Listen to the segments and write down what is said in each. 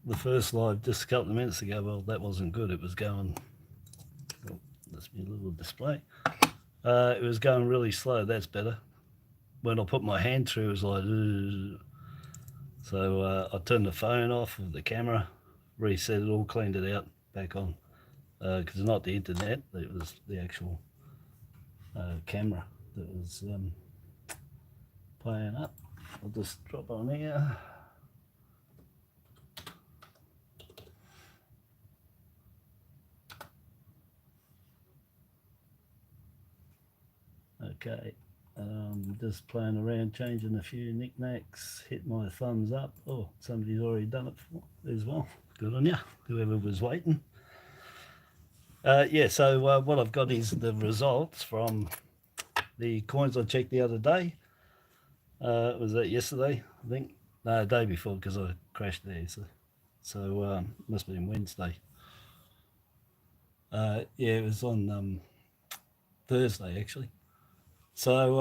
the first live just a couple of minutes ago, well, that wasn't good. It was going, oh, that's my little display. It was going really slow. That's better. When I put my hand through, it was like, ugh. So I turned the phone off of the camera, reset it all, cleaned it out, back on. Because it's not the internet, it was the actual camera that was playing up. I'll just drop on here. Okay, just playing around, changing a few knickknacks, hit my thumbs up. Oh, somebody's already done it as well. Good on you, whoever was waiting. Yeah, so what I've got is the results from the coins I checked the other day. Was that yesterday, I think? No, the day before, because I crashed there. So must have been Wednesday. Yeah, it was on Thursday, actually. So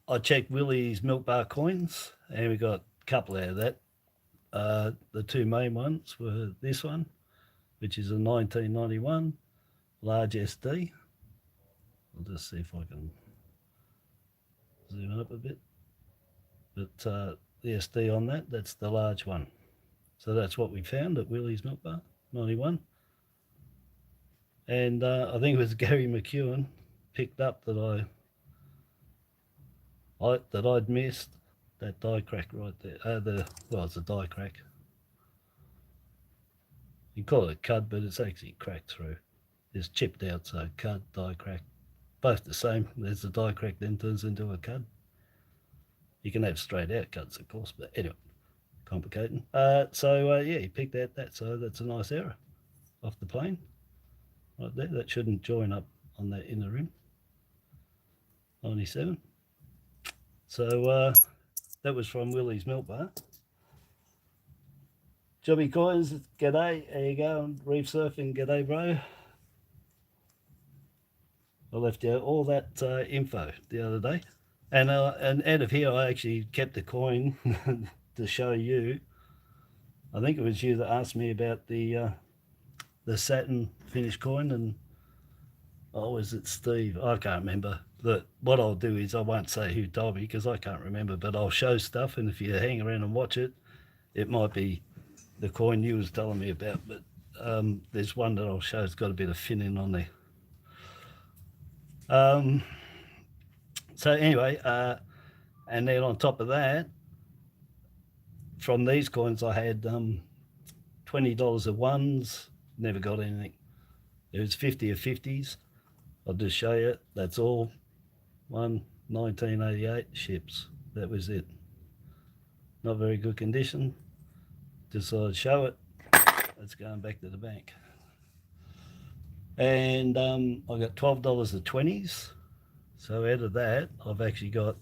I checked Willie's Milk Bar coins, and we got a couple out of that. The two main ones were this one, which is a 1991 large SD. I'll just see if I can zoom up a bit. But the SD on that, that's the large one. So that's what we found at Willie's Milk Bar, 91. And I think it was Gary McEwen picked up that I'd missed that die crack right there. Well, it's a die crack. You call it a cud, but it's actually cracked through. It's chipped out, so cud, die crack, both the same. There's the die crack, then turns into a cud. You can have straight out cuds, of course, but anyway, complicating. So yeah, he picked out that, so that's a nice error off the plane right there. That shouldn't join up on that inner rim. 97. So that was from Willie's Milk Bar. Jobby Coins, g'day. There you go. Reef surfing, g'day, bro. I left out all that info the other day. And out of here, I actually kept the coin to show you. I think it was you that asked me about the satin finish coin, and oh, is it Steve? I can't remember. What I'll do is I won't say who told me because I can't remember, but I'll show stuff, and if you hang around and watch it, it might be the coin you was telling me about. But there's one that I'll show. It's got a bit of finning on there. So anyway, and then on top of that, from these coins I had $20 of ones, never got anything. It was 50 of 50s. I'll just show you. That's all. 1988 ships. That was it. Not very good condition. Just thought I'd show it. It's going back to the bank. And I got $12 of 20s. So out of that, I've actually got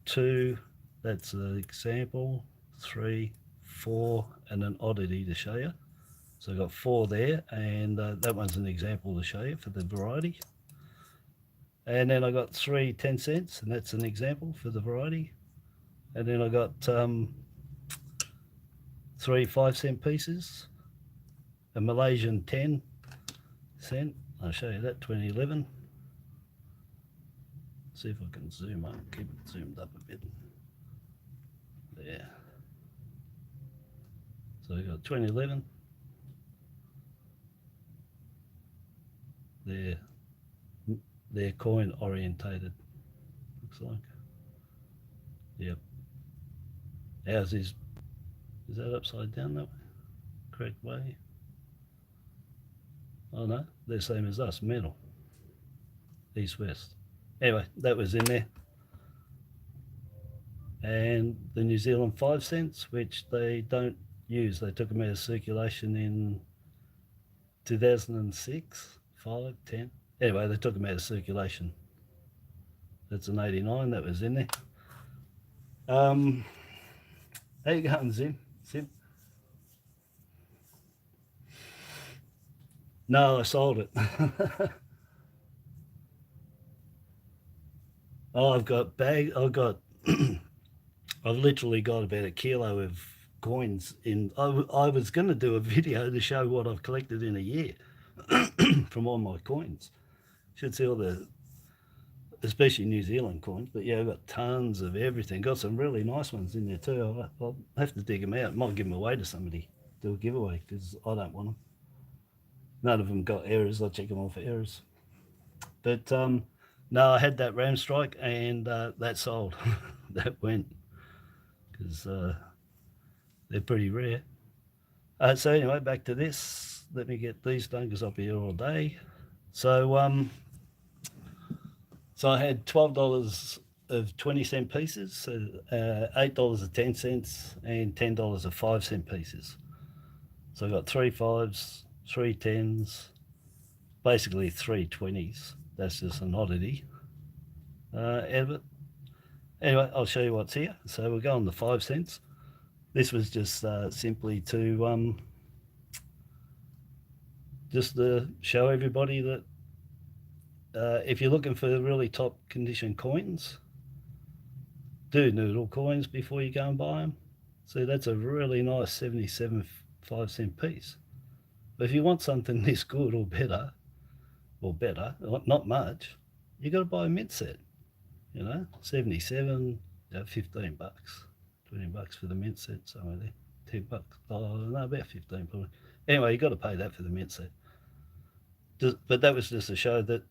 two. That's an example. 3, 4, and an oddity to show you. So I've got 4 there, and that one's an example to show you for the variety. And then I got 3 10 cents, and that's an example for the variety. And then I got 3 5-cent pieces, a Malaysian 10 cent. I'll show you that, 2011. See if I can zoom up, keep it zoomed up a bit. There. So I got 2011. They're coin orientated, looks like. Yep. Ours is that upside down that way? Correct way? Oh no, they're same as us, metal. East west. Anyway, that was in there. And the New Zealand 5 cents, which they don't use. They took them out of circulation in 2006, 5, 10. Anyway, they took them out of circulation. That's an 89, that was in there. How you going, Zim? No, I sold it. Oh, I've literally got about a kilo of coins in. I was going to do a video to show what I've collected in a year from all my coins. Should see all the, especially New Zealand coins, but yeah, I've got tons of everything. Got some really nice ones in there too. I'll have to dig them out. Might give them away to somebody, do a giveaway, because I don't want them. None of them got errors. I'll check them all for errors. But no, I had that ram strike, and that sold. That went, because they're pretty rare. So anyway, back to this. Let me get these done because I'll be here all day. So so I had $12 of 20-cent pieces, so $8 of 10 cents, and $10 of 5-cent pieces. So I got 3 5s, 3 10s, basically 3 20s. That's just an oddity out of it. Anyway, I'll show you what's here. So we'll go on the 5 cents. This was just simply to show everybody that if you're looking for really top condition coins, do Noodle coins before you go and buy them. See, that's a really nice 77 5-cent piece. But if you want something this good or better, not much, you got to buy a mint set. 77, $15, $20 for the mint set, somewhere there, $10. Oh no, about 15 probably. Anyway, you got to pay that for the mint set. But that was just to show that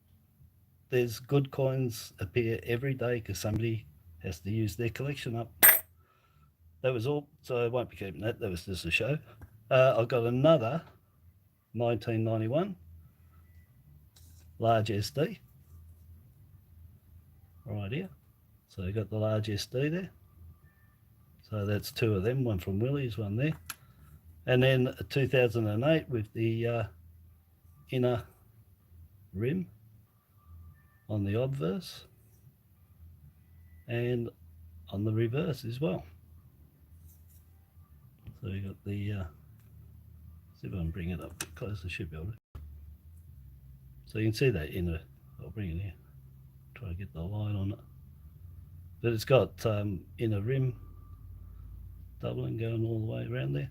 there's good coins appear every day because somebody has to use their collection up. That was all, so I won't be keeping that. That was just a show. I've got another 1991 large SD right here. So you got the large SD there. So that's 2 of them, one from Willie's, one there. And then a 2008 with the inner rim on the obverse and on the reverse as well. So you got the, see if I can bring it up close, I should be able to. So you can see that inner, I'll bring it here, try to get the line on it. But it's got inner rim doubling going all the way around there.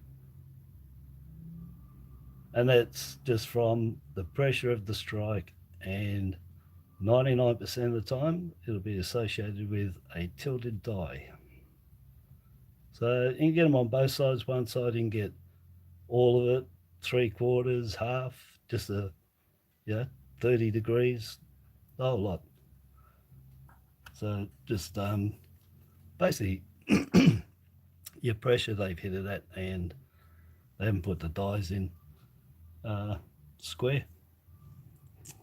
And that's just from the pressure of the strike, and 99% of the time it'll be associated with a tilted die. So you can get them on both sides. One side you can get all of it, 3/4, half, just a 30 degrees, the whole lot. So just basically your pressure they've hit it at, and they haven't put the dies in square.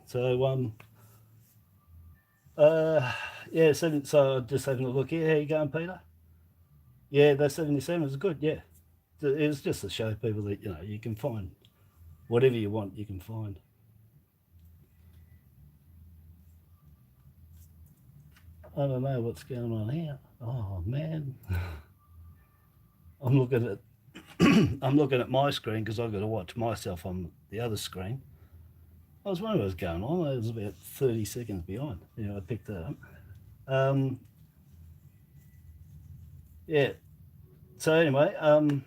So yeah, so just having a look here. How you going, Peter? Yeah, that 77 is good. Yeah, it was just to show people that you can find whatever you want. You can find. I don't know what's going on here. Oh man, I'm looking at I'm looking at my screen because I've got to watch myself on the other screen. I was wondering what was going on. I was about 30 seconds behind. I picked that up. Yeah. So anyway, I'm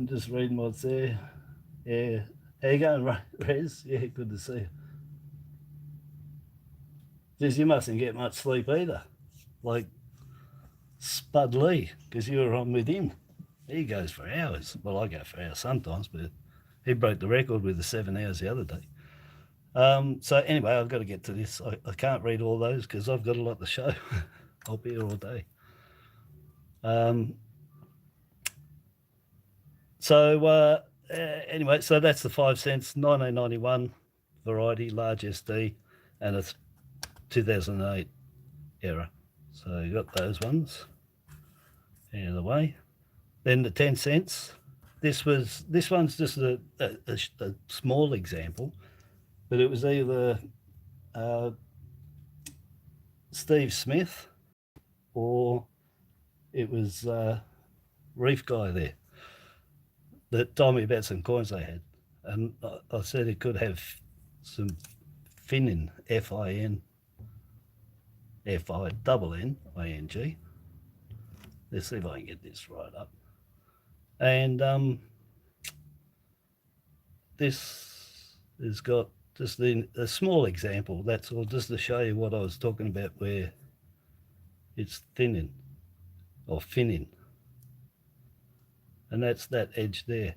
just reading what's there. Yeah. How you going, Rez? Yeah, good to see you. Geez, you mustn't get much sleep either, like Spud Lee, because you were on with him. He goes for hours. Well, I go for hours sometimes, but he broke the record with the 7 hours the other day. So anyway, I've got to get to this. I can't read all those because I've got a lot to show. I'll be here all day. So anyway, so that's the 5 cents, 1991 variety, large SD, and it's 2008 error. So you got those ones out of the way. Then the 10 cents. This one's just a small example, but it was either Steve Smith or it was Reef Guy there that told me about some coins they had, and I said it could have some Finnin, Fin, FINNING. Let's see if I can get this right up. And this has got just a small example, that's all, just to show you what I was talking about, where it's thinning or finning. And that's that edge there.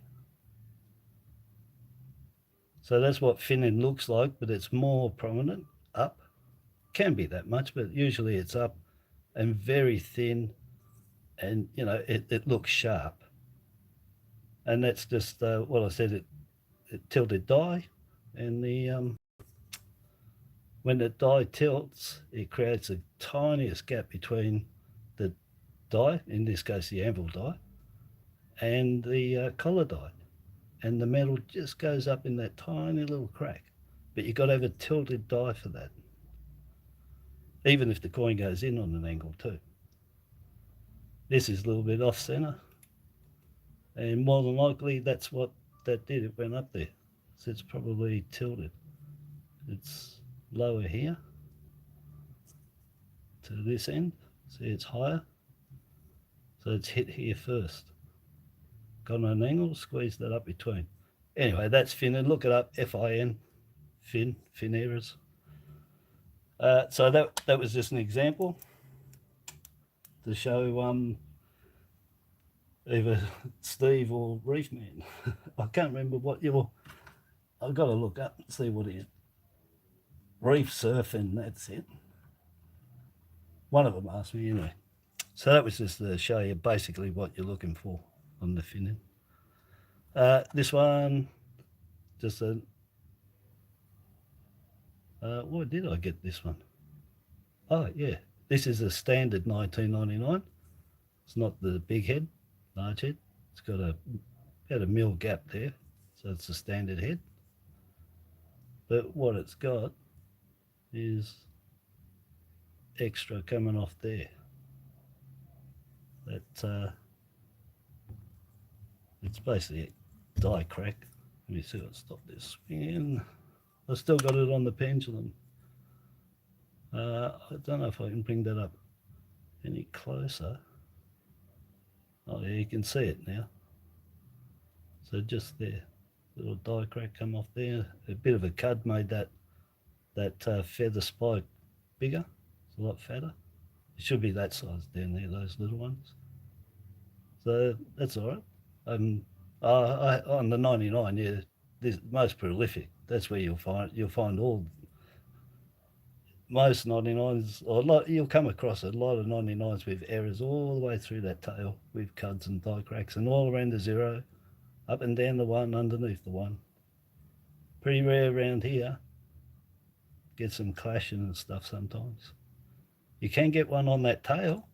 So that's what finning looks like, but it's more prominent up. Can be that much, but usually it's up and very thin, and you know, it looks sharp. And that's just what I said, it tilted die, and the when the die tilts, it creates the tiniest gap between the die, in this case the anvil die, and the collar die, and the metal just goes up in that tiny little crack. But you've got to have a tilted die for that, even if the coin goes in on an angle too. This is a little bit off center, and more than likely that's what that did, it went up there. So it's probably tilted. It's lower here to this end, see it's higher, so it's hit here first, got an angle, squeeze that up between. Anyway, that's finning. Look it up, FIN, fin errors. So that was just an example to show either Steve or Reef Man. I can't remember what I've got to look up and see what it is. Reef surfing, that's it. One of them asked me anyway. So that was just to show you basically what you're looking for on the finning. This one, just a, why did I get this one? Oh yeah, this is a standard 1999. It's not the big head, large head. It's got about a mil gap there, so it's a standard head. But what it's got is extra coming off there. That it's basically a die crack. Let me see, I'll stop this spin. I've still got it on the pendulum. I don't know if I can bring that up any closer. Oh yeah, you can see it now. So just there, little die crack come off there. A bit of a cud made that feather spike bigger. It's a lot fatter. It should be that size down there, those little ones. So that's all right. On the 99, yeah, this most prolific. That's where you'll find all, most 99s, or you'll come across a lot of 99s with errors all the way through that tail, with cuds and die cracks, and all around the zero, up and down the one, underneath the one. Pretty rare around here. Get some clashing and stuff sometimes. You can get one on that tail.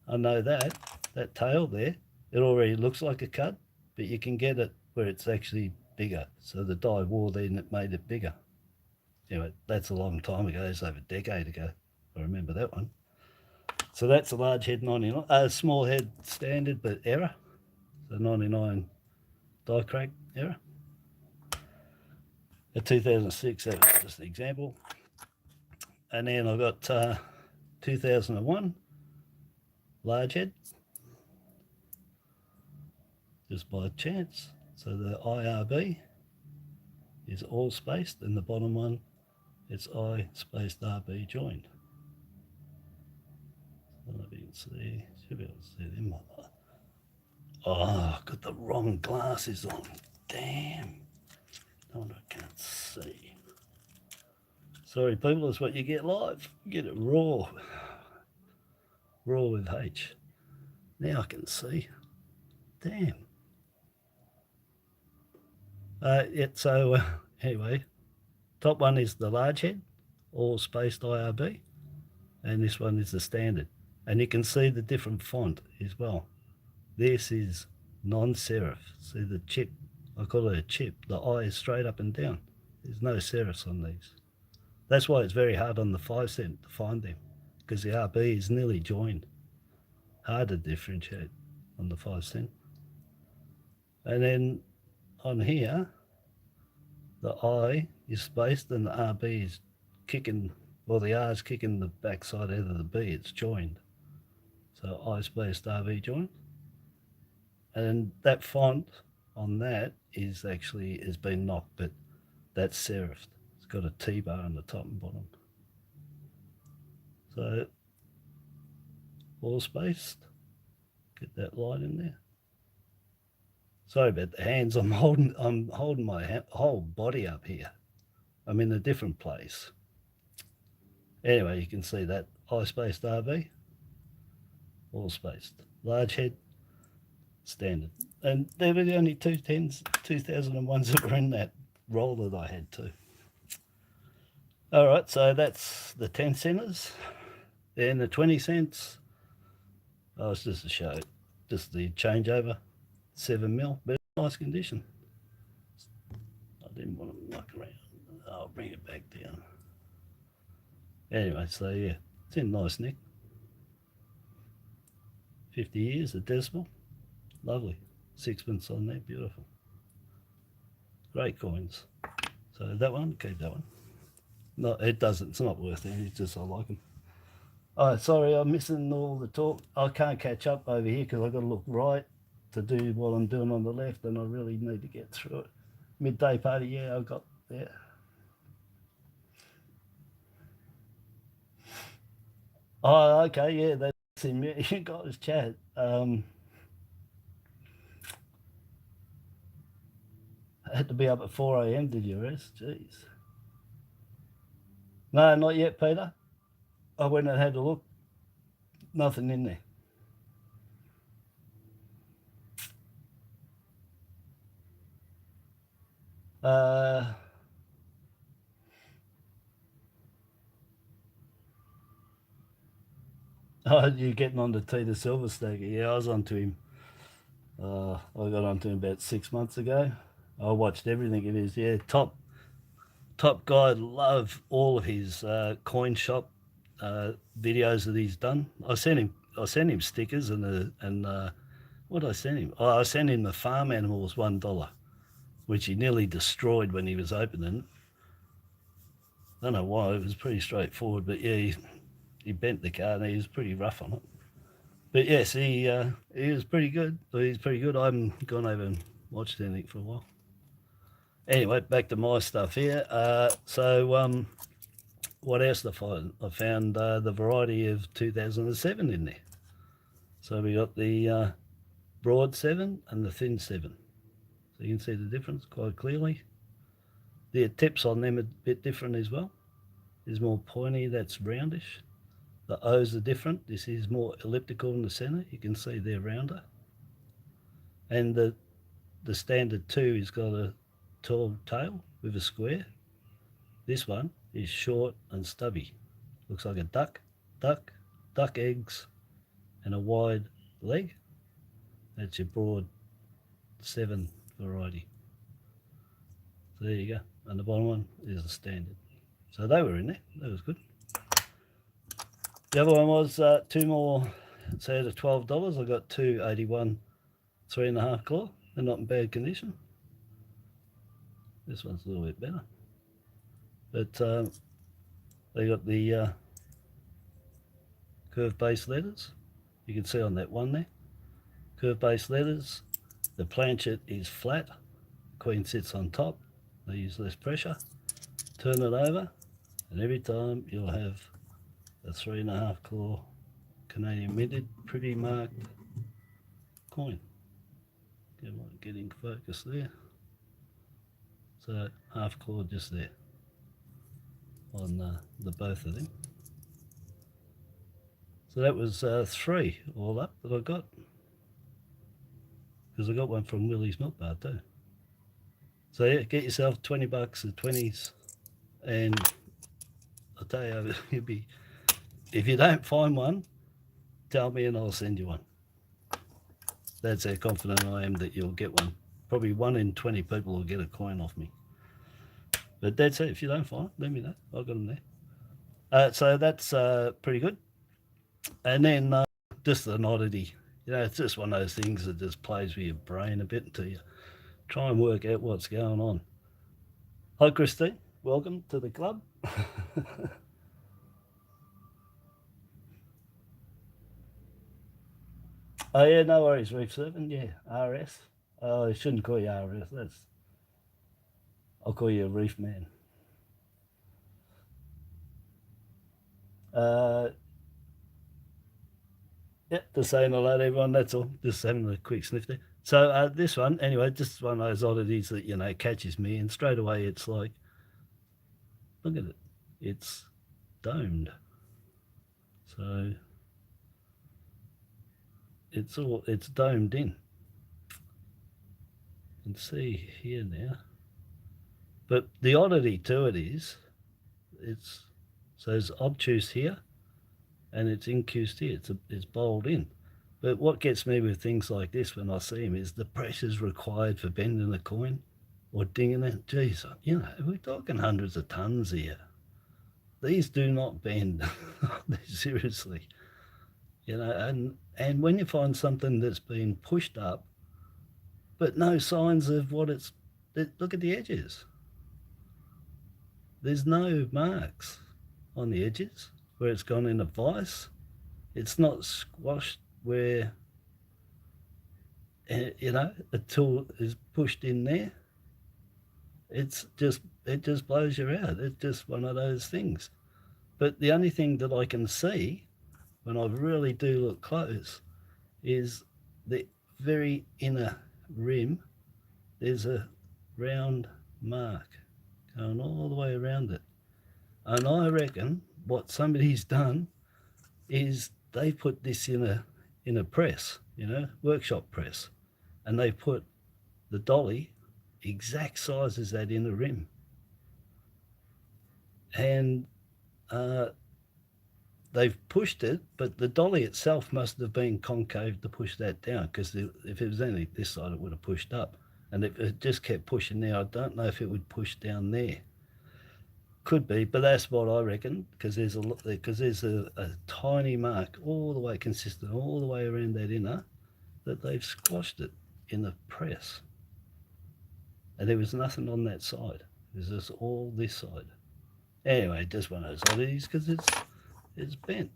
I know that tail there, it already looks like a cut, but you can get it where it's actually bigger. So the die wore then, it made it bigger. Anyway, that's a long time ago. It's over a decade ago. I remember that one. So that's a large head 99, small head standard, but error. So 99 die crack error. A 2006, that was just an example. And then I've got 2001 large head, just by chance. So the IRB is all spaced, and the bottom one, it's I spaced RB joined. I don't know if you can see, should be able to see them. Oh, I've got the wrong glasses on, damn. No wonder I can't see. Sorry people, that's what you get live. You get it raw with H. Now I can see. Damn. Anyway, top one is the large head, all spaced IRB, and this one is the standard. And you can see the different font as well. This is non-serif. See the chip, I call it a chip. The I is straight up and down. There's no serifs on these. That's why it's very hard on the 5 cent to find them, because the RB is nearly joined. Hard to differentiate on the 5 cent. And then on here, the I is spaced and the RB is kicking Well, the R's kicking the backside out of the B, it's joined. So I spaced RV joined. And that font on that is actually has been knocked, but that's serifed. It's got a T bar on the top and bottom. So all spaced. Get that light in there. Sorry about the hands. I'm holding my whole body up here. I'm in a different place. Anyway, you can see that high spaced RV, all spaced. Large head, standard. And there were the only 210s, 2001s that were in that roll that I had too. All right, so that's the 10 centers. Then the 20 cents, oh, it's just a show, just the changeover, 7 mil, but nice condition. I didn't want to muck around. I'll bring it back down. Anyway, so yeah, it's in nice nick. 50 years, a decimal, lovely. Sixpence on there, beautiful. Great coins. So that one, keep that one. No, it doesn't, it's not worth it, it's just I like them. Oh, sorry, I'm missing all the talk. I can't catch up over here because I've got to look right to do what I'm doing on the left, and I really need to get through it. Midday party, yeah, I've got, yeah. Oh, okay, yeah, that's him. You guys chat. I had to be up at 4 a.m. Did you rest? Jeez. No, not yet, Peter. I went and had a look. Nothing in there. Oh, you're getting on to T the Silverstaker. Yeah, I was on to him. I got onto him about 6 months ago. I watched everything of his. Yeah, top guy. Love all of his coin shop videos that he's done. I sent him stickers and what did I send him? Oh, I sent him the farm animals $1, which he nearly destroyed when he was opening. I don't know why. It was pretty straightforward, but yeah, he bent the card and he was pretty rough on it. But yes, he was pretty good. He's pretty good. I haven't gone over and watched anything for a while. Anyway, back to my stuff here. What else did I find? I found the variety of 2007 in there. So we got the broad 7 and the thin 7. So you can see the difference quite clearly. The tips on them are a bit different as well. There's more pointy, that's roundish. The O's are different. This is more elliptical in the center. You can see they're rounder. And the standard 2 has got a tall tail with a square. This one is short and stubby. Looks like a duck eggs, and a wide leg. That's your broad 7 variety. So there you go. And the bottom one is a standard. So they were in there. That was good. The other one was 2 more. So at $12, I got 281 3.5 claw. They're not in bad condition. This one's a little bit better. But they got the curved base letters. You can see on that one there. Curved base letters. The planchet is flat. Queen sits on top. They use less pressure. Turn it over, and every time you'll have a 3.5 claw Canadian minted, pretty marked coin. Getting focus there. So half claw just there on the both of them. So that was 3 all up that I got, because I got one from Willie's Milk Bar too. So yeah, get yourself $20 at 20s, and I'll tell you, you'll be, if you don't find one, tell me and I'll send you one. That's how confident I am that you'll get one. Probably 1 in 20 people will get a coin off me. But that's it. If you don't find it, let me know. I've got them there. So that's pretty good. And then just an oddity. You know, it's just one of those things that just plays with your brain a bit until you try and work out what's going on. Hi, Christine. Welcome to the club. Oh yeah, no worries, Reef 7, yeah, RS. Oh, I shouldn't call you RS, I'll call you a Reef Man. Yeah, just saying hello to everyone, that's all. Just having a quick sniff there. So this one, anyway, just one of those oddities that, you know, catches me, and straight away it's like, look at it, it's domed. So it's domed in. You can see here now. But the oddity to it is, so it's obtuse here, and it's incused here. It's bowled in. But what gets me with things like this when I see them is the pressures required for bending a coin or dinging it. Geez, you know, we're talking hundreds of tons here. These do not bend. Seriously. You know, and when you find something that's been pushed up, but no signs of what look at the edges. There's no marks on the edges where it's gone in a vise. It's not squashed where, you know, a tool is pushed in there. It just blows you out. It's just one of those things. But the only thing that I can see when I really do look close is the very inner rim. There's a round mark going all the way around it. And I reckon what somebody's done is they put this in a press, you know, workshop press, and they put the dolly exact size as that inner rim. And they've pushed it, but the dolly itself must have been concave to push that down, because if it was only this side, it would have pushed up. And if it just kept pushing there, I don't know if it would push down there. Could be, but that's what I reckon, because there's a tiny mark all the way consistent, all the way around that inner, that they've squashed it in the press. And there was nothing on that side. It was just all this side. Anyway, just one of those oddities, because it's bent.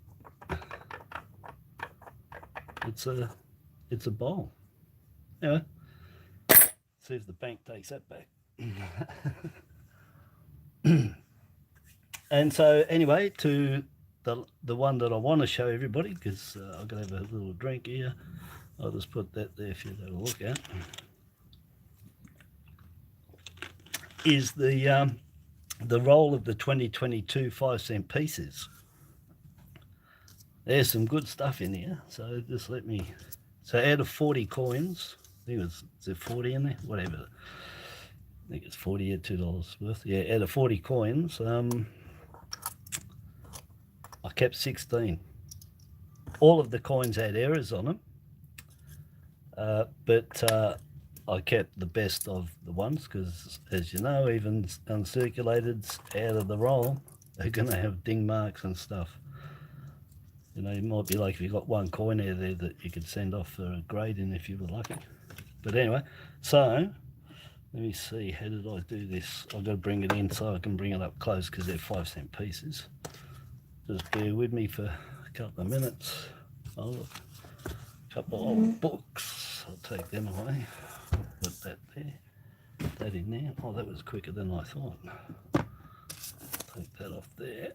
It's a bowl. Anyway, see if the bank takes that back. And so anyway, to the one that I want to show everybody, because I've got to have a little drink here. I'll just put that there for you to look at. Is the roll of the 2022 5-cent pieces. There's some good stuff in here, so just let me. So out of 40 coins, I think is there 40 in there? Whatever. I think it's 40 at $2 worth. Yeah, out of 40 coins, I kept 16. All of the coins had errors on them, but I kept the best of the ones, because, as you know, even uncirculateds out of the roll are going to have ding marks and stuff. You know, it might be like if you got one coin out there that you could send off for a grading if you were lucky. But anyway, so let me see, how did I do this? I've got to bring it in so I can bring it up close, because they're 5-cent pieces. Just bear with me for a couple of minutes. Oh, a couple of books. I'll take them away. Put that there. Put that in there. Oh, that was quicker than I thought. Take that off there.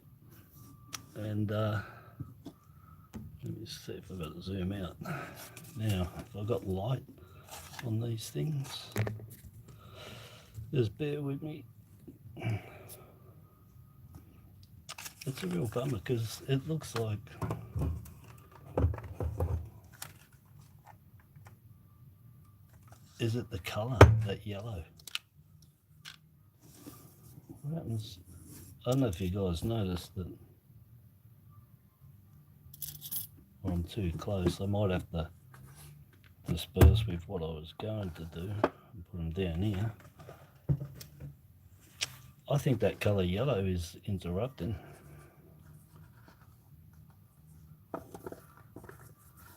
And let me see if I've got to zoom out. Now, if I've got light on these things, just bear with me. It's a real bummer, because it looks like is it the colour, that yellow? What happens? I don't know if you guys noticed that. Well, I'm too close. I might have to disperse with what I was going to do and put them down here. I think that colour yellow is interrupting.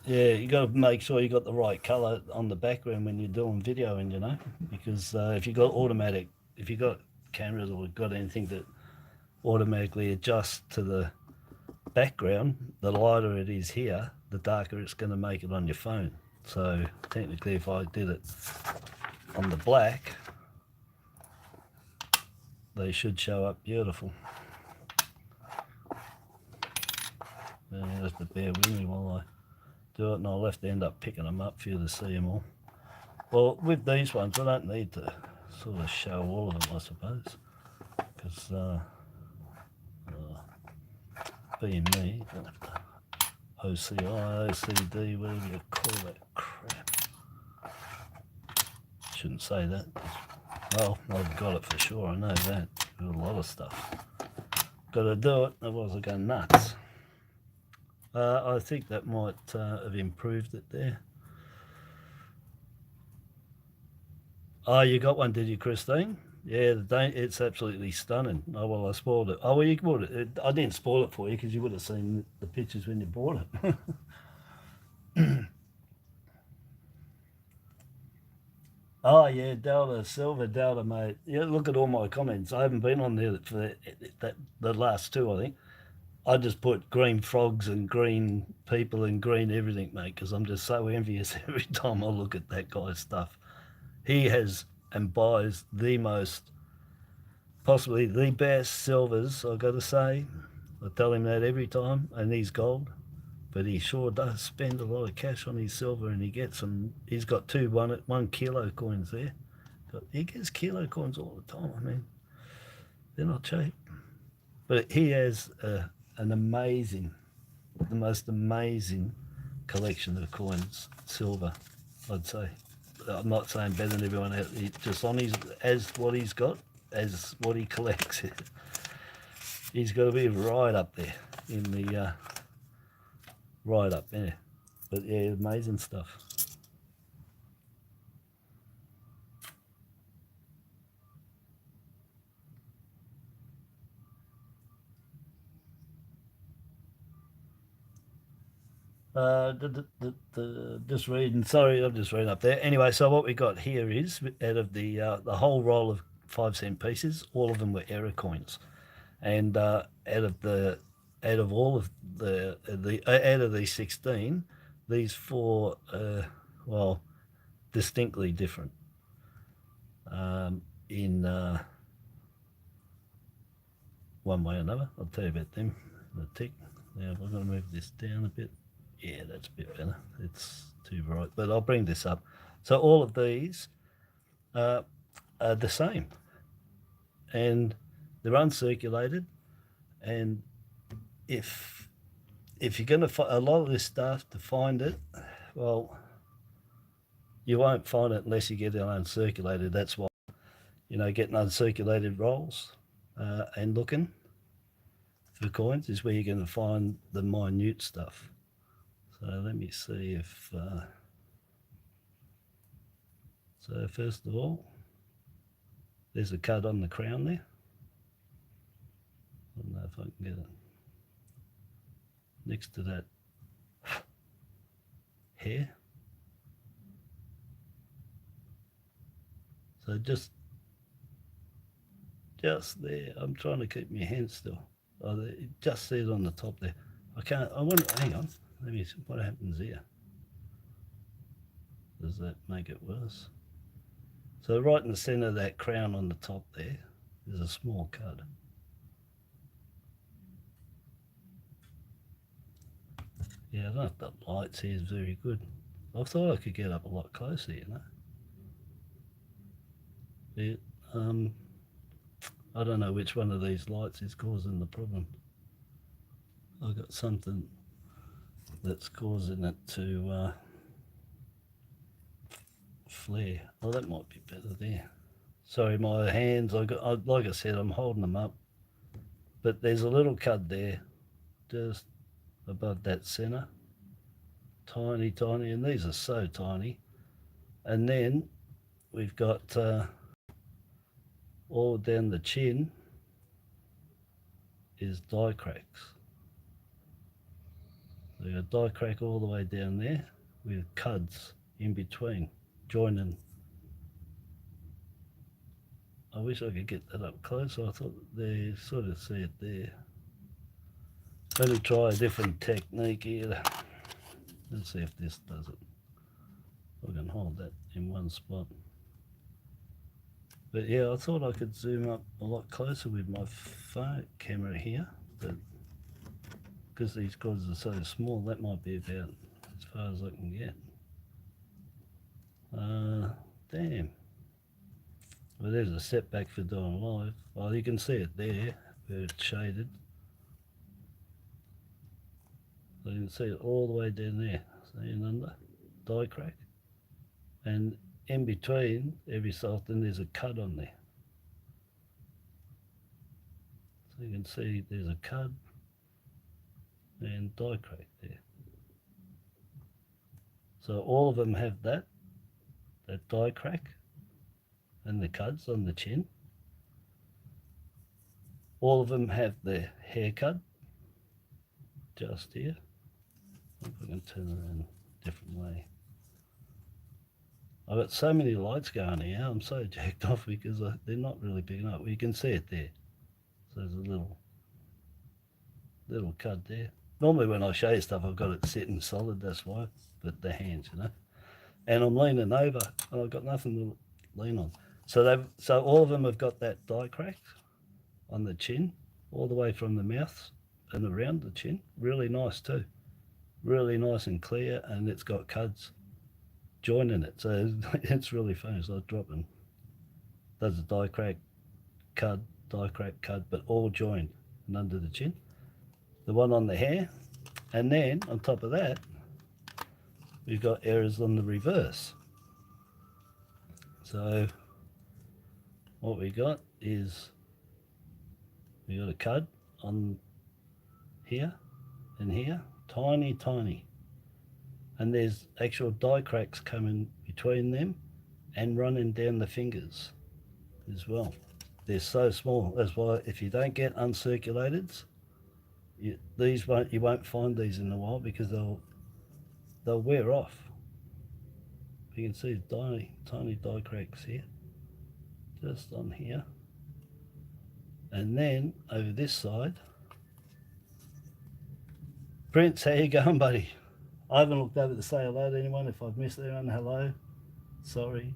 Yeah, you got to make sure you got the right colour on the background when you're doing videoing, you know, because if you got cameras or got anything that automatically adjusts to the background, the lighter it is here, the darker it's going to make it on your phone. So technically if I did it on the black, they should show up beautiful. You have to bear with me while I do it, and I'll have to end up picking them up for you to see them all. Well, with these ones I don't need to sort of show all of them, I suppose, because being me, OCI, OCD, whatever you call that crap. Shouldn't say that. Well, I've got it for sure, I know that. Got a lot of stuff. Got to do it, otherwise I go nuts. I think that might have improved it there. Oh, you got one, did you, Christine? Yeah, it's absolutely stunning. Oh, well, I spoiled it. Oh, well, you bought it. I didn't spoil it for you because you would have seen the pictures when you bought it. Oh, yeah, Delta, Silver Delta, mate. Yeah, look at all my comments. I haven't been on there for the last two, I think. I just put green frogs and green people and green everything, mate, because I'm just so envious every time I look at that guy's stuff. He has and buys the most, possibly the best silvers, I've got to say. I tell him that every time, and he's gold. But he sure does spend a lot of cash on his silver, and he gets them. He's got two 1 kilo coins there. But he gets kilo coins all the time. I mean, they're not cheap. But he has an amazing, the most amazing collection of coins, silver, I'd say. I'm not saying better than everyone else, just on his, as what he's got, as what he collects. He's got to be right up there in the, right up there. But yeah, amazing stuff. Just reading, sorry, I'm just reading up there. Anyway, so what we got here is, out of the whole roll of 5-cent pieces, all of them were error coins, and out of all of out of these 16, these 4 well, distinctly different in one way or another. I'll tell you about them in a tick. Now we're going to move this down a bit. Yeah, that's a bit better. It's too bright, but I'll bring this up. So all of these are the same, and they're uncirculated. And if you're going to find a lot of this stuff, to find it, well, you won't find it unless you get it uncirculated. That's why, getting uncirculated rolls and looking for coins is where you're going to find the minute stuff. So let me see if, so first of all, there's a cut on the crown there. I don't know if I can get it. Next to that hair. So just there, I'm trying to keep my hand still. Oh, just see it on the top there. I wonder, hang on. Let me see what happens here. Does that make it worse? So right in the center of that crown on the top there is a small cut. Yeah, I don't know if the lights here is very good. I thought I could get up a lot closer, I don't know which one of these lights is causing the problem. I've got something that's causing it to flare. Oh, that might be better there. Sorry, my hands, like I said, I'm holding them up, but there's a little cut there just above that center, tiny, and these are so tiny. And then we've got all down the chin is die cracks. We've got die crack all the way down there with cuds in between, joining. I wish I could get that up close. I thought they sort of see it there. Let me try a different technique here. Let's see if this does it. I can hold that in one spot. But yeah, I thought I could zoom up a lot closer with my phone camera here, but because these guys are so small, that might be about as far as I can get. Damn. Well, there's a setback for doing live. Well, you can see it there, where it's shaded. So you can see it all the way down there, see and under, die crack. And in between, every so often, there's a cut on there. So you can see there's a cut and die crack there. So all of them have that die crack and the cuts on the chin. All of them have the haircut just here. If I can turn it around a different way. I've got so many lights going here, I'm so jacked off because they're not really picking up. Well, you can see it there. So there's a little cut there. Normally when I show you stuff, I've got it sitting solid, that's why, but the hands, you know. And I'm leaning over and I've got nothing to lean on. So all of them have got that die crack on the chin, all the way from the mouth and around the chin. Really nice too. Really nice and clear, and it's got cuds joining it. So it's really funny. So I drop and does a die crack, cud, die crack, cud, but all joined and under the chin. The one on the hair, and then on top of that, we've got errors on the reverse. So what we got is we got a cud on here and here, tiny, and there's actual die cracks coming between them and running down the fingers as well. They're so small. That's why if you don't get uncirculated, you won't find these in a while because they'll wear off. You can see tiny die cracks here, just on here. And then over this side, Prince, how you going, buddy? I haven't looked over to say hello to anyone. If I've missed anyone, hello, sorry.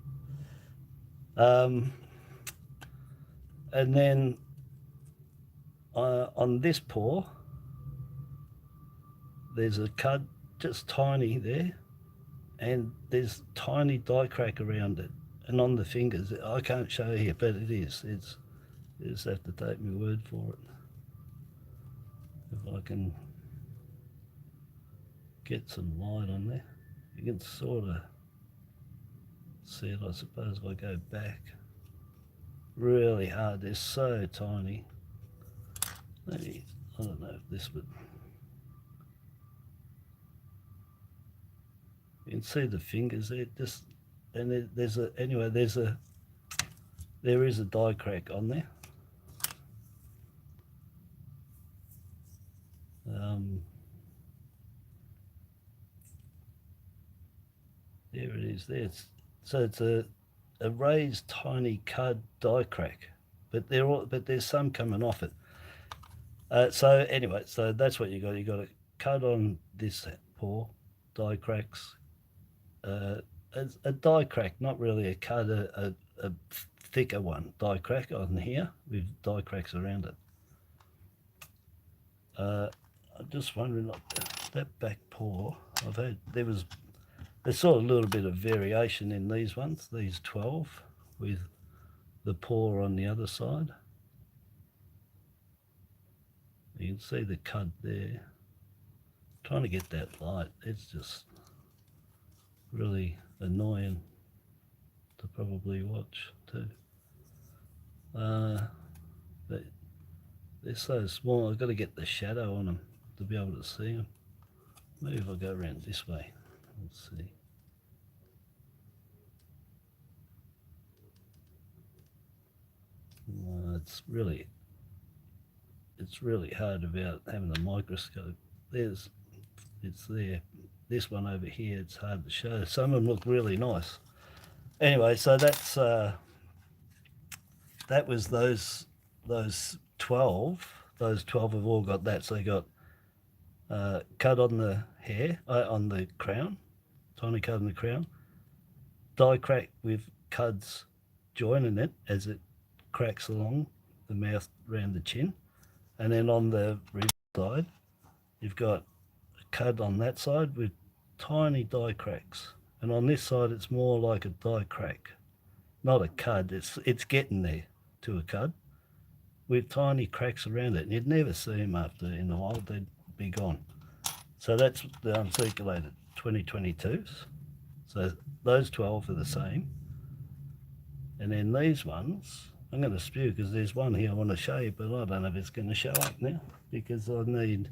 And then on this paw, there's a cud, just tiny there, and there's tiny die crack around it. And on the fingers, I can't show you, but it is. You just have to take my word for it. If I can get some light on there, you can sort of see it, I suppose, if I go back. Really hard, they're so tiny. Maybe, I don't know if this would... You can see the fingers there, just, and there is a die crack on there. There it is there. So it's a raised tiny cud die crack, but there's some coming off it. So anyway, so that's what you got. You got a cud on this paw, die cracks. A die crack, not really a cud, a thicker one, die crack on here with die cracks around it. I'm just wondering, like that back paw, there's sort of a little bit of variation in these ones, these 12, with the paw on the other side. You can see the cud there. Trying to get that light, it's just really annoying to probably watch too. But they're so small, I've got to get the shadow on them to be able to see them. Maybe if I go around this way, let's see. It's really hard about having a microscope. It's there. This one over here, it's hard to show. Some of them look really nice. Anyway, so that's that was those 12. Those 12 have all got that. So they got cut on the hair, on the crown, tiny cut on the crown, die crack with cuds joining it as it cracks along the mouth around the chin, and then on the reverse side you've got a cud on that side with tiny die cracks, and on this side it's more like a die crack, not a cud. It's getting there to a cud with tiny cracks around it, and you'd never see them after in the wild. They'd be gone. So that's the Uncirculated 2022s. So those 12 are the same. And then these ones, I'm going to spew because there's one here I want to show you, but I don't know if it's going to show up now because I need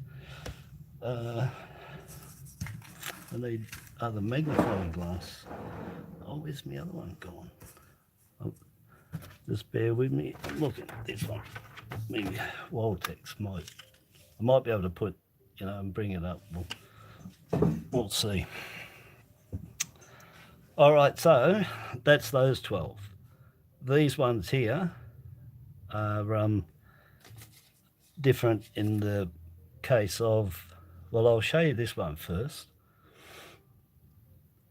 other magnifying glass. Oh, where's my other one gone? Oh, just bear with me. I'm looking at this one. Maybe Wildtex I might be able to put, and bring it up. We'll see. All right, so that's those 12. These ones here are different in the case of, well, I'll show you this one first.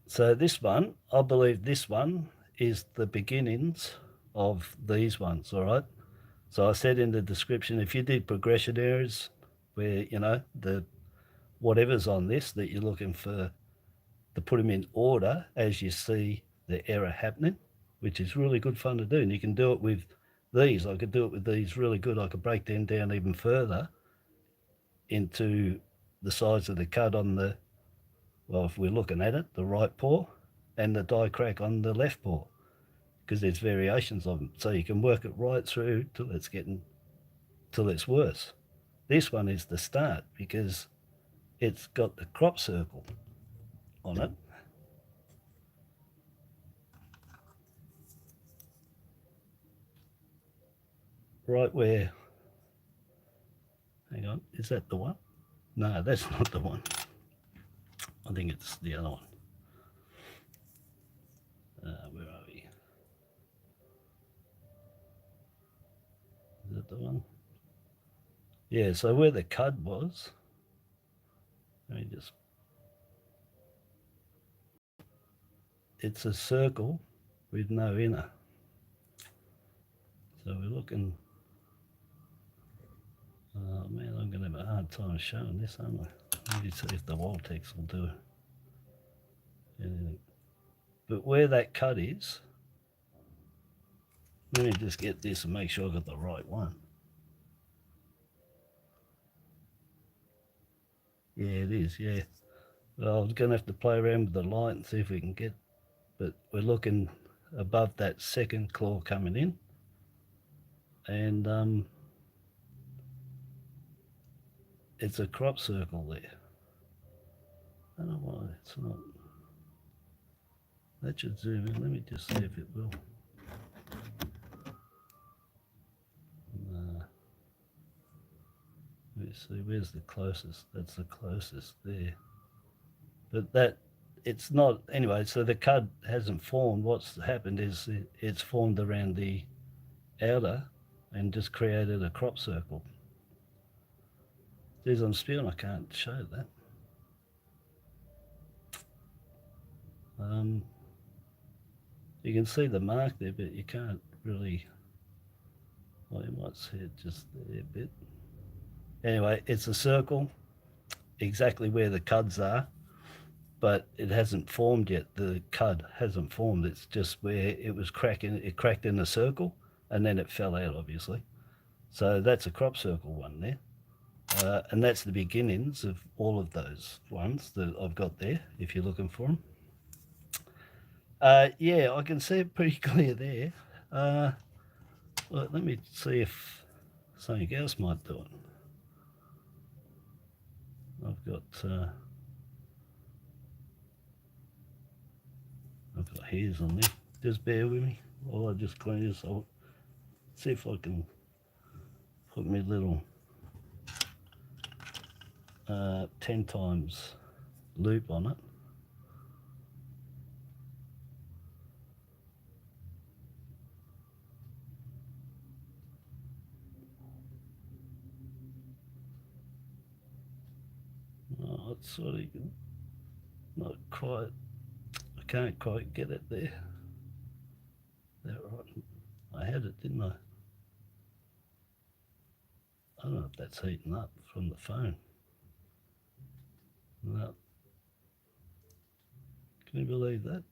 So this one, I believe this one is the beginnings of these ones, all right? So I said in the description, if you did progression errors where, the whatever's on this that you're looking for, to put them in order as you see the error happening, which is really good fun to do. And you can do it with these. I could do it with these really good. I could break them down even further into the size of the cut on the, well, if we're looking at it, the right paw, and the die crack on the left paw, because there's variations of them. So you can work it right through till it's worse. This one is the start because it's got the crop circle on it. Right where, hang on, is that the one? No, that's not the one. I think it's the other one. Where are we? Is that the one? Yeah, so where the cud was, let me just, it's a circle with no inner. So we're looking, oh man, I'm going to have a hard time showing this, aren't I? Maybe see if the Wildtex will do anything. But where that cut is, let me just get this and make sure I've got the right one. Yeah, it is, yeah. Well, I was going to have to play around with the light and see if we can get, but we're looking above that second claw coming in. And it's a crop circle there. I don't know why it's not. That should zoom in. Let me just see if it will. Let me see, where's the closest? That's the closest there. But that, it's not, anyway, so the cud hasn't formed. What's happened is it's formed around the outer and just created a crop circle. There's on spewing, I can't show that. You can see the mark there, but you can't really, well, you might see it just there a bit. Anyway, it's a circle exactly where the cuds are, but it hasn't formed yet. The cud hasn't formed. It's just where it was cracking, it cracked in a circle and then it fell out, obviously. So that's a crop circle one there. And that's the beginnings of all of those ones that I've got there, if you're looking for them. Yeah, I can see it pretty clear there. Well, let me see if something else might do it. I've got hairs on there. Just bear with me while I just clean this. I'll see if I can put my little 10 times loop on it. it's sort of not quite, I can't quite get it there. That right? I had it, didn't I? I don't know if that's heating up from the phone. No. Can you believe that?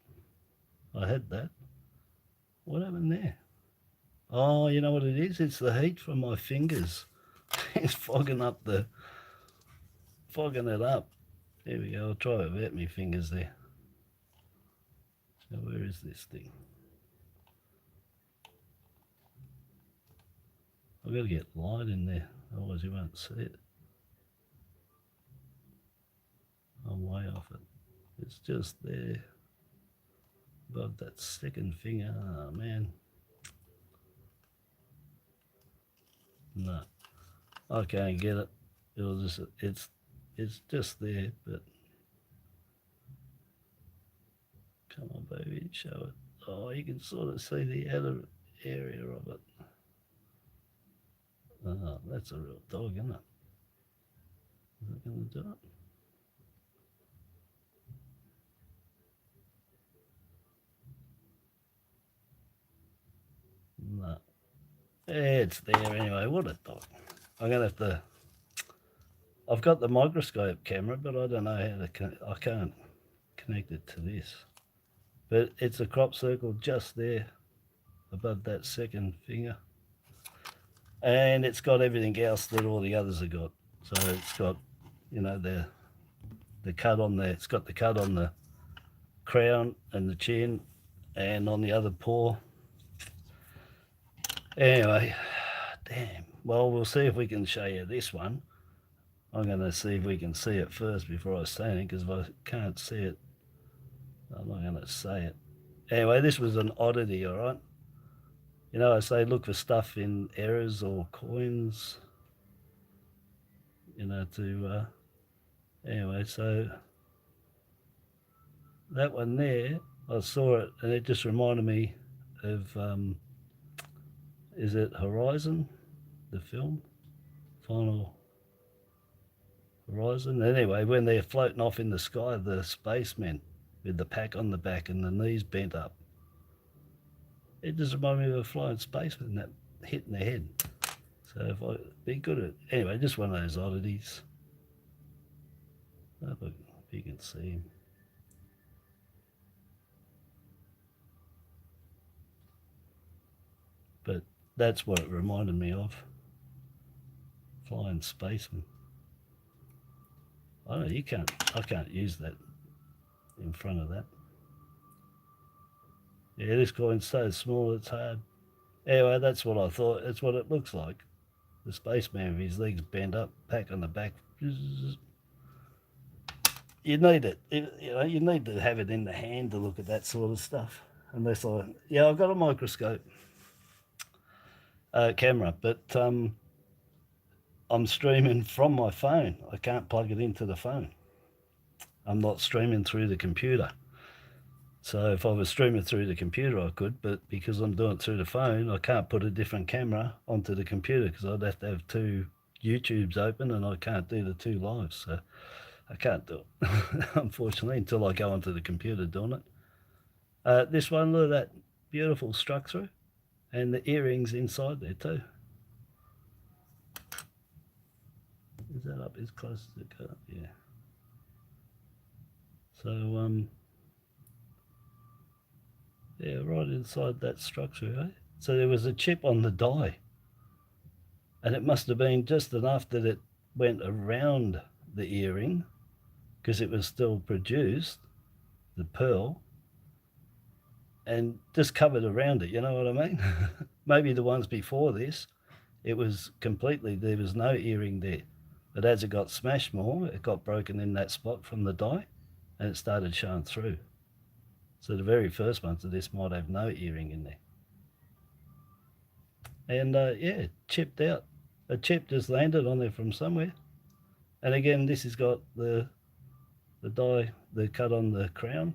I had that. What happened there? Oh, you know what it is? It's the heat from my fingers. It's fogging it up. There we go. I'll try without my fingers there. Now, where is this thing? I've got to get light in there, otherwise you won't see it. I'm way off it. It's just there above that second finger. Oh man. No, I can't get it. It's just there, but come on, baby, show it. Oh, you can sort of see the outer area of it. Oh, that's a real dog, isn't it? Is it going to do it? No. It's there anyway. What a dog. I'm going to have to... I've got the microscope camera, but I don't know how to... I can't connect it to this. But it's a crop circle just there above that second finger. And it's got everything else that all the others have got. So it's got, you know, the cut on there. It's got the cut on the crown and the chin and on the other paw. Anyway, damn. Well, we'll see if we can show you this one. I'm going to see if we can see it first before I say it, because if I can't see it, I'm not going to say it. Anyway, this was an oddity, all right? You know, I say look for stuff in errors or coins, you know, to... anyway, so that one there, I saw it and it just reminded me of... is it Horizon, the film? Final Horizon? Anyway, when they're floating off in the sky, the spacemen with the pack on the back and the knees bent up. It just reminded me of a flying spaceman that hit in the head. So if I be good at... Anyway, just one of those oddities. I hope you can see him. But that's what it reminded me of. Flying spaceman. I don't know, I can't use that in front of that. Yeah, this coin's so small it's hard. Anyway, that's what I thought. That's what it looks like. The spaceman with his legs bent up, pack on the back. You need it. You know, you need to have it in the hand to look at that sort of stuff. Unless I've got a microscope camera, but I'm streaming from my phone. I can't plug it into the phone. I'm not streaming through the computer. So if I was streaming through the computer, I could, but because I'm doing it through the phone, I can't put a different camera onto the computer because I'd have to have two YouTubes open and I can't do the two lives. So I can't do it, unfortunately, until I go onto the computer doing it. This one, look at that beautiful struck through, and the earrings inside there too. Is that up as close as it goes? Yeah. So, yeah, right inside that structure, eh? So there was a chip on the die, and it must have been just enough that it went around the earring because it was still produced, the pearl, and just covered around it, you know what I mean? Maybe the ones before this, it was completely, there was no earring there. But as it got smashed more, it got broken in that spot from the die and it started showing through. So the very first ones of this might have no earring in there. And yeah, chipped out. A chip just landed on there from somewhere. And again, this has got the die, the cut on the crown.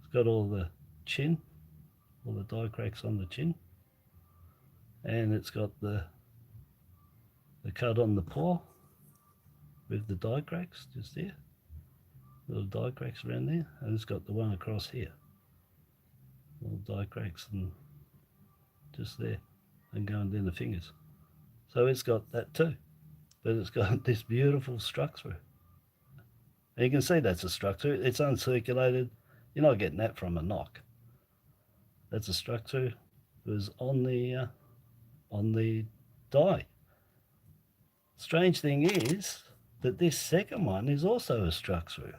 It's got all the chin, all the die cracks on the chin. And it's got the cut on the paw. with the die cracks just there. Little die cracks around there, and it's got the one across here. Little die cracks and just there, and going down the fingers. So it's got that too, but it's got this beautiful struck through. And you can see that's a struck through. It's uncirculated. You're not getting that from a knock. That's a struck through. It was on the die. Strange thing is that this second one is also a struck through,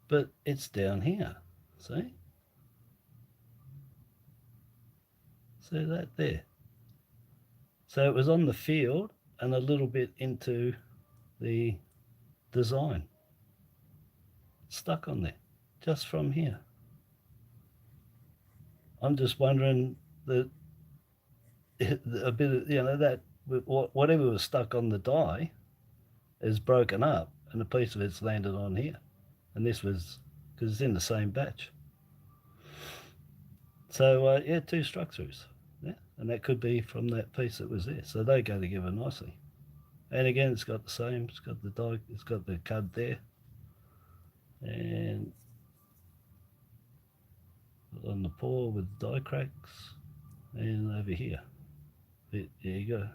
but it's down here. See? See that there? So it was on the field and a little bit into the design. Stuck on there, just from here. I'm just wondering that a bit of, that whatever was stuck on the die is broken up and a piece of it's landed on here. And this was, because it's in the same batch. So yeah, two struck throughs. Yeah, and that could be from that piece that was there. So they go together nicely. And again, it's got the same. It's got the die. It's got the cud there, and on the paw with die cracks, and over here. There you go.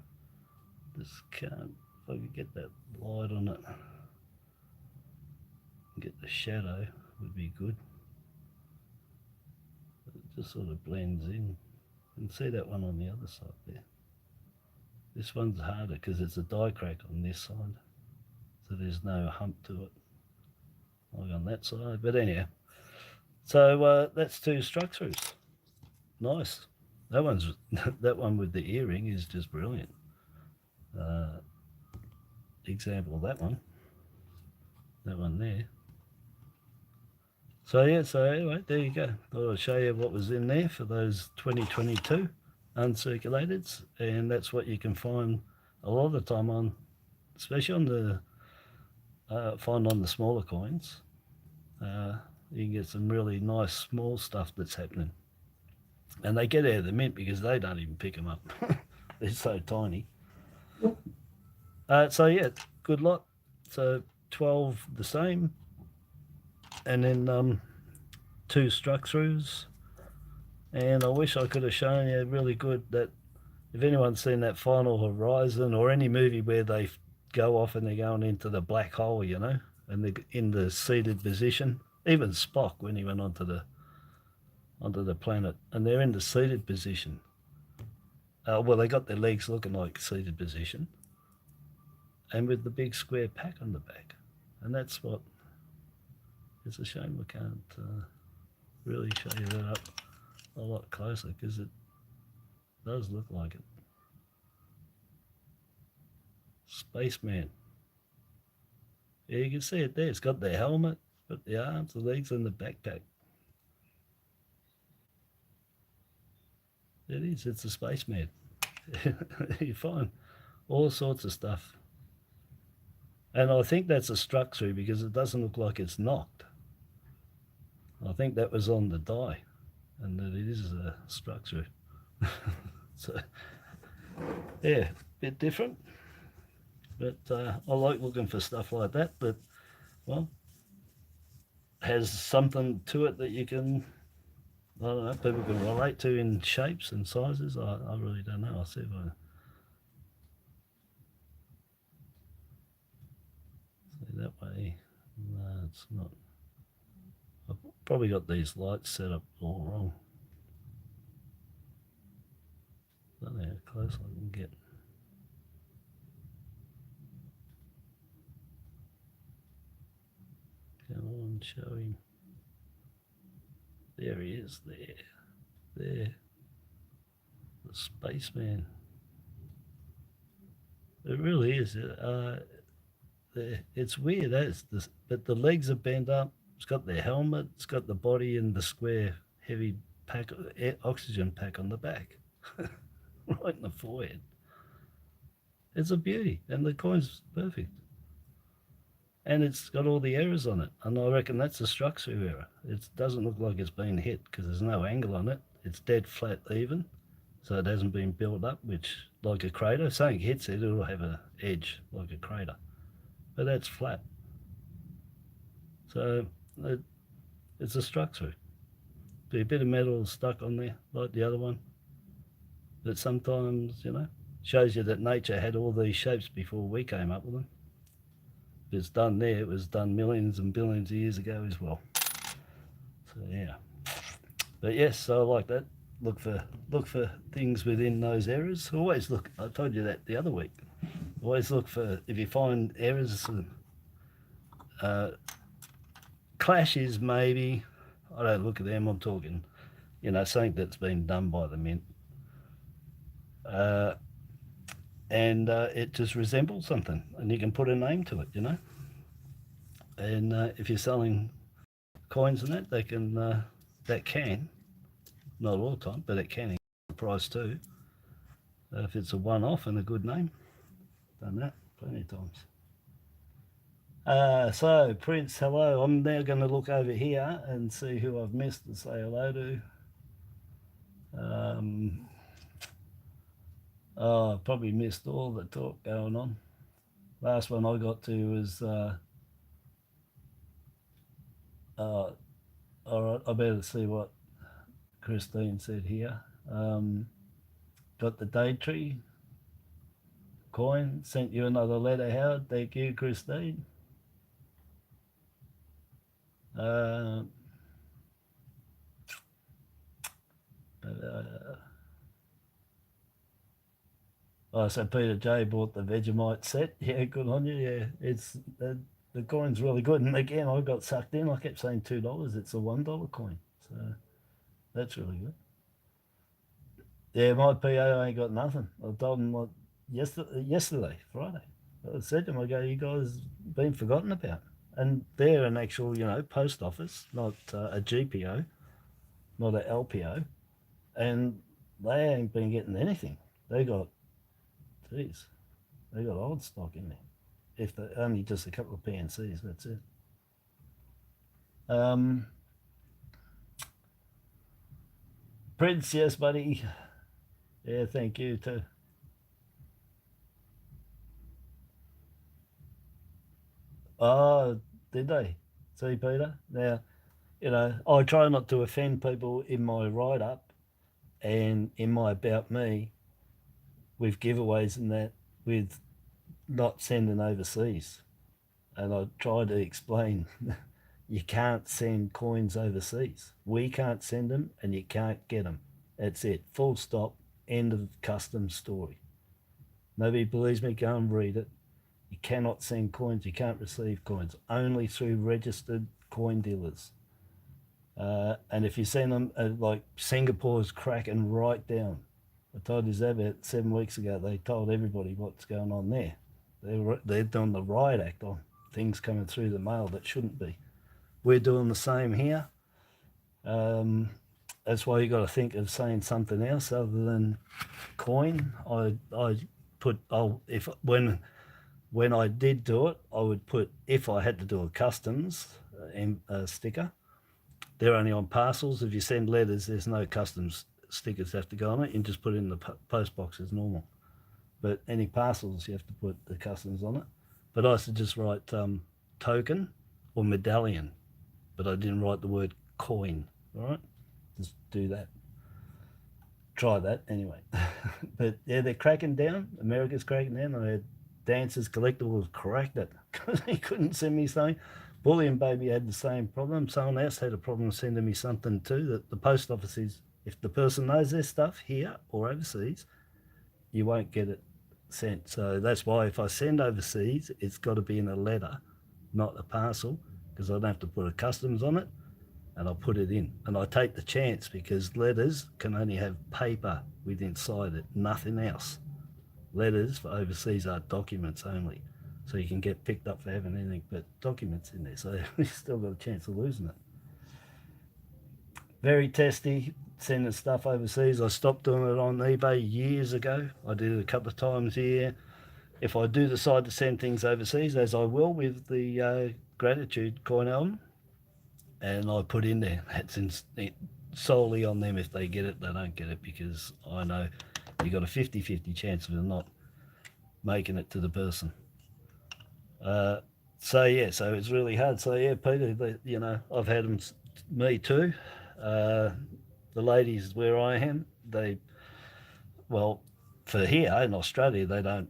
Just can't. If I could get that light on it, get the shadow would be good. It just sort of blends in. You can see that one on the other side there. This one's harder because it's a die crack on this side, so there's no hump to it like on that side. But anyhow, so that's two struck throughs. Nice. That one with the earring is just brilliant. Example of that one there. So yeah, so anyway, there you go. I'll show you what was in there for those 2022 uncirculateds, and that's what you can find a lot of the time on, especially on the find on the smaller coins. You can get some really nice small stuff that's happening, and they get out of the mint because they don't even pick them up. They're so tiny. So yeah, good lot. So 12 the same, and then two struck throughs. And I wish I could have shown you really good that if anyone's seen that Final Horizon or any movie where they go off and they're going into the black hole, and they're in the seated position. Even Spock, when he went onto the planet, and they're in the seated position. Well, they got their legs looking like seated position, and with the big square pack on the back. And that's what, it's a shame we can't really show you that up a lot closer, because it does look like it. Spaceman. Yeah, you can see it there. It's got the helmet, got the arms, the legs, and the backpack. It is. It's a spaceman. You find all sorts of stuff. And I think that's a struck through because it doesn't look like it's knocked. I think that was on the die, and that it is a struck through. So, yeah, bit different. But I like looking for stuff like that, but, well, has something to it that you can, I don't know, people can relate to in shapes and sizes. I really don't know. I'll see if I see that way. No, it's not. I've probably got these lights set up all wrong. I don't know how close I can get. Come on, show him. There he is, there. The spaceman. It really is. It's weird, but the legs are bent up. It's got the helmet, it's got the body and the square heavy pack, oxygen pack on the back. Right in the forehead. It's a beauty, and the coin's perfect. And it's got all the errors on it, and I reckon that's a struck through error. It doesn't look like it's been hit because there's no angle on it. It's dead flat even, so it hasn't been built up, which like a crater. If something hits it, it'll have an edge like a crater, but that's flat. So it's a struck through. Be a bit of metal stuck on there like the other one, but sometimes, you know, shows you that nature had all these shapes before we came up with them. If it's done there, it was done millions and billions of years ago as well. So yeah, but yes, so I like that. Look for things within those errors. Always look. I told you that the other week. Always look for, if you find errors, clashes maybe. I don't look at them. I'm talking, you know, something that's been done by the mint, and it just resembles something, and you can put a name to it, you know. And if you're selling coins and that can, not all the time, but it can increase the price too. If it's a one-off and a good name, done that plenty of times. So Prince, hello. I'm now going to look over here and see who I've missed and say hello to. Oh, I probably missed all the talk going on. Last one I got to was all right, I better see what Christine said here. Got the Daytree coin, sent you another letter, Howard. Thank you, Christine. Oh, so Peter J bought the Vegemite set. Yeah, good on you. Yeah, it's the coin's really good. And again, I got sucked in. I kept saying $2. It's a $1 coin. So that's really good. Yeah, my PO ain't got nothing. I told him like yesterday, Friday. I said to him, I go, you guys been forgotten about. And they're an actual, you know, post office, not a GPO, not a LPO. And they ain't been getting anything. They got, geez, they got old stock in there. If they only just a couple of PNCs, that's it. Prince, yes, buddy. Yeah, thank you too. Oh, did they? See, Peter? Now, you know, I try not to offend people in my write-up and in my about me with giveaways and that, with not sending overseas. And I try to explain you can't send coins overseas. We can't send them and you can't get them. That's it. Full stop. End of customs story. Nobody believes me, go and read it. You cannot send coins, you can't receive coins, only through registered coin dealers. And if you send them, like Singapore's cracking right down. I told you that about 7 weeks ago. They told everybody what's going on there. They're doing the riot act on things coming through the mail that shouldn't be. We're doing the same here. That's why you got to think of saying something else other than coin. When I did do it, I would put, if I had to do a customs sticker, they're only on parcels. If you send letters, there's no customs stickers have to go on it. You can just put it in the post box as normal. But any parcels, you have to put the customs on it. But I used to just write token or medallion, but I didn't write the word coin. All right, just do that. Try that anyway. But yeah, they're cracking down. America's cracking down. I had Dancers Collectibles cracked it because he couldn't send me something. Bullion Baby had the same problem. Someone else had a problem sending me something too. That the post office is, if the person knows their stuff here or overseas, you won't get it sent. So that's why if I send overseas, it's got to be in a letter, not a parcel, because I don't have to put a customs on it, and I'll put it in. And I take the chance because letters can only have paper with inside it, nothing else. Letters for overseas are documents only. So you can get picked up for having anything but documents in there. So you still got a chance of losing it. Very testy, sending stuff overseas. I stopped doing it on eBay years ago. I did it a couple of times here. If I do decide to send things overseas, as I will with the Gratitude coin album, and I put in there, that's solely on them. If they get it, they don't get it, because I know You got a 50-50 chance of it not making it to the person. So it's really hard. So yeah, Peter, you know, I've had them, me too. The ladies where I am, well, for here in Australia, they don't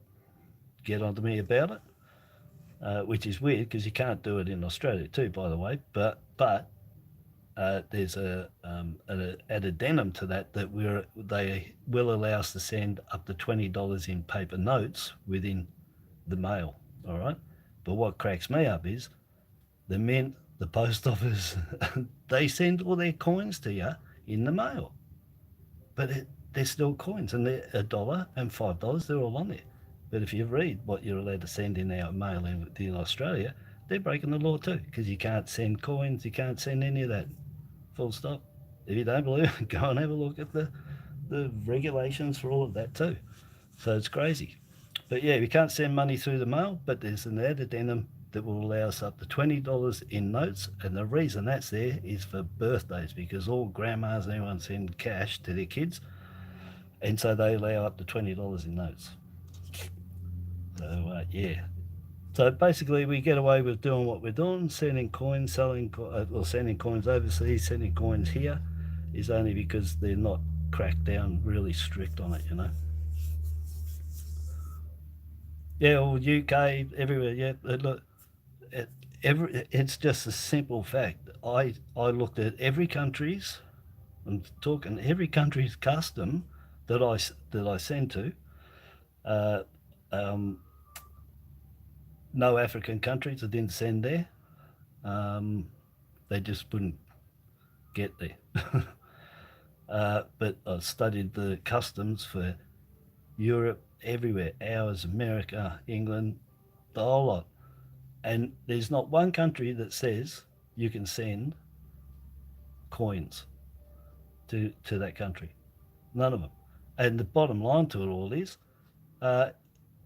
get onto me about it, which is weird because you can't do it in Australia too, by the way. But there's an addendum to that they will allow us to send up to $20 in paper notes within the mail. All right, but what cracks me up is the mint, the post office, they send all their coins to you in the mail, but they're still coins, and they're $1 and $5. They're all on there. But if you read what you're allowed to send in our mail in Australia, they're breaking the law too, because you can't send coins, you can't send any of that. Full stop. If you don't believe it, go and have a look at the regulations for all of that too. So it's crazy. But yeah, we can't send money through the mail, but there's an addendum that will allow us up to $20 in notes. And the reason that's there is for birthdays, because all grandmas and everyone send cash to their kids. And so they allow up to $20 in notes. So yeah. So basically, we get away with doing what we're doing, sending coins, sending coins overseas, sending coins here, is only because they're not cracked down really strict on it, you know. Yeah, well, UK, everywhere, yeah. Look, it's just a simple fact. I looked at every country's, I'm talking every country's custom that I send to. No African countries I didn't send there. They just wouldn't get there. But I studied the customs for Europe, everywhere, ours, America, England, the whole lot. And there's not one country that says you can send coins to that country. None of them. And the bottom line to it all is,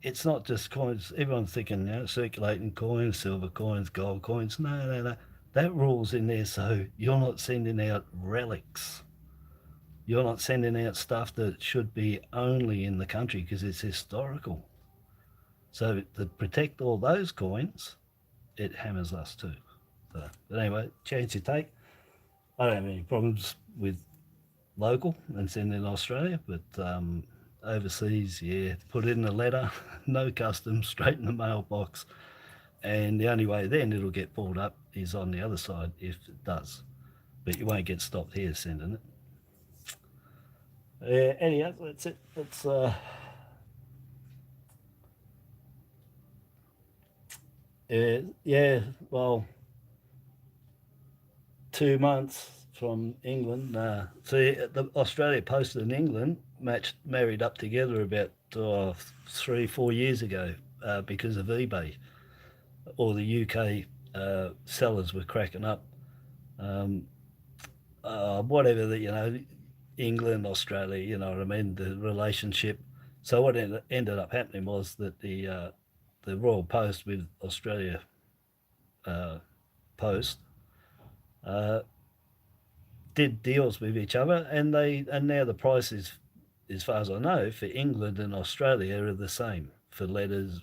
it's not just coins. Everyone's thinking, you know, circulating coins, silver coins, gold coins. No. That rule's in there so you're not sending out relics. You're not sending out stuff that should be only in the country because it's historical. So to protect all those coins, it hammers us too. So, but anyway, chance you take. I don't have any problems with local and sending in Australia, but overseas, yeah, put in a letter, no customs, straight in the mailbox. And the only way then it'll get pulled up is on the other side if it does. But you won't get stopped here sending it. Anyhow, that's it. That's yeah, well, 2 months from England. See, the Australia Post and England married up together about 3-4 years ago because of eBay. All the UK sellers were cracking up. Whatever that, you know, England, Australia, you know what I mean, the relationship. So what ended up happening was that the Royal Post with Australia Post did deals with each other, and now the prices, as far as I know, for England and Australia are the same for letters,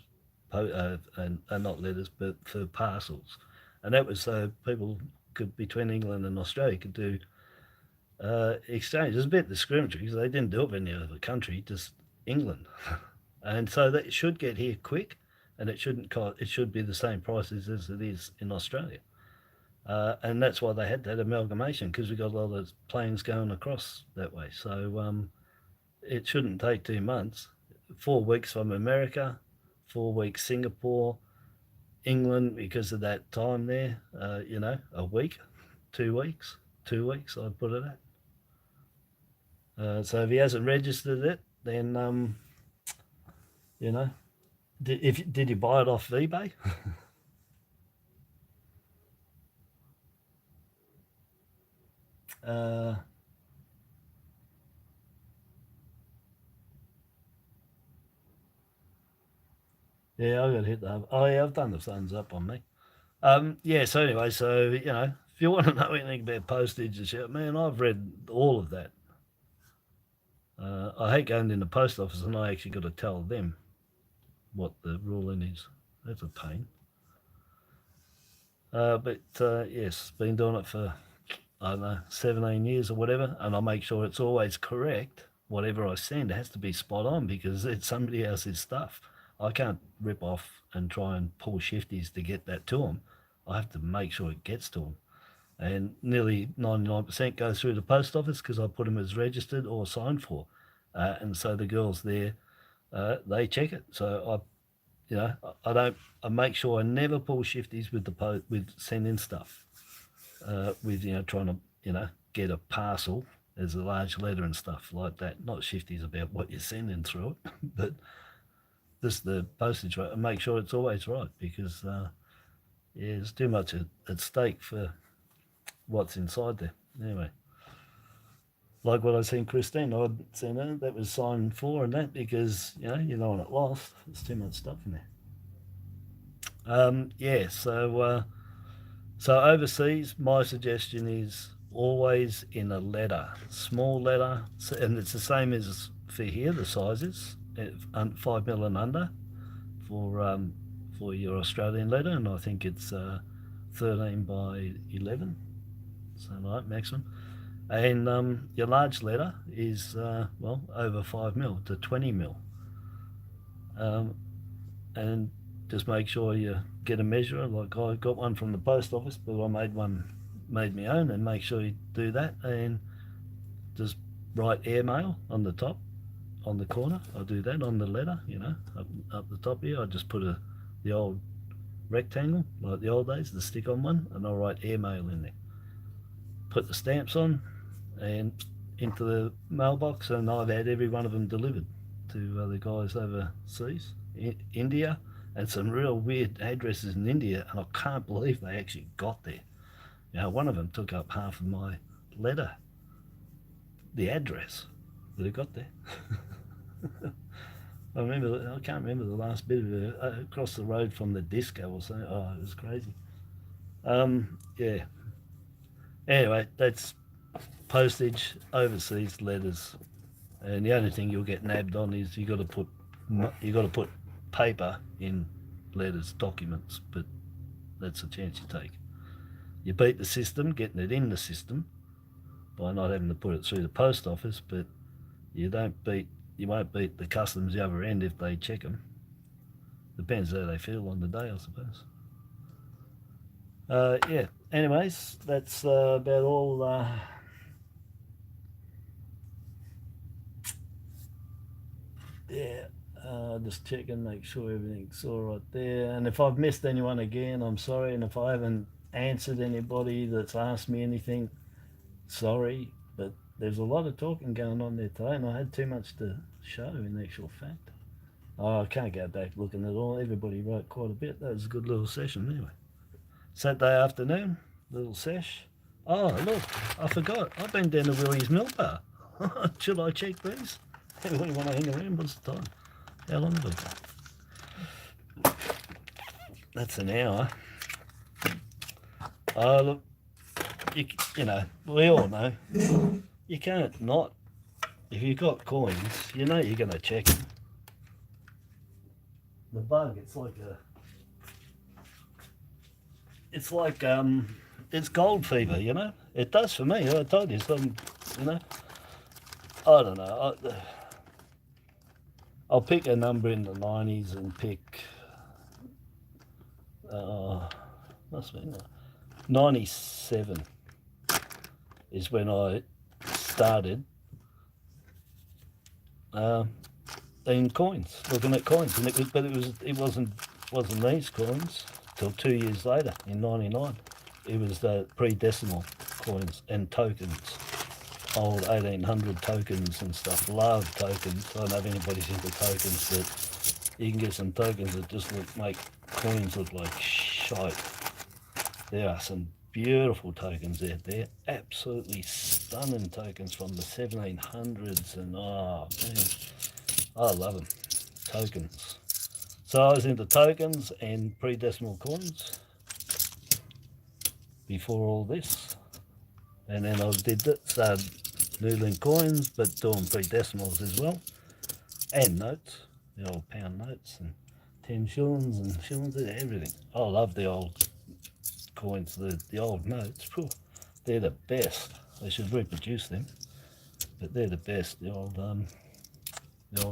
and not letters, but for parcels, and that was so people could, between England and Australia, could do exchange. It was a bit discriminatory because they didn't do it for any other country, just England, and so that should get here quick, and it shouldn't cost. It should be the same prices as it is in Australia. And that's why they had that amalgamation, because we got a lot of planes going across that way. So it shouldn't take 2 months. 4 weeks from America, 4 weeks Singapore, England, because of that time there, you know, a week, 2 weeks, 2 weeks, I'd put it at. So if he hasn't registered it, then, you know, did you buy it off eBay? Yeah, I got hit that. Oh yeah, I've done the thumbs up on me. Yeah. So anyway, so you know, if you want to know anything about postage and shit, man, I've read all of that. I hate going in the post office and I actually got to tell them what the ruling is. That's a pain. But yes, been doing it for, I don't know, 17 years or whatever, and I make sure it's always correct. Whatever I send has to be spot on because it's somebody else's stuff. I can't rip off and try and pull shifties to get that to them. I have to make sure it gets to them. And nearly 99% goes through the post office because I put them as registered or signed for. And so the girls there, they check it. So I make sure I never pull shifties with with sending stuff, with trying to get a parcel as a large letter and stuff like that. Not shifties about what you're sending through it, but just the postage rate. And make sure it's always right because there's too much at stake for what's inside there. Anyway, like what I seen Christine, I'd seen her, that was signed for and that because you don't want it lost. There's too much stuff in there. So overseas, my suggestion is always in a letter, small letter, and it's the same as for here, the sizes, 5 mil and under for your Australian letter, and I think it's 13 by 11, so right, maximum. And your large letter is, over 5 mil to 20 mil. And just make sure you get a measurer. Like I got one from the post office, but I made my own, and make sure you do that. And just write airmail on the top, on the corner. I'll do that on the letter, up the top here. I just put the old rectangle, like the old days, the stick-on one, and I'll write airmail in there. Put the stamps on and into the mailbox, and I've had every one of them delivered to the guys overseas, India, and some real weird addresses in India, and I can't believe they actually got there. One of them took up half of my letter, the address that it got there. I can't remember the last bit of it, across the road from the disco or something. Oh, it was crazy. Yeah. Anyway, that's postage, overseas letters, and the only thing you'll get nabbed on is you got to put paper in letters, documents, but that's a chance you take. You beat the system, getting it in the system by not having to put it through the post office, but you won't beat the customs the other end if they check them. Depends how they feel on the day, I suppose. Yeah, anyways, that's about all. Just checking, make sure everything's all right there. And if I've missed anyone again, I'm sorry. And if I haven't answered anybody that's asked me anything, sorry. But there's a lot of talking going on there today, and I had too much to show in actual fact. Oh, I can't go back looking at all. Everybody wrote quite a bit. That was a good little session anyway. Saturday afternoon, little sesh. Oh, look, I forgot. I've been down to Willie's Milk Bar. Should I check these? Everybody want to hang around? What's the time? How long have we got? That's an hour. Oh, look, we all know. You can't not. If you've got coins, you're going to check them. The bug, it's gold fever, It does for me. I told you, I don't know. I'll pick a number in the 90s and pick, must be 97 is when I started in coins, looking at coins, and it wasn't these coins till 2 years later in '99. It was the pre-decimal coins and tokens, old 1800 tokens and stuff. Love tokens. I don't know if anybody's into tokens, but you can get some tokens that just make coins look like shite. There are some beautiful tokens out there, absolutely stunning tokens from the 1700s, and oh man, I love them, tokens. So I was into tokens and pre-decimal coins before all this, and then I did it, started noodling coins, but doing pre-decimals as well, and notes, the old pound notes and 10 shillings and shillings, everything. I love the old coins, the old notes. They're the best. They should reproduce them, but they're the best. The old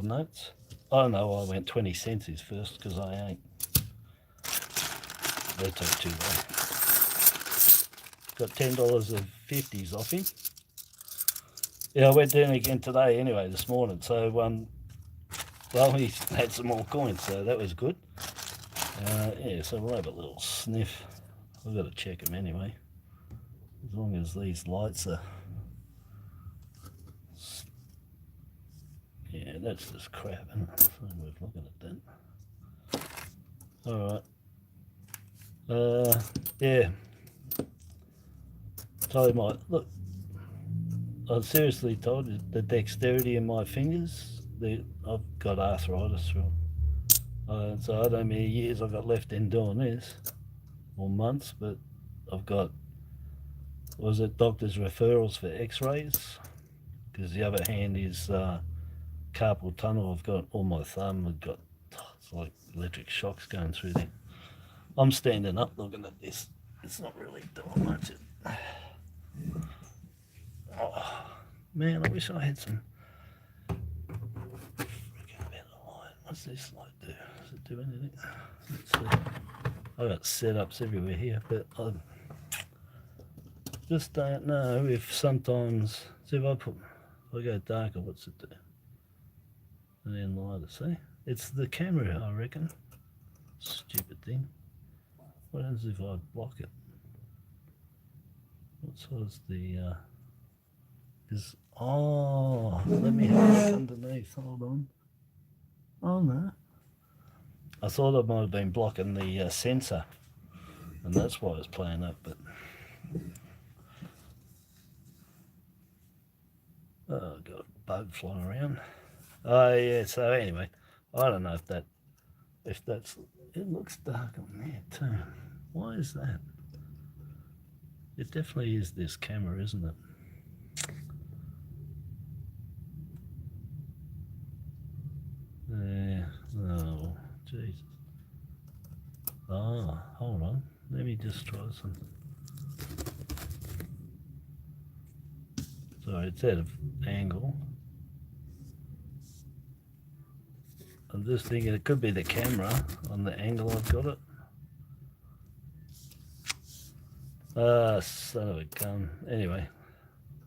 notes. Oh no, I went 20 cents first because I ain't. They took too long. Got $10 of 50s off him. Yeah, I went down again today anyway, this morning. So, well, he had some more coins, so that was good. Yeah, so we'll have a little sniff. I've got to check them anyway. As long as these lights are... Yeah, that's just crap, isn't it? It's not worth looking at that. Alright. Yeah. Told him, look, I seriously told you the dexterity in my fingers, I've got arthritis from. So I don't know how many years I've got left in doing this, or months, but I've got, was it doctor's referrals for x-rays? Because the other hand is carpal tunnel. I've got on my thumb, I've got, it's like electric shocks going through there. I'm standing up looking at this. It's not really doing much. Oh, man, I wish I had some freaking better light. What's this light do? Does it do anything? Let's see. I've got setups everywhere here, but I just don't know if sometimes, see if I go darker, what's it do? And then lighter, see? It's the camera, I reckon. Stupid thing. What happens if I block it? What sort is the, oh, let me have a look underneath, hold on. Oh no. I thought I might have been blocking the sensor, and that's why it's playing up, but... Oh, got a bug flying around. Oh yeah, so anyway, I don't know if that's, it looks dark on there too. Why is that? It definitely is this camera, isn't it? Yeah, oh, Jesus. Oh, hold on. Let me just try some. Sorry, it's out of angle. I'm just thinking it could be the camera on the angle I've got it. Son of a gun. Anyway,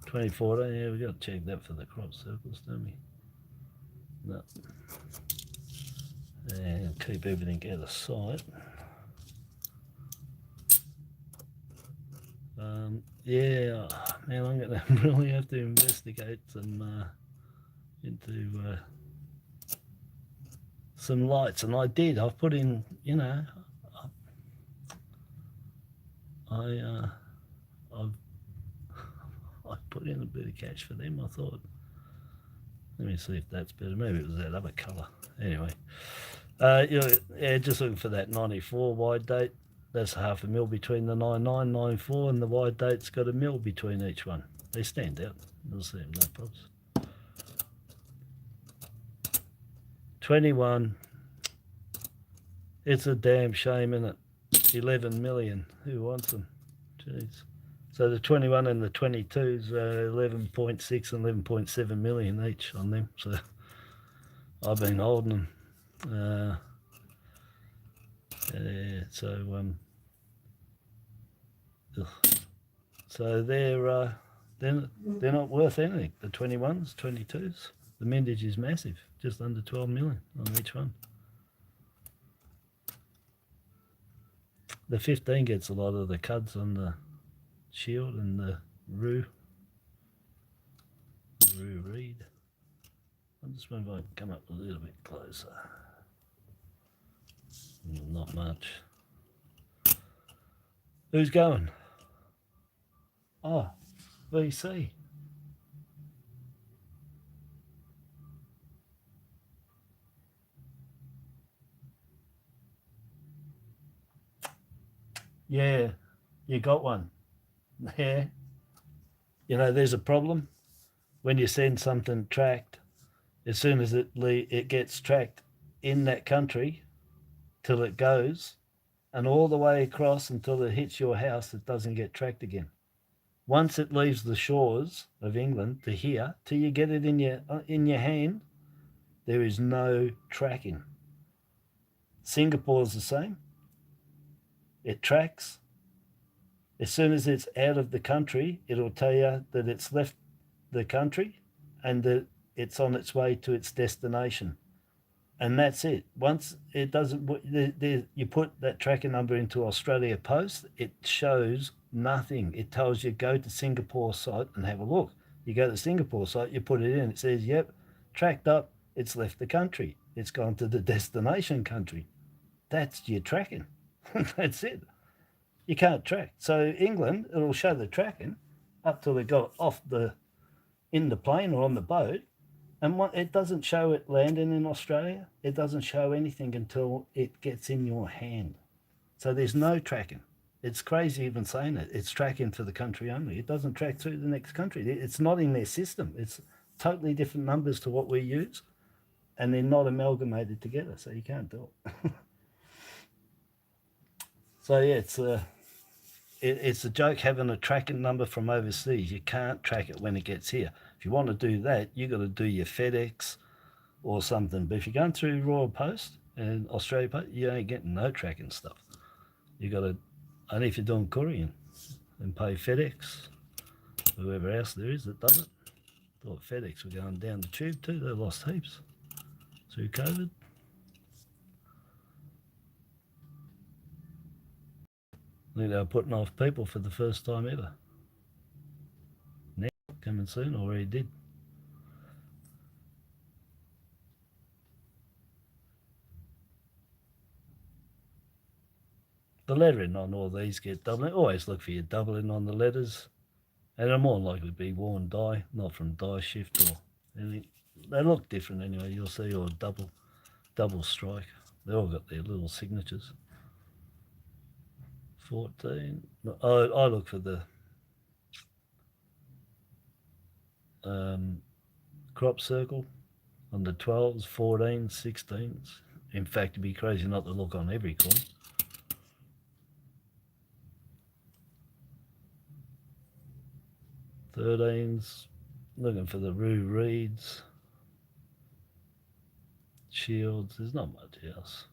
2014, yeah, we got to check that for the crop circles, don't we? No. And keep everything out of sight. Yeah, man, I'm going to really have to investigate some into some lights, and I did. I've put in, you know, I put in a bit of cash for them. I thought, let me see if that's better. Maybe it was that other colour. Anyway, yeah, just looking for that 94 wide date. That's half a mil between the 99, 94, and the wide date's got a mil between each one. They stand out. You'll see them, no problems. 21. It's a damn shame, isn't it? 11 million. Who wants them? Jeez. So the 21 and the 22s are 11.6 and 11.7 million each on them. So I've been holding them. Yeah, so they're not worth anything. The 21s, 22s, the mintage is massive, just under 12 million on each one. The 15 gets a lot of the cuds on the shield and the Roo reed. I just wonder if I can come up a little bit closer. Not much. Who's going? Oh, VC. Yeah, you got one. Yeah. You know, there's a problem. when you send something tracked, as soon as it gets tracked in that country till it goes, and all the way across until it hits your house, it doesn't get tracked again. Once it leaves the shores of England to here, till you get it in your hand, there is no tracking. Singapore's the same. It tracks. As soon as it's out of the country, it'll tell you that it's left the country and that it's on its way to its destination. And that's it. Once it doesn't, you put that tracking number into Australia Post, it shows nothing. It tells you go to Singapore site and have a look. You go to the Singapore site, you put it in, it says, yep, tracked up, it's left the country. It's gone to the destination country. That's your tracking. That's it. You can't track. So England, it'll show the tracking up till it got in the plane or on the boat, and it doesn't show it landing in Australia. It doesn't show anything until it gets in your hand. So there's no tracking. It's crazy even saying it. It's tracking for the country only. It doesn't track through the next country. It's not in their system. It's totally different numbers to what we use, and they're not amalgamated together, so you can't do it. So yeah, it's a joke having a tracking number from overseas. You can't track it when it gets here. If you want to do that, you got to do your FedEx or something. But if you're going through Royal Post and Australia Post, you ain't getting no tracking stuff. You got to, only if you're doing courier and pay FedEx, whoever else there is that does it. Thought FedEx were going down the tube too. They lost heaps through COVID. I think they were putting off people for the first time ever. Now, coming soon, already did. The lettering on all these get doubling. Always look for your doubling on the letters. And they're more likely to be worn die, not from die shift or anything. They look different anyway, you'll see, or double strike. They all got their little signatures. 14. I look for the crop circle on the 12s, 14s, 16s. In fact, it'd be crazy not to look on every coin. $13s, looking for the Roo Reeds, Shields. There's not much else.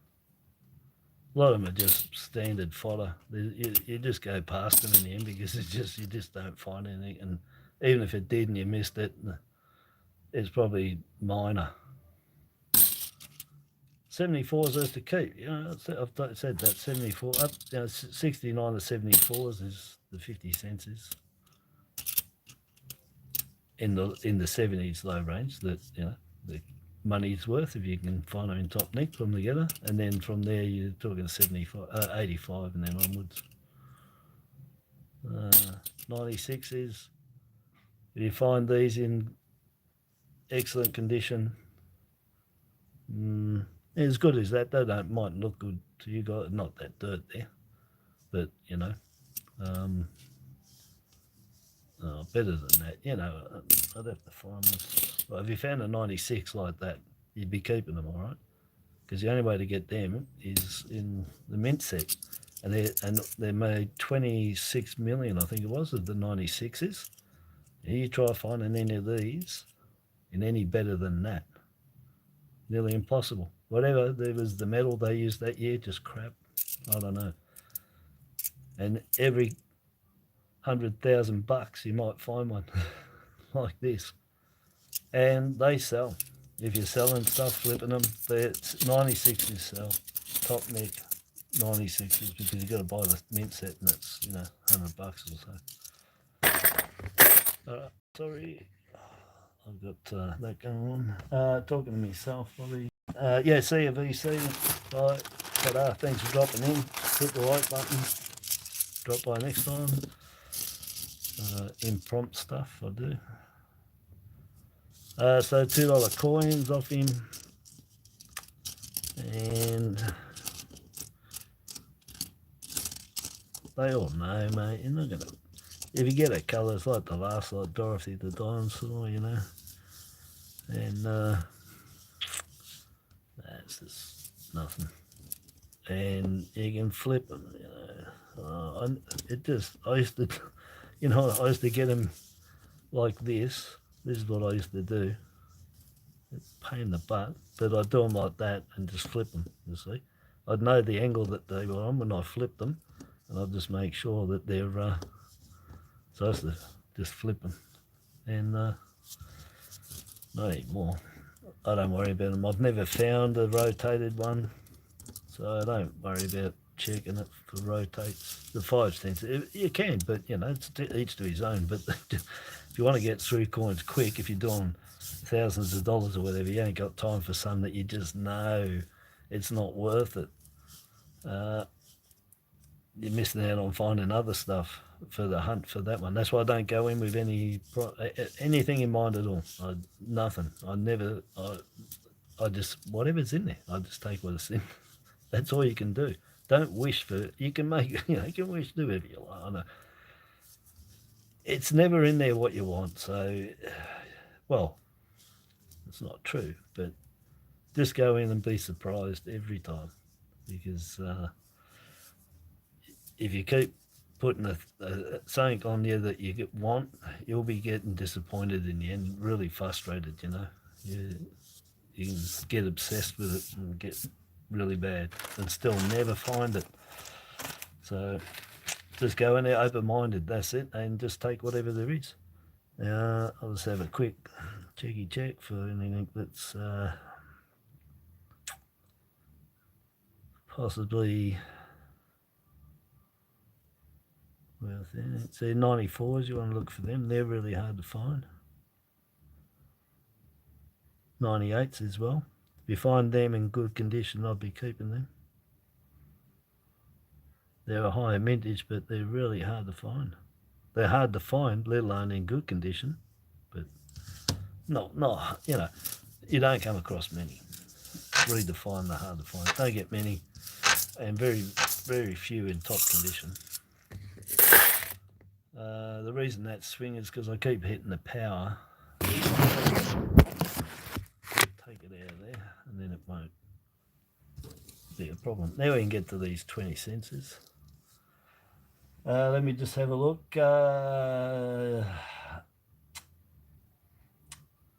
A lot of them are just standard fodder. You just go past them in the end because you just don't find anything. And even if it did and you missed it, it's probably minor. 74s is to keep. You know, I've said that 74 up. 69 to 74s is the 50 cents is in the 70s low range. That the money's worth if you can find them in top nick, put them together, and then from there you're talking 75, 85 and then onwards. 96 is, if you find these in excellent condition, as good as that, they might look good to you guys, not that dirt there, but better than that. I'd have to find this. Well, if you found a 96 like that, you'd be keeping them, all right? Because the only way to get them is in the mint set, and they made 26 million, I think it was, of the 96s. You try finding any of these in any better than that, nearly impossible. Whatever there was, the metal they used that year, just crap. I don't know. And every $100,000 you might find one like this, and they sell. If you're selling stuff, flipping them, 96s sell. Top neck 96s, because you've got to buy the mint set, and it's $100 or so. Sorry, I've got that going on. Talking to myself, probably. Yeah, see you, VC. Right, but thanks for dropping in. Hit the like button. Drop by next time. Impromptu stuff I do. So $2 coins off him, and they all know, mate. You're not gonna if you get a colour, it's like the last, like Dorothy the dinosaur, you know. And that's just nothing. And you can flip them, you know. I used to, you know, I used to get them like this. This is what I used to do. It's a pain in the butt, but I'd do them like that and just flip them, you see. I'd know the angle that they were on when I flipped them, and I'd just make sure that they're, so I used to just flip them, and not anymore. I don't worry about them. I've never found a rotated one, so I don't worry about checking it for rotates. The 5 cents, you can, but you know, it's each to his own. But if you want to get through coins quick, if you're doing thousands of dollars or whatever, you ain't got time for some that you just know it's not worth it. You're missing out on finding other stuff for the hunt for that one. That's why I don't go in with anything in mind at all. Nothing. I just, whatever's in there, I just take what's in. That's all you can do. Don't wish for it. You can make, you know, you can wish, do whatever you like. I know. It's never in there what you want. So, well, it's not true, but just go in and be surprised every time, because if you keep putting something on you that you want, you'll be getting disappointed in the end, really frustrated, you know. You can get obsessed with it and get really bad and still never find it. So just go in there open-minded, that's it, and just take whatever there is. I'll just have a quick check for anything that's possibly worth it. So 94s, you want to look for them. They're really hard to find. 98s as well. If you find them in good condition, I'd be keeping them. They're a higher mintage, but they're really hard to find. They're hard to find, let alone in good condition. But not, you know, you don't come across many. Really to find, they're hard to find. Don't get many, and very, very few in top condition. The reason that swing is because I keep hitting the power. Take it out of there, and then it won't be a problem. Now we can get to these 20 cents. Let me just have a look.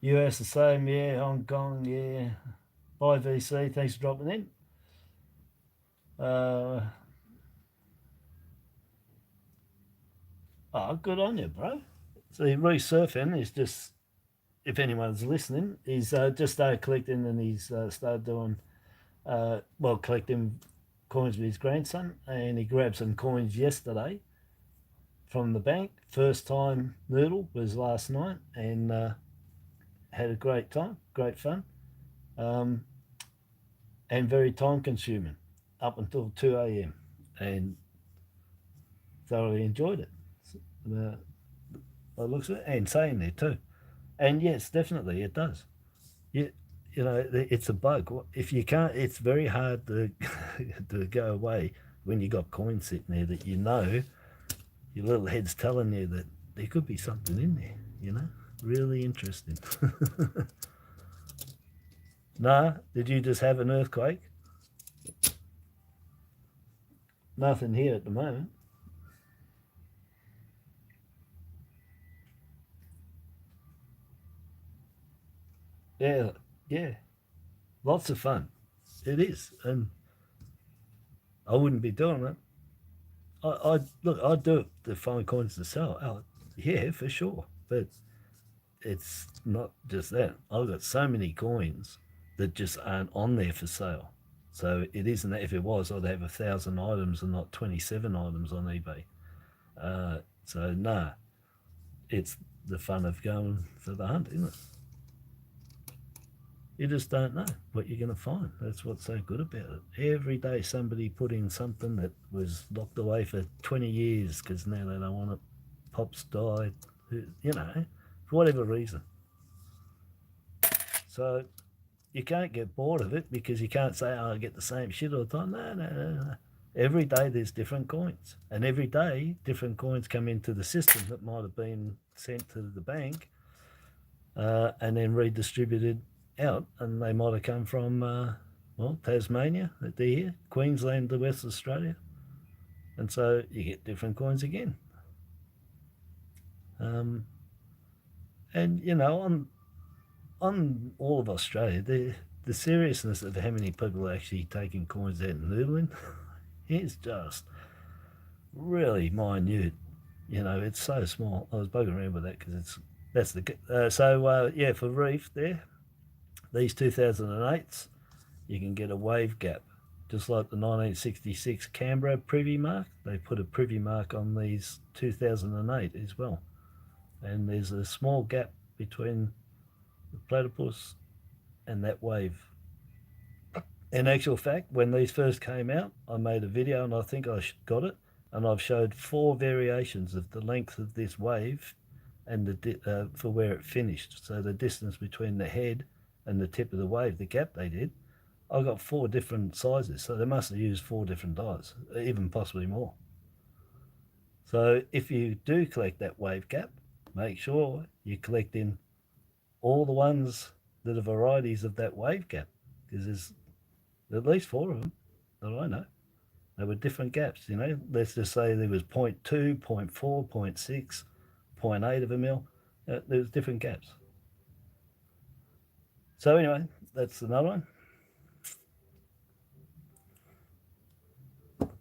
US the same, yeah. Hong Kong, yeah. Bye VC, thanks for dropping in. Oh, good on you, bro. See, resurfing is just, if anyone's listening, he's just started collecting, and he's started doing, collecting coins with his grandson, and he grabbed some coins yesterday from the bank. First time Noodle was last night, and had a great time, great fun, and very time consuming, up until 2 a.m. and thoroughly enjoyed it. By the looks of it, and saying there too. And yes, definitely it does. You know, it's a bug. If you can't, it's very hard to to go away when you got coins sitting there that you know your little head's telling you that there could be something in there, you know. Really interesting. Nah, did you just have an earthquake? Nothing here at the moment. Yeah, lots of fun. It is, and I wouldn't be doing it. I'd do it to find coins to sell. Oh, yeah, for sure. But it's not just that. I've got so many coins that just aren't on there for sale. So it isn't that. If it was, I'd have 1,000 items and not 27 items on eBay. So nah, it's the fun of going for the hunt, isn't it? You just don't know what you're going to find. That's what's so good about it. Every day somebody put in something that was locked away for 20 years because now they don't want it. Pops died, you know, for whatever reason. So you can't get bored of it because you can't say, oh, I get the same shit all the time. No. Every day there's different coins, and every day different coins come into the system that might have been sent to the bank and then redistributed out, and they might have come from well, Tasmania, they're here, Queensland to West Australia, and so you get different coins again. And you know, on all of Australia, the seriousness of how many people are actually taking coins out and noodling is just really minute. You know, it's so small. I was bugging around with that because that's the yeah, for reef there, these 2008s, you can get a wave gap, just like the 1966 Canberra privy mark. They put a privy mark on these 2008 as well, and there's a small gap between the platypus and that wave. In actual fact, when these first came out, I made a video, and I think I got it, and I've showed 4 variations of the length of this wave and the for where it finished. So the distance between the head and the tip of the wave, the gap they did, I got 4 different sizes. So they must have used 4 different dyes, even possibly more. So if you do collect that wave gap, make sure you collect in all the ones that are varieties of that wave gap, because there's at least 4 of them that I know. They were different gaps, you know. Let's just say there was 0.2, 0.4, 0.6, 0.8 of a mil. There was different gaps. So anyway, that's another one.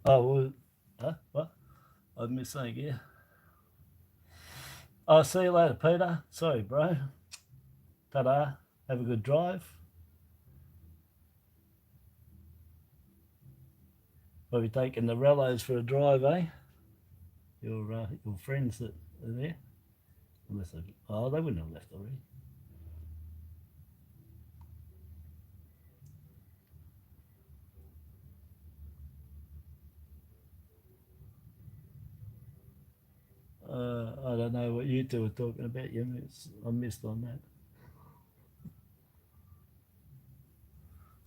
Oh, well, what? I missed something here. I'll see you later, Peter. Sorry, bro. Ta-da. Have a good drive. Probably taking the Rellos for a drive, eh? Your friends that are there? Unless they wouldn't have left already. I don't know what you two were talking about. I missed on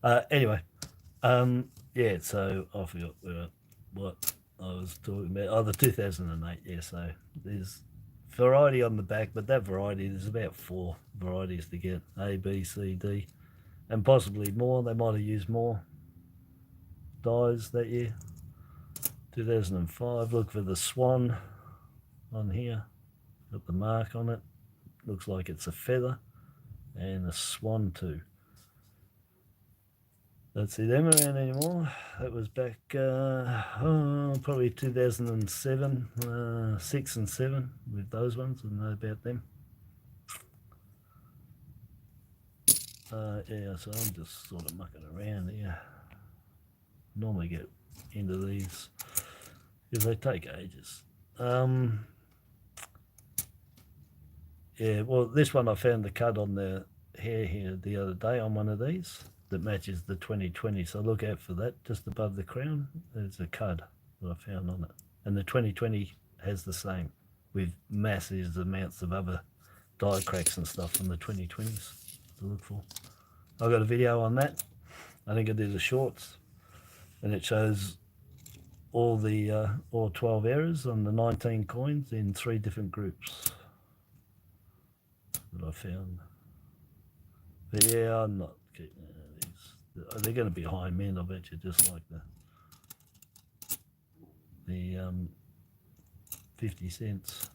that. Anyway, yeah. So I forgot what I was talking about. Oh, the 2008. Yeah. So there's variety on the back, but that variety, there's about 4 varieties to get: A, B, C, D, and possibly more. They might have used more dyes that year. 2005. Look for the swan on here. Got the mark on it. Looks like it's a feather, and a swan too. Don't see them around anymore. That was back probably 2007, 6 and 7 with those ones. I know about them. Yeah, so I'm just sort of mucking around here. Normally get into these because they take ages. Yeah, well, this one I found the cut on the hair here the other day on one of these that matches the 2020. So look out for that. Just above the crown, there's a cud that I found on it. And the 2020 has the same with massive amounts of other die cracks and stuff from the 2020s to look for. I got a video on that. I think I did the shorts, and it shows all the all 12 errors on the 19 coins in 3 different groups that I found. But yeah, I'm not keeping these. They're going to be high mint, I bet you, just like the 50 cents.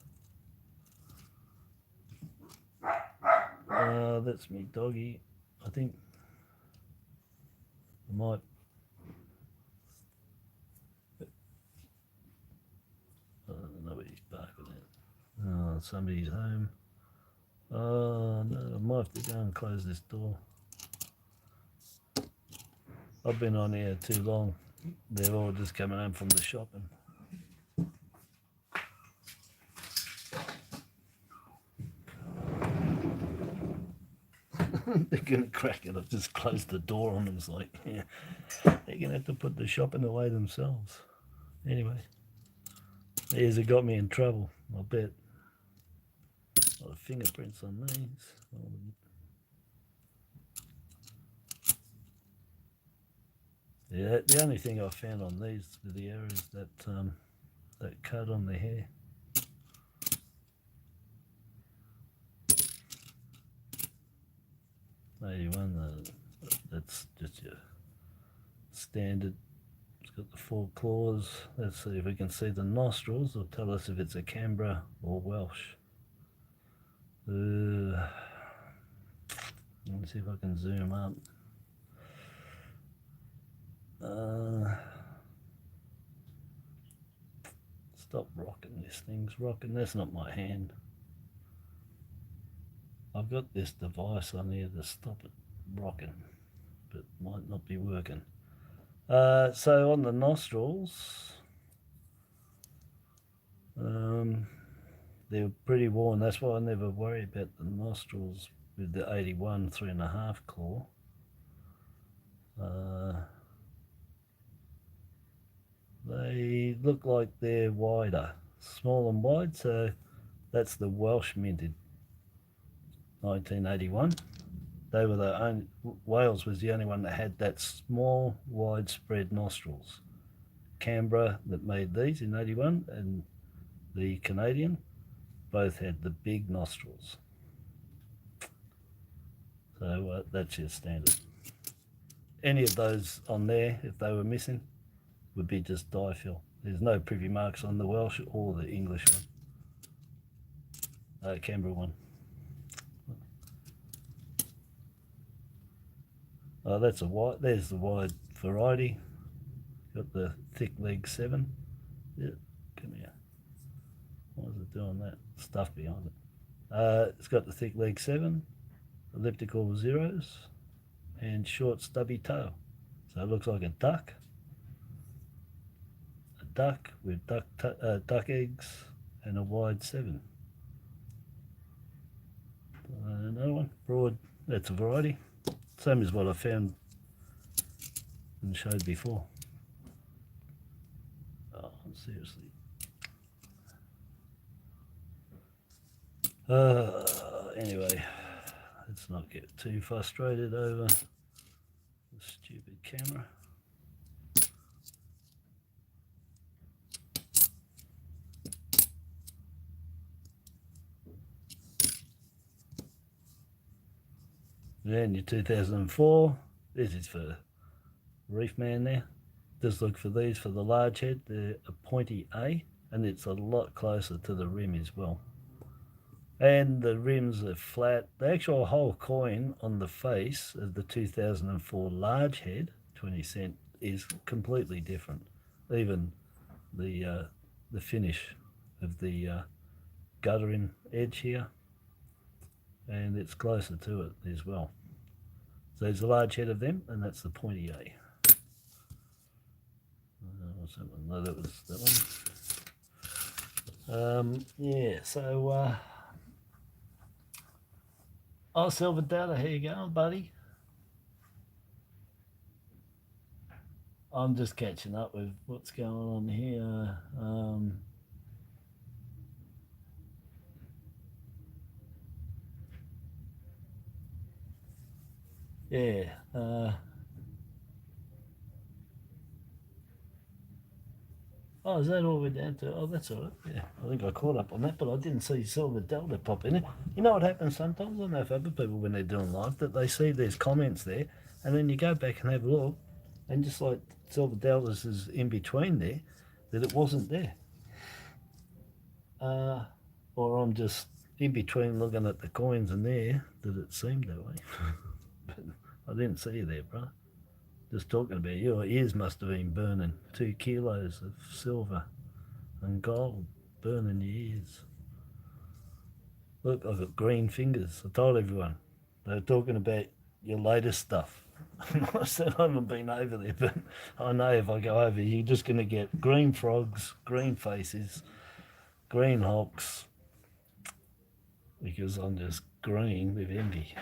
That's me doggy. I think I might. I don't know what he's barking at. Oh, somebody's home. Oh no, I might have to go and close this door. I've been on here too long. They're all just coming home from the shopping. They're going to crack it. I've just closed the door on them. It's like, yeah, they're going to have to put the shopping away themselves. Anyway, there's it got me in trouble, I bet. A lot of fingerprints on these. Yeah, the only thing I found on these video is that that cut on the hair. That's just your standard. It's got the 4 claws. Let's see if we can see the nostrils. It'll tell us if it's a Canberra or Welsh. Let me see if I can zoom up. Stop rocking, this thing's rocking. That's not my hand. I've got this device on here to stop it rocking, but might not be working. So on the nostrils, they're pretty worn. That's why I never worry about the nostrils with the 81 3.5 claw. They look like they're wider, small and wide, so that's the Welsh minted 1981. They were the only, Wales was the only one that had that small, widespread nostrils. Canberra that made these in 81 and the Canadian both had the big nostrils. So that's your standard. Any of those on there, if they were missing, would be just dye fill. There's no privy marks on the Welsh or the English one. Canberra one. Oh, that's a wide. There's the wide variety. Got the thick leg 7. Yeah, come here. Why is it doing that? Stuff behind it. It's got the thick leg 7, elliptical zeros, and short stubby tail. So it looks like a duck. A duck with duck eggs and a wide 7. Another one, broad. That's a variety. Same as what I found and showed before. Oh, seriously. Anyway, let's not get too frustrated over the stupid camera. Then your 2004, this is for Reef Man there. Just look for these for the large head. They're a pointy A, and it's a lot closer to the rim as well. And the rims are flat. The actual whole coin on the face of the 2004 large head, 20 cent, is completely different. Even the finish of the guttering edge here, and it's closer to it as well. So there's a large head of them, and that's the pointy A. What's that one? No, that was that one. Yeah, so oh, Silver Data, how you going, buddy? I'm just catching up with what's going on here. Yeah. Oh, is that all we're down to? Oh, that's all right. Yeah, I think I caught up on that, but I didn't see Silver Delta pop in it. You know what happens sometimes? I don't know if other people, when they're doing live, that they see there's comments there, and then you go back and have a look, and just like Silver Deltas is in between there, that it wasn't there. Or I'm just in between looking at the coins and there, that it seemed that way. But I didn't see you there, bro. Just talking about your ears must have been burning. 2 kilos of silver and gold burning your ears. Look, I've got green fingers. I told everyone. They were talking about your latest stuff. I said I haven't been over there, but I know if I go over, you're just going to get green frogs, green faces, green hawks, because I'm just green with envy.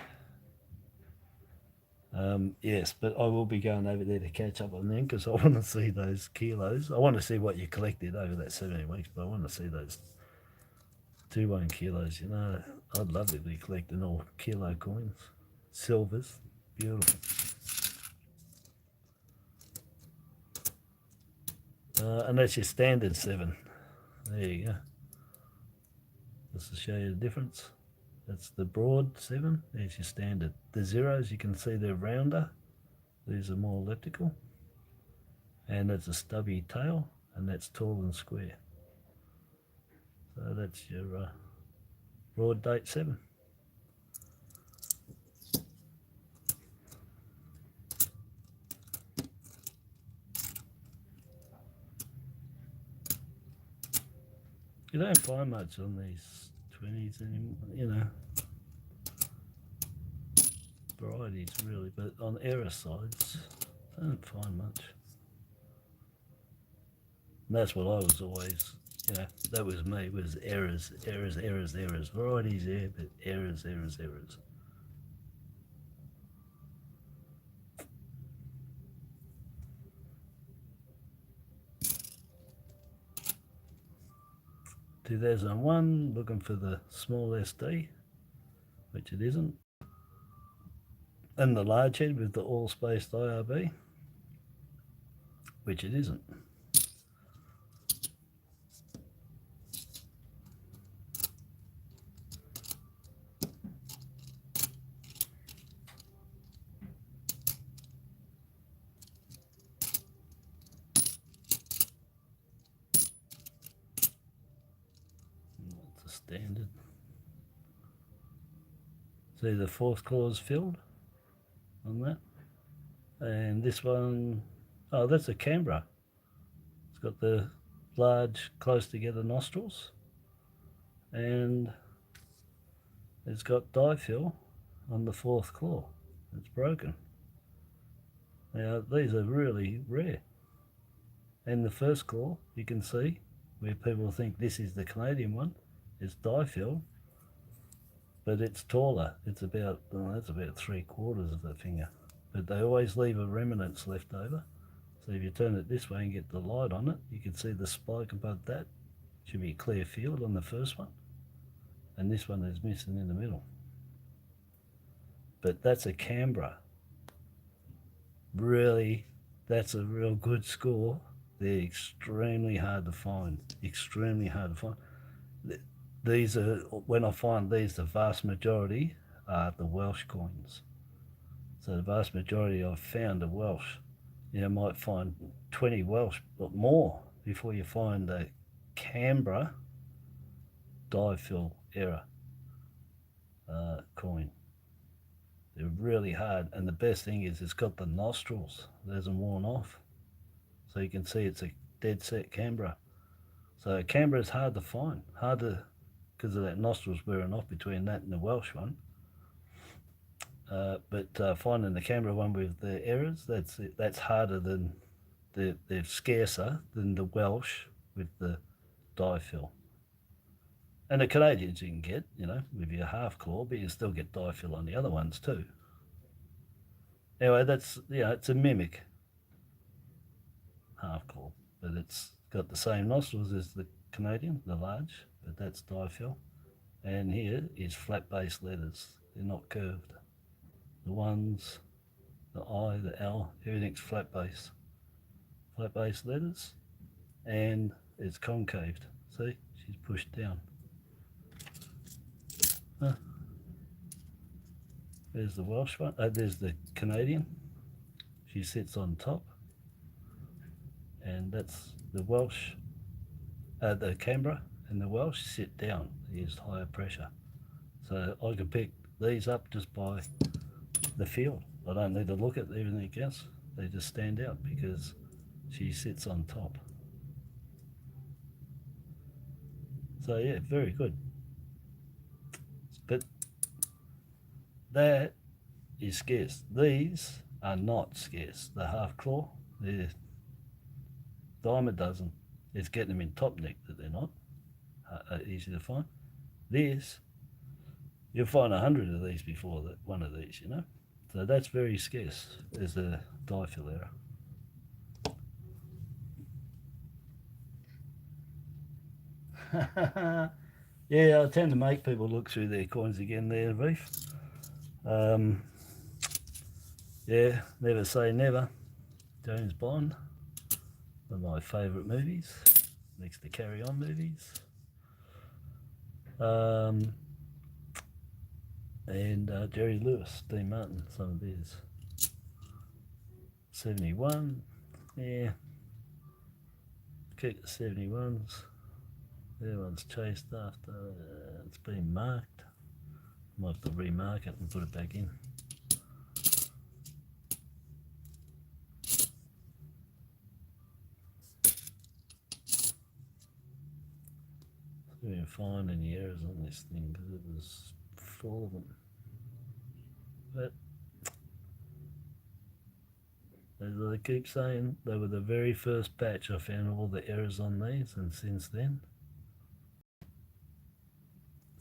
Yes, but I will be going over there to catch up on them because I want to see those kilos. I want to see what you collected over that 17 weeks, but I want to see those 2-1 kilos. You know, I'd love to be collecting all kilo coins, silvers, beautiful. And that's your standard 7. There you go. Just to show you the difference. That's the broad 7. There's your standard. The zeros, you can see they're rounder. These are more elliptical. And it's a stubby tail, and that's tall and square. So that's your broad date 7. You don't find much on these 20s anymore, you know, varieties really, but on error sides, I don't find much. And that's what I was always, you know, that was me, was errors, errors, errors, errors. Varieties there, but errors, errors, errors. (2001), looking for the small SD, which it isn't. And the large head with the all-spaced IRB, which it isn't. That's a standard. See the fourth clause filled on that. And this one, oh, that's a Canberra. It's got the large, close together nostrils, and it's got die fill on the fourth claw. It's broken. Now, these are really rare. And the first claw, you can see where people think this is the Canadian one, it's die fill, but it's taller. It's about, well, that's about 3/4 of a finger. But they always leave a remnants left over. So if you turn it this way and get the light on it, you can see the spike above that. Should be a clear field on the first one. And this one is missing in the middle. But that's a Canberra. Really, that's a real good score. They're extremely hard to find. Extremely hard to find. These are, when I find these, the vast majority are the Welsh coins. So the vast majority I've found are Welsh. You might find 20 Welsh, but more before you find a Canberra die fill error coin. They're really hard, and the best thing is it's got the nostrils. It hasn't worn off. So you can see it's a dead set Canberra. So Canberra is hard to find, hard to, because of that nostrils wearing off between that and the Welsh one. But finding the Canberra one with the errors, that's harder than, they're scarcer than the Welsh with the die fill. And the Canadians you can get, you know, with your half claw, but you still get die fill on the other ones too. Anyway, that's, you know, it's a mimic half claw, but it's got the same nostrils as the Canadian, the large, but that's die fill. And here is flat base letters, they're not curved. The ones, the I, the L, everything's flat base letters, and it's concaved. See, she's pushed down. There's the Welsh one, there's the Canadian. She sits on top, and that's the Welsh, the Canberra and the Welsh sit down. They use higher pressure. So I can pick these up just by the field. I don't need to look at everything else. They just stand out because she sits on top. So yeah, very good. But that is scarce. These are not scarce. The half claw, they're dime a dozen. It's getting them in top neck that they're not easy to find. This, you'll find 100 of these before that one of these, you know. So that's very scarce as a die fill error. Yeah, I tend to make people look through their coins again there, Reef. Yeah, never say never. James Bond. One of my favourite movies, next to Carry On movies. And Jerry Lewis, Dean Martin, some of these. 71, yeah. Keep the 71s. That one's chased after. It's been marked. Might have to remark it and put it back in. We didn't find any errors on this thing because it was full of them. But as I keep saying, they were the very first batch. I found all the errors on these, and since then,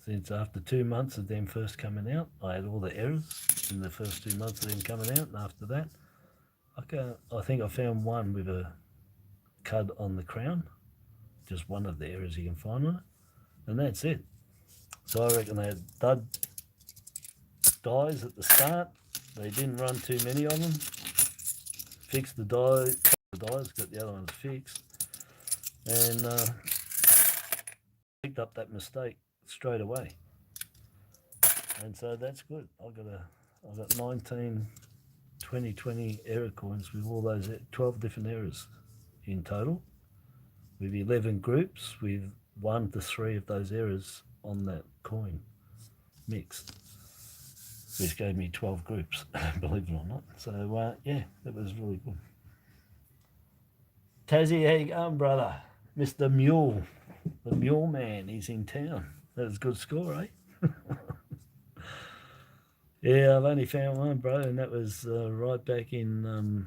since after 2 months of them first coming out, I had all the errors in the first 2 months of them coming out, and after that, I think I found one with a cud on the crown, just one of the errors you can find on it, and that's it. So I reckon they had dud dies at the start. They didn't run too many of them. Fixed the dies, got the other ones fixed, and picked up that mistake straight away. And so that's good. I've got 19 2020 error coins with all those 12 different errors in total, with 11 groups with 1 to 3 of those errors on that coin mixed, which gave me 12 groups, believe it or not. So yeah, that was really good. Tassie, how you going, brother? Mr. Mule, the Mule Man, he's in town. That was a good score, eh? Yeah, I've only found one, bro, and that was right back in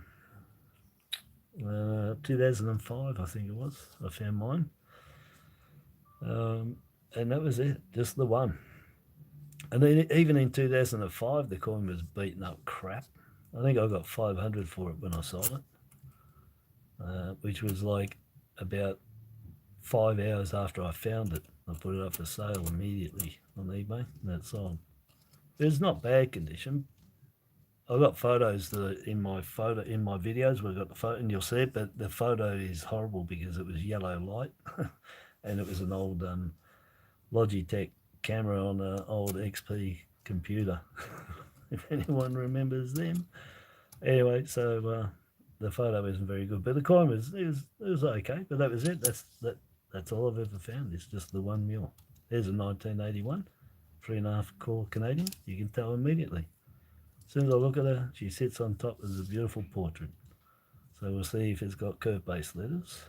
2005, I think it was. I found mine. And that was it, just the one. And then even in 2005, the coin was beaten up crap. I think I got 500 for it when I sold it, which was like about 5 hours after I found it. I put it up for sale immediately on eBay, and that sold. It's not bad condition. I've got photos that in my videos. We've got the photo, and you'll see it. But the photo is horrible because it was yellow light, and it was an old Logitech camera on an old XP computer. If anyone remembers them. Anyway, so the photo isn't very good, but the coin was okay. But that was it. That's all I've ever found. It's just the one mule. There's a 1981. 3.5 core Canadian. You can tell immediately. As soon as I look at her, she sits on top as a beautiful portrait. So we'll see if it's got curve-based letters,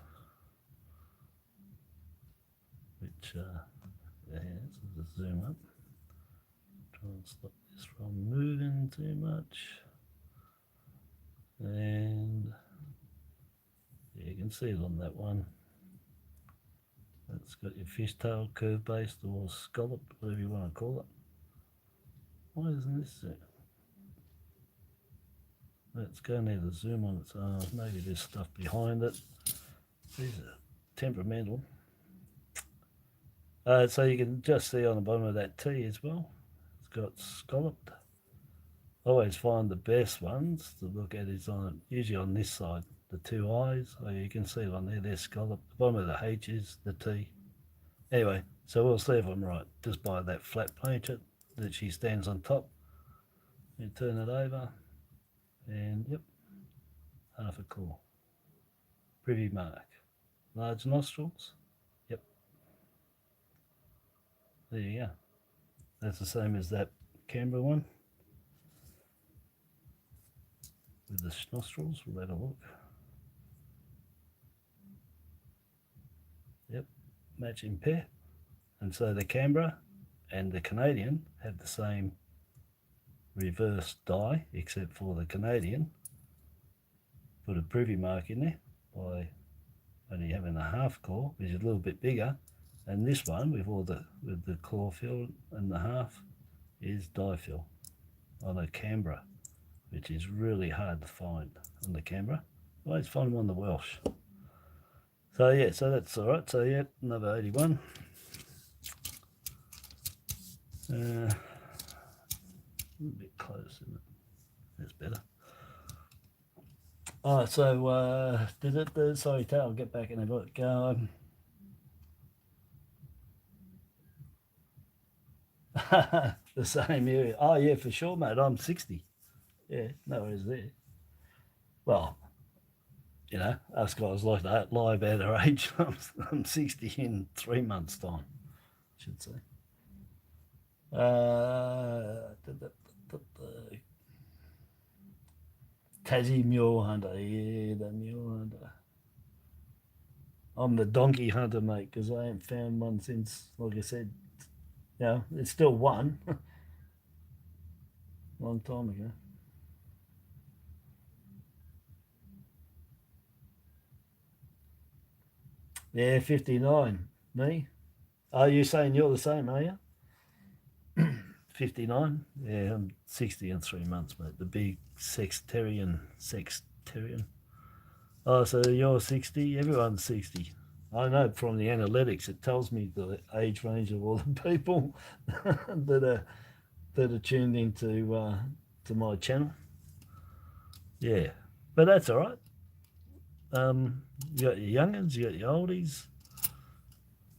which yeah, so just zoom up. Try and stop this from moving too much. And yeah, you can see it on that one. It's got your fishtail, curve-based, or scalloped, whatever you want to call it. Why isn't this there? Let's go near the zoom on it. Maybe there's stuff behind it. These are temperamental. So you can just see on the bottom of that T as well. It's got scalloped. I always find the best ones to look at is usually on this side. The 2 eyes, you can see it on there, they're scalloped. The bottom of the H is the T. Anyway, so we'll see if I'm right, just by that flat planchet that she stands on top. You turn it over, and yep, half a core. Privy mark. Large nostrils, yep. There you go. That's the same as that Canberra one. With the nostrils, we'll have a look. Yep, matching pair. And so the Canberra and the Canadian have the same reverse die, except for the Canadian put a privy mark in there by only having a half core, which is a little bit bigger, and this one with the chlorophyll and the half is die fill on a Canberra, which is really hard to find on the Canberra. I always find them on the Welsh. So yeah, so that's all right. So yeah, another 81. A little bit close, isn't it? That's better. Oh, so did it? Sorry, I'll get back and have a look. The same area. Oh yeah, for sure, mate. I'm 60. Yeah, no worries there. Well, you know, us guys like that lie about our age. I'm 60 in 3 months' time, I should say. The Tassie mule hunter. Yeah, the mule hunter. I'm the donkey hunter, mate, because I ain't found one since, like I said, you know, it's still one. Long time ago. Yeah, 59. Me? Are you saying you're the same, are you? 59? Yeah, I'm 60 in 3 months, mate. The big sextarian. Oh, so you're 60? Everyone's 60. I know from the analytics, it tells me the age range of all the people that are tuned into to my channel. Yeah, but that's all right. You got your youngins, you got your oldies.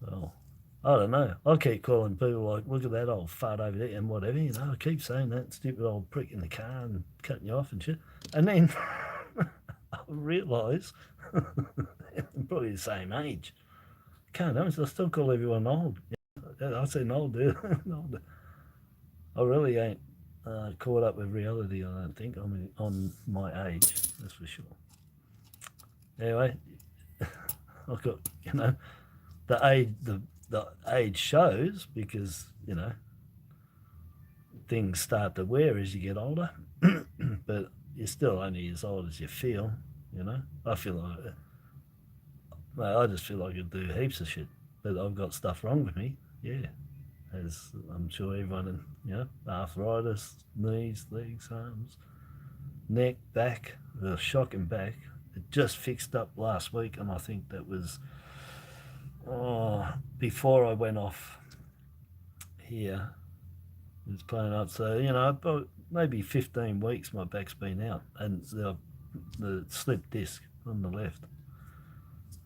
Well, I don't know. I keep calling people like, look at that old fart over there and whatever, you know. I keep saying that stupid old prick in the car and cutting you off and shit. And then I realise I'm probably the same age. Can't I still call everyone old. I say old dude. I really ain't caught up with reality, I don't think. I mean, on my age, that's for sure. Anyway, I've got, you know, the age shows because, you know, things start to wear as you get older, but you're still only as old as you feel, you know. I feel like, mate, I just feel like I could do heaps of shit, but I've got stuff wrong with me, yeah, as I'm sure everyone, you know, arthritis, knees, legs, arms, neck, back, shocking back. It just fixed up last week, and I think that was before I went off here. It's playing up, so you know, about maybe 15 weeks my back's been out, and the slip disc on the left.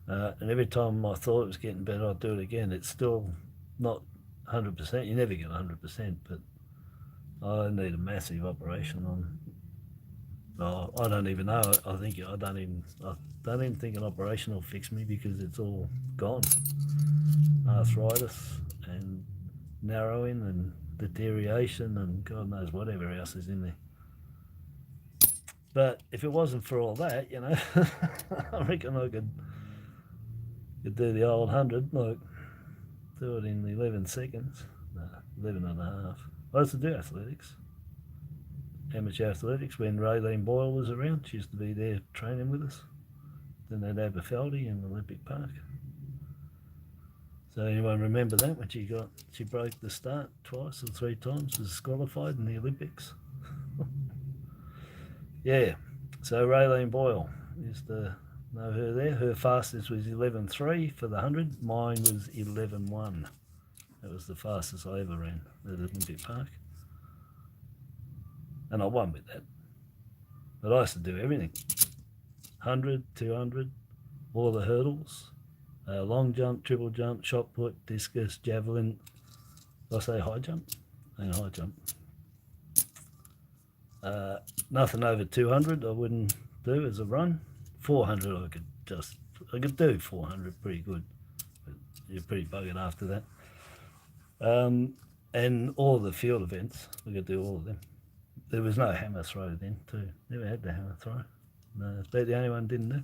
And every time I thought it was getting better, I'd do it again. It's still not 100%. You never get 100%, but I need a massive operation on. Oh, I don't even know. I don't even think an operation will fix me because it's all gone. Arthritis and narrowing and deterioration and God knows whatever else is in there. But if it wasn't for all that, you know, I reckon I could do the old 100, like do it in 11 seconds. No, 11 and a half. I used to do athletics, amateur athletics, when Raylene Boyle was around. She used to be there training with us. Then they'd have a Feldy in Olympic Park. So anyone remember that when she broke the start twice or 3 times, was disqualified in the Olympics? Yeah, so Raylene Boyle used to know her there. Her fastest was 11.3 for the 100. Mine was 11.1. That was the fastest I ever ran at Olympic Park. And I won with that. But I used to do everything. 100, 200, all the hurdles, long jump, triple jump, shot put, discus, javelin. Did I say high jump? And high jump. Nothing over 200 I wouldn't do as a run. 400 I could do 400 pretty good, but you're pretty buggered after that. And all the field events, I could do all of them. There was no hammer throw then too. Never had the hammer throw. No, it's about the only one didn't do.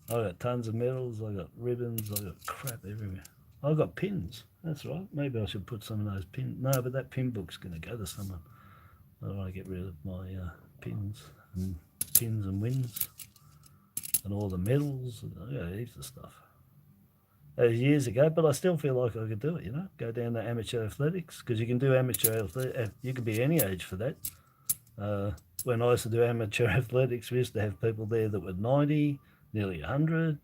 I got tons of medals, I got ribbons, I got crap everywhere. I got pins, that's right. Maybe I should put some of those pins. No, but that pin book's going to go to someone. I don't want to get rid of my pins and wins and all the medals. I got heaps of stuff. That was years ago, but I still feel like I could do it, you know, go down to amateur athletics, because you can do amateur athletics. You could be any age for that. When I used to do amateur athletics, we used to have people there that were 90, nearly 100,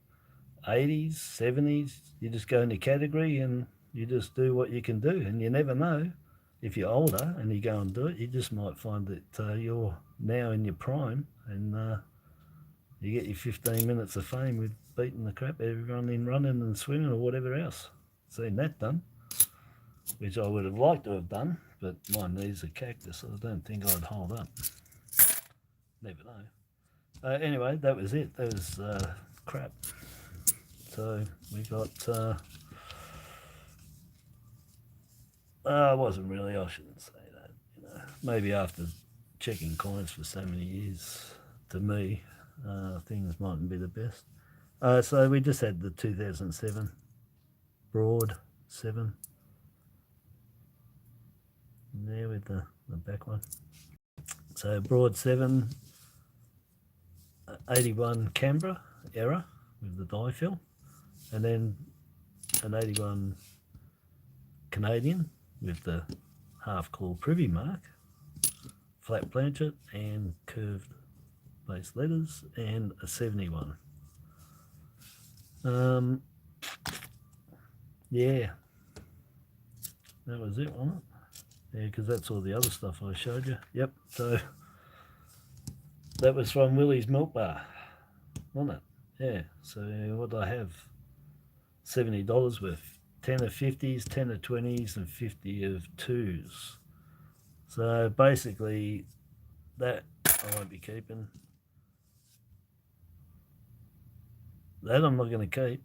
80s, 70s. You just go in the category and you just do what you can do, and you never know. If you're older and you go and do it, you just might find that you're now in your prime, and You get your 15 minutes of fame with beating the crap out of everyone in running and swimming or whatever else. Seen that done, which I would have liked to have done, but my knees are cactus, so I don't think I'd hold up. Never know. Anyway, that was it. That was crap. So we got, it wasn't really, I shouldn't say that. You know, maybe after checking coins for so many years, to me, things mightn't be the best. So we just had the 2007 Broad 7 there with the back one. So Broad 7, 81 Canberra error with the die fill, and then an 81 Canadian with the half claw privy mark, flat planchet and curved base letters, and a 71. Yeah, that was it, wasn't it? Yeah, because that's all the other stuff I showed you. Yep, so that was from Willie's Milk Bar, wasn't it? Yeah, so what do I have? $70 worth. 10 of 50s, 10 of 20s, and 50 of 2s. So basically, that I won't be keeping. That I'm not going to keep.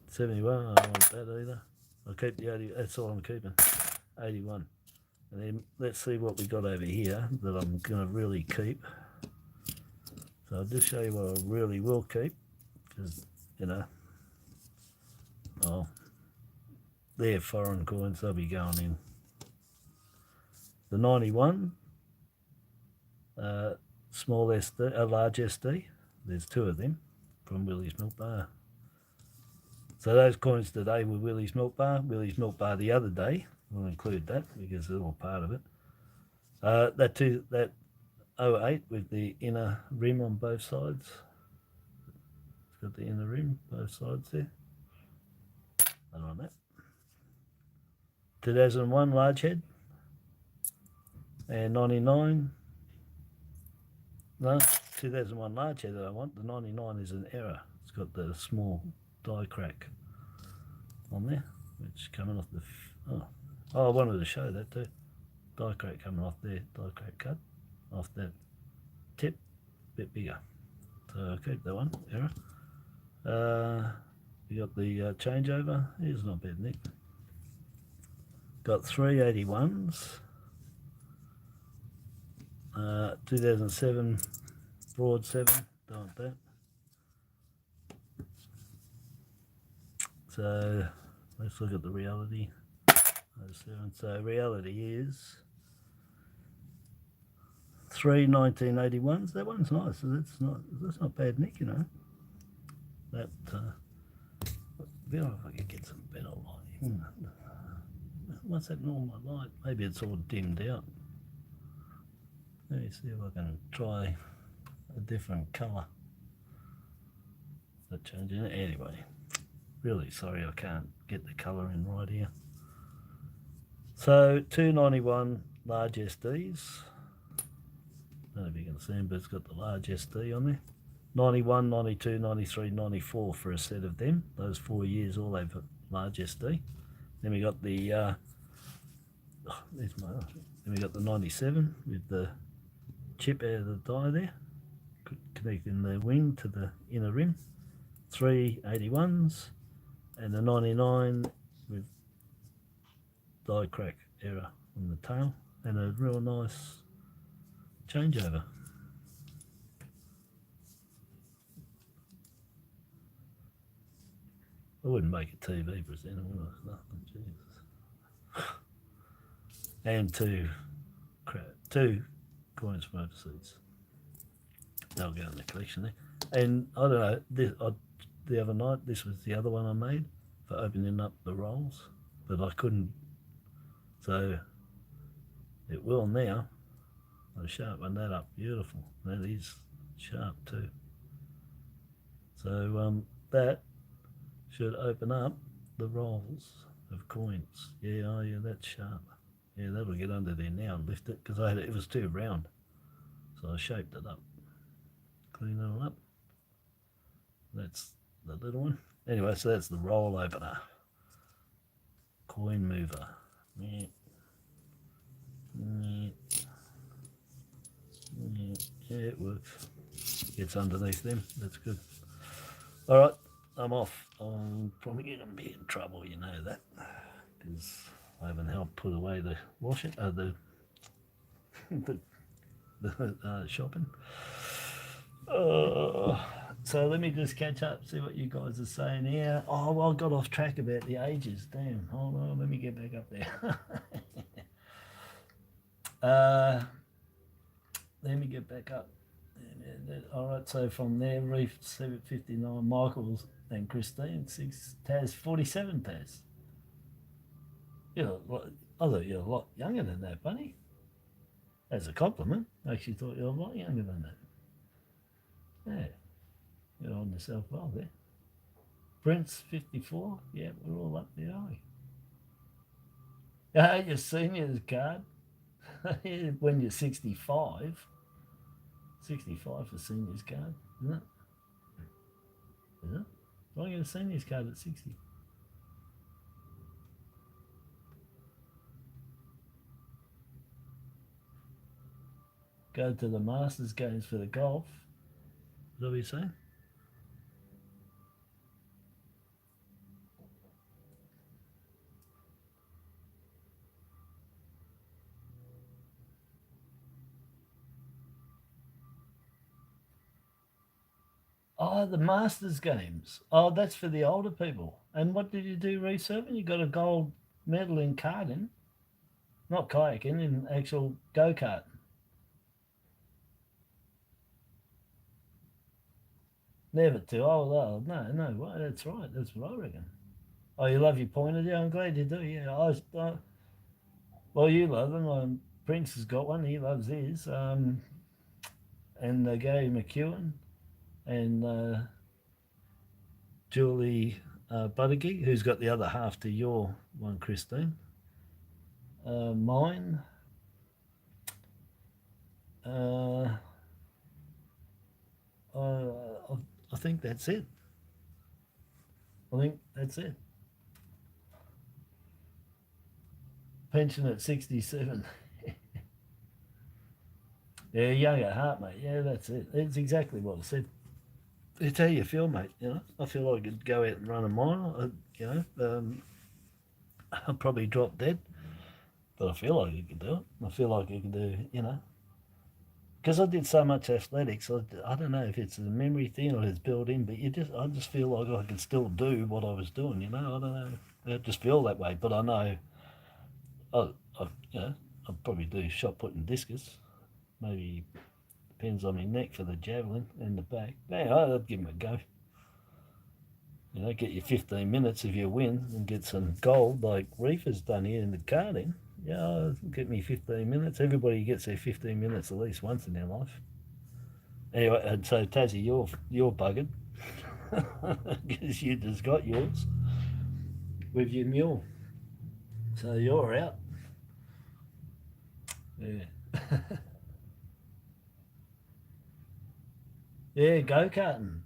71, I don't want that either. I'll keep the 80, that's all I'm keeping. 81. And then let's see what we got over here that I'm going to really keep. So I'll just show you what I really will keep, because, you know, oh, they're foreign coins, they'll be going in. The 91, small SD, large SD, there's 2 of them from Willie's Milk Bar. So those coins today were Willie's Milk Bar. Willie's Milk Bar the other day, we'll include that because they're all part of it. That 08 with the inner rim on both sides. It's got the inner rim, both sides there. And on that. 2001 large head. And 99. No, 2001 large head that I want. The 99 is an error. It's got the small die crack on there, which coming off the, I wanted to show that too. Die crack coming off there, die crack cut off that tip, bit bigger. So I'll keep that one, error. We got the changeover, here's not bad, Nick. Got 3 81s, 2007 Broad 7, don't want that. So let's look at the reality. So reality is 3 1981s. That one's nice. That's not bad, Nick. You know that. I don't know if I can get some better lighting. What's happening on my light? Maybe it's all dimmed out. Let me see if I can try a different colour. Is that changing it? Anyway, really sorry I can't get the colour in right here. So 291 large SDs. I don't know if you can see them, but it's got the large SD on there. 91, 92, 93, 94 for a set of them. Those 4 years all have a large SD. Then we got the then we got the 97 with the chip out of the die there, connecting the wing to the inner rim. 3 81s and the 99 with die crack error on the tail, and a real nice changeover. I wouldn't make a TV presenter, would I? Nothing, Jesus. And two coins from overseas. They'll go in the collection there. And I don't know, the other night, this was the other one I made for opening up the rolls, but I couldn't. So it will now. I'll sharpen that up. Beautiful. That is sharp too. So that should open up the rolls of coins. Yeah, oh yeah, that's sharp. Yeah, that'll get under there now and lift it, because it was too round. So I shaped it up. clean it all up. That's the little one. Anyway, so that's the roll opener. Coin mover. Yeah. Yeah. Yeah, it works. Gets underneath them. That's good. All right, I'm off. I'm probably going to be in trouble, you know that, because I haven't helped put away the washing, the shopping. So let me just catch up, see what you guys are saying here. Oh, well, I got off track about the ages. Damn, hold on, let me get back up there. Let me get back up. All right, so from there, Reef 759, Michaels and Christine 6, Taz 47, Taz. I thought you were a lot younger than that, Bunny. As a compliment, I actually thought you were a lot younger than that. Yeah, you're on yourself well there. Prince 54, yeah, we're all up there, are we? Your seniors card when you're 65. 65 for seniors card, isn't it? Is it? Do I get a seniors card at 60? Go to the Masters games for the golf. Is that what you're saying? Oh, the Masters games. Oh, that's for the older people. And what did you do, resurfing? You got a gold medal in karting, not kayaking, in actual go-kart. Never too old. Oh, no, well, that's right. That's what I reckon. Oh, you love your pointer? Yeah, I'm glad you do. Yeah, well, you love them. Prince has got one. He loves his. And Gary McEwen and Julie Buttigieg, who's got the other half to your one, Christine. Mine. I think that's it. Pension at 67. Yeah, young at heart, mate. Yeah, that's it. It's exactly what I said. It's how you feel, mate. I feel like I could go out and run a mile. I'll probably drop dead, but I feel like I could do it. I feel like I can do, because I did so much athletics. I don't know if it's a memory thing or it's built in, but I just feel like I can still do what I was doing. I don't know. I just feel that way, but I know. I'll probably do shot put and discus. Maybe depends on my neck for the javelin and the back. Yeah, I'd give him a go. Get your 15 minutes if you win and get some gold like Reef has done here in the karting. Yeah, get me 15 minutes. Everybody gets their 15 minutes at least once in their life. Anyway, and so Tassie, you're buggered because you just got yours with your mule. So you're out. Yeah. Yeah, go-karting.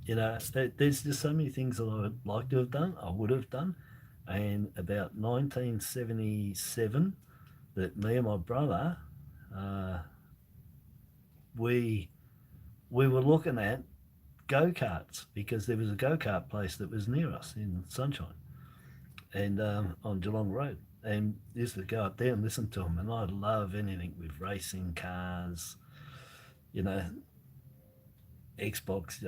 There's just so many things that I would like to have done, I would have done. And about 1977, that me and my brother, we were looking at go-karts because there was a go-kart place that was near us in Sunshine and on Geelong Road. And used to go up there and listen to them. And I love anything with racing cars, Xbox,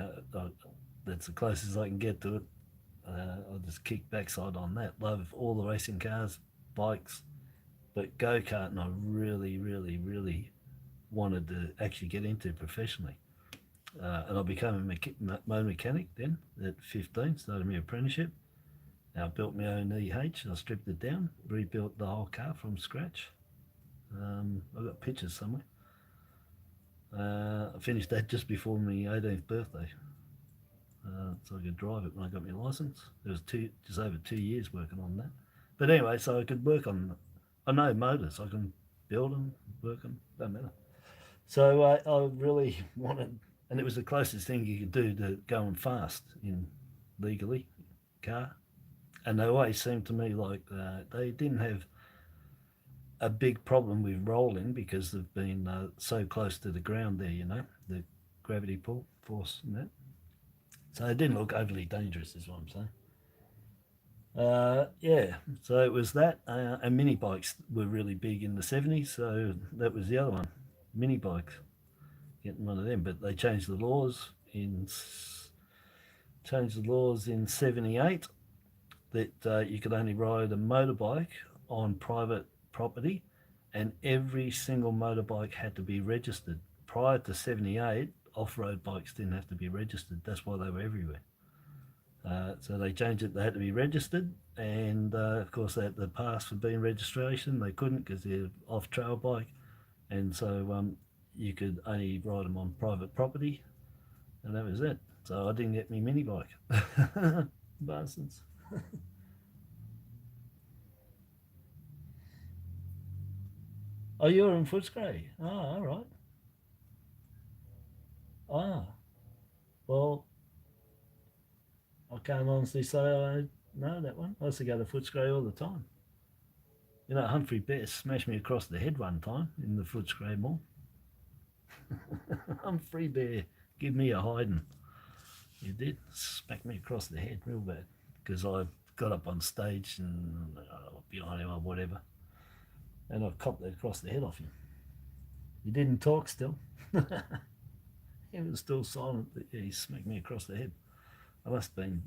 that's the closest I can get to it. I'll just kick backside on that. Love all the racing cars, bikes, but go-karting I really, really, really wanted to actually get into professionally. And I became a motor mechanic then at 15, started my apprenticeship. Now I built my own EH, I stripped it down, rebuilt the whole car from scratch. I've got pictures somewhere. I finished that just before my 18th birthday, so I could drive it when I got my license. It was just over 2 years working on that. But anyway, so I could work on. I know motors. I can build them, work them. Don't matter. So I really wanted, and it was the closest thing you could do to going fast in legally car. And they always seemed to me like they didn't have a big problem with rolling because they've been so close to the ground there, you know, the gravity pull force and that. So it didn't look overly dangerous, is what I'm saying. Yeah, so it was that, and mini bikes were really big in the 70s, so that was the other one, mini bikes, getting one of them. But they changed the laws in 78 that you could only ride a motorbike on private property, and every single motorbike had to be registered. Prior to 78, off-road bikes didn't have to be registered. That's why they were everywhere. So they changed it. They had to be registered, and of course they had to pass for being registration. They couldn't because they're off-trail bike, and so you could only ride them on private property, and that was it. So I didn't get me mini bike. Bastards. Oh, you're in Footscray. Oh, all right. Ah, well, I can't honestly say I know that one. I used to go to Footscray all the time. You know, Humphrey Best smashed me across the head one time in the Footscray Mall. Humphrey Bear, give me a hiding. He did smack me across the head real bad because I got up on stage and behind him or whatever, and I copped it across the head off him. He didn't talk still. He was still silent, but yeah, he smacked me across the head. I must have been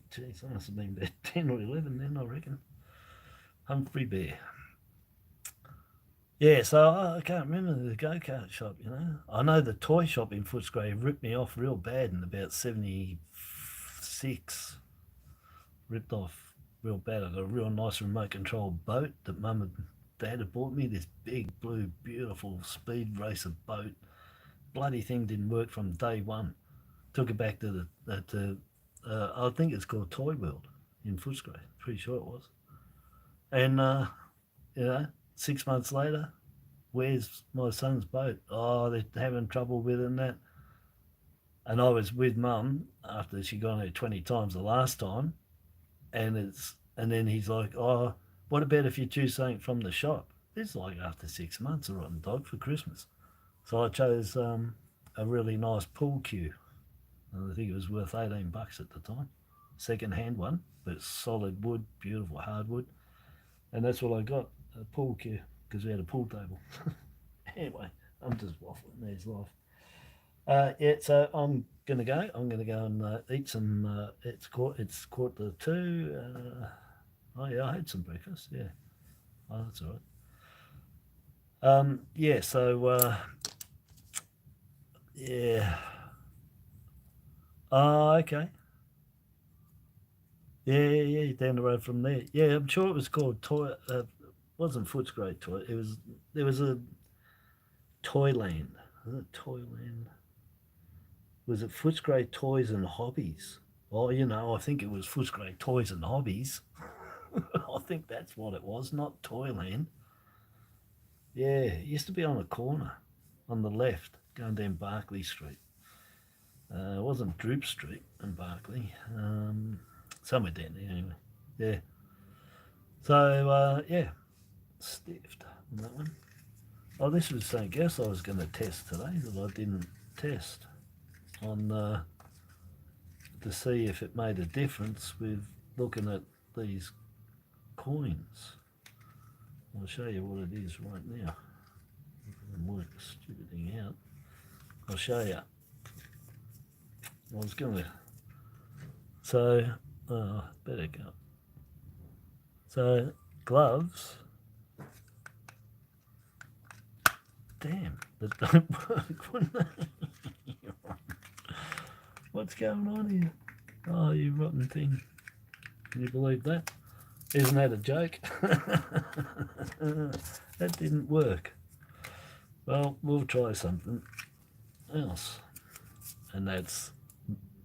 about 10 or 11 then, I reckon. Humphrey Bear. Yeah, so I can't remember the go-kart shop, you know. I know the toy shop in Footscray ripped me off real bad in about 76. Ripped off real bad. I got a real nice remote control boat that Mum and Dad had bought me, this big blue beautiful speed racer boat. Bloody thing didn't work from day one. Took it back to I think it's called Toy World in Footscray. Pretty sure it was. And you know, 6 months later, where's my son's boat? Oh, they're having trouble with it and that. And I was with Mum after she'd gone there 20 times the last time, and then he's like, oh, what about if you choose something from the shop? It's like after 6 months, a rotten dog for Christmas. So I chose a really nice pool cue. And I think it was worth $18 at the time. Second-hand one, but solid wood, beautiful hardwood. And that's what I got, a pool cue, because we had a pool table. Anyway, I'm just waffling. There's life. Yeah, so I'm gonna go. I'm gonna go and eat some. It's 1:45. Oh yeah, I had some breakfast. Yeah. Oh, that's all right. Yeah. So yeah. Oh, okay. Yeah. Down the road from there. Yeah, I'm sure it was called Toy. Wasn't Footscray Toy. There was a Toyland. Was it Toyland? Was it Footscray Toys and Hobbies? Oh, you know, I think it was Footscray Toys and Hobbies. I think that's what it was, not Toyland. Yeah, it used to be on a corner on the left, going down Barclay Street. It wasn't Droop Street in Barclay. Somewhere down there anyway. Yeah. So, yeah, stiffed on that one. Oh, this was something else I was going to test today that I didn't test on to see if it made a difference with looking at these coins. I'll show you what it is right now. I can work the stupid thing out. I'll show you. I was going to. So, better go. So, gloves. Damn, that don't work, wouldn't they? What's going on here? Oh, you rotten thing. Can you believe that? Isn't that a joke? That didn't work. Well, we'll try something else. And that's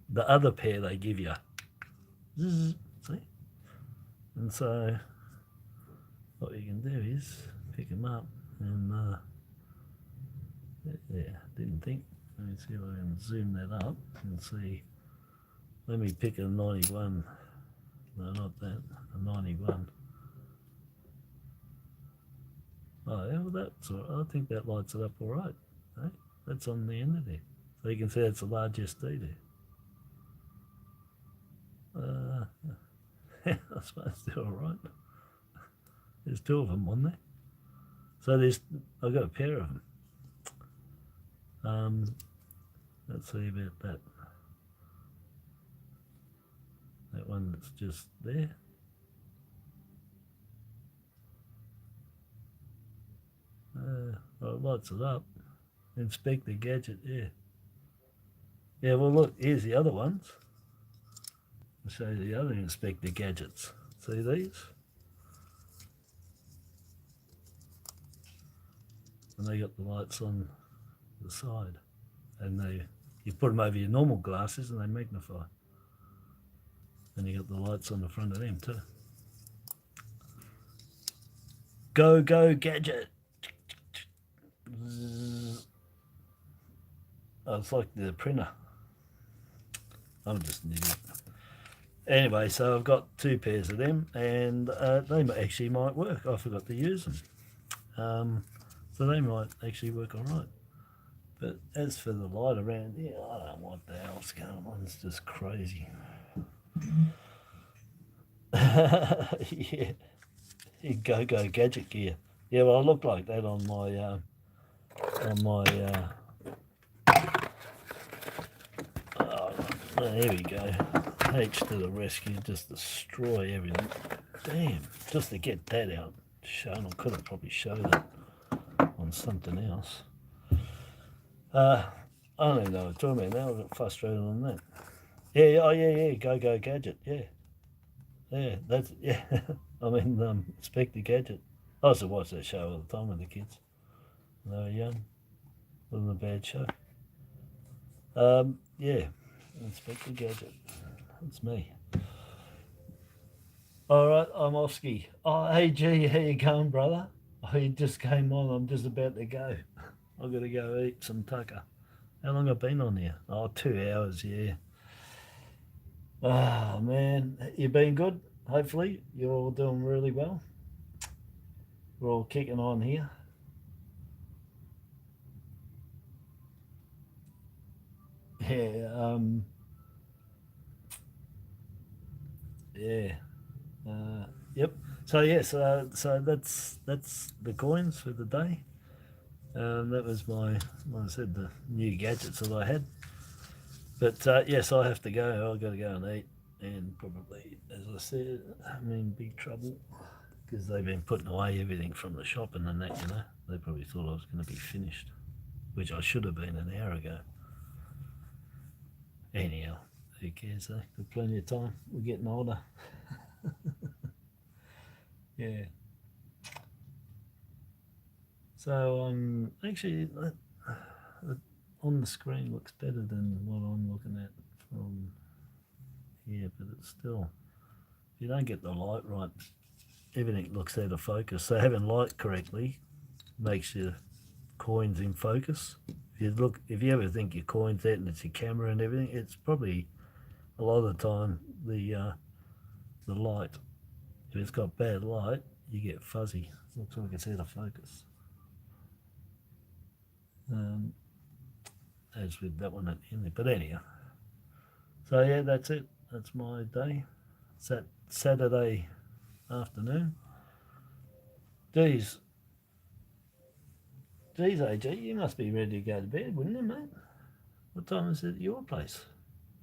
the other pair they give you. See? And so what you can do is pick them up and Yeah, didn't think. Let me see if I can zoom that up and see. Let me pick a 91. No, not that. A 91. Oh, yeah, well, that's all right. I think that lights it up all right. Eh? That's on the end of there. So you can see it's a large SD there. I suppose they're all right. There's two of them on there. So I've got a pair of them. Let's see about that. That one that's just there. Well, it lights it up. Inspect the gadget, yeah. Yeah, well look, here's the other ones. I'll show you the other inspect the gadgets. See these? And they got the lights on the side. And you put them over your normal glasses and they magnify. And you got the lights on the front of them too. Go, go, gadget. Oh, it's like the printer. I'm just an idiot. Anyway, so I've got two pairs of them, and they actually might work. I forgot to use them. So they might actually work all right. But as for the light around here, I don't know what the hell's going on. It's just crazy. Yeah. Go gadget gear. Yeah, well, I look like that on my oh, there we go. H to the rescue, just destroy everything. Damn, just to get that out shown. I could have probably showed it on something else. I don't even know what I'm talking about now. I got frustrated on that. Yeah, oh yeah, go gadget, yeah. Yeah, that's, yeah. I mean, Inspect the Gadget. I used to watch that show all the time with the kids when they were young. Wasn't a bad show. Yeah, Inspect the Gadget. That's me. All right, I'm Oski. Oh, hey, G, how you going, brother? Oh, you just came on. I'm just about to go. I've got to go eat some tucker. How long have I been on here? Oh, 2 hours, yeah. Oh, man. You been good? Hopefully. You're all doing really well. We're all kicking on here. Yeah, yeah. Yep. So yes, so that's the coins for the day. That was like I said, the new gadgets that I had. But yes, I have to go. I've got to go and eat, and probably, as I said, I'm in big trouble because they've been putting away everything from the shop and that. You know, they probably thought I was going to be finished, which I should have been an hour ago. Anyhow, who cares? Eh? Got plenty of time. We're getting older. Yeah. So actually, on the screen looks better than what I'm looking at from here, but it's still, if you don't get the light right, everything looks out of focus. So having light correctly makes your coins in focus. If you ever think your coin's out and it's your camera and everything, it's probably a lot of the time the light. If it's got bad light, you get fuzzy. Looks like it's out of focus. As with that one at the end. But anyhow, so yeah, that's it. That's my day. Saturday afternoon. Geez, AJ, you must be ready to go to bed, wouldn't you, mate? What time is it at your place?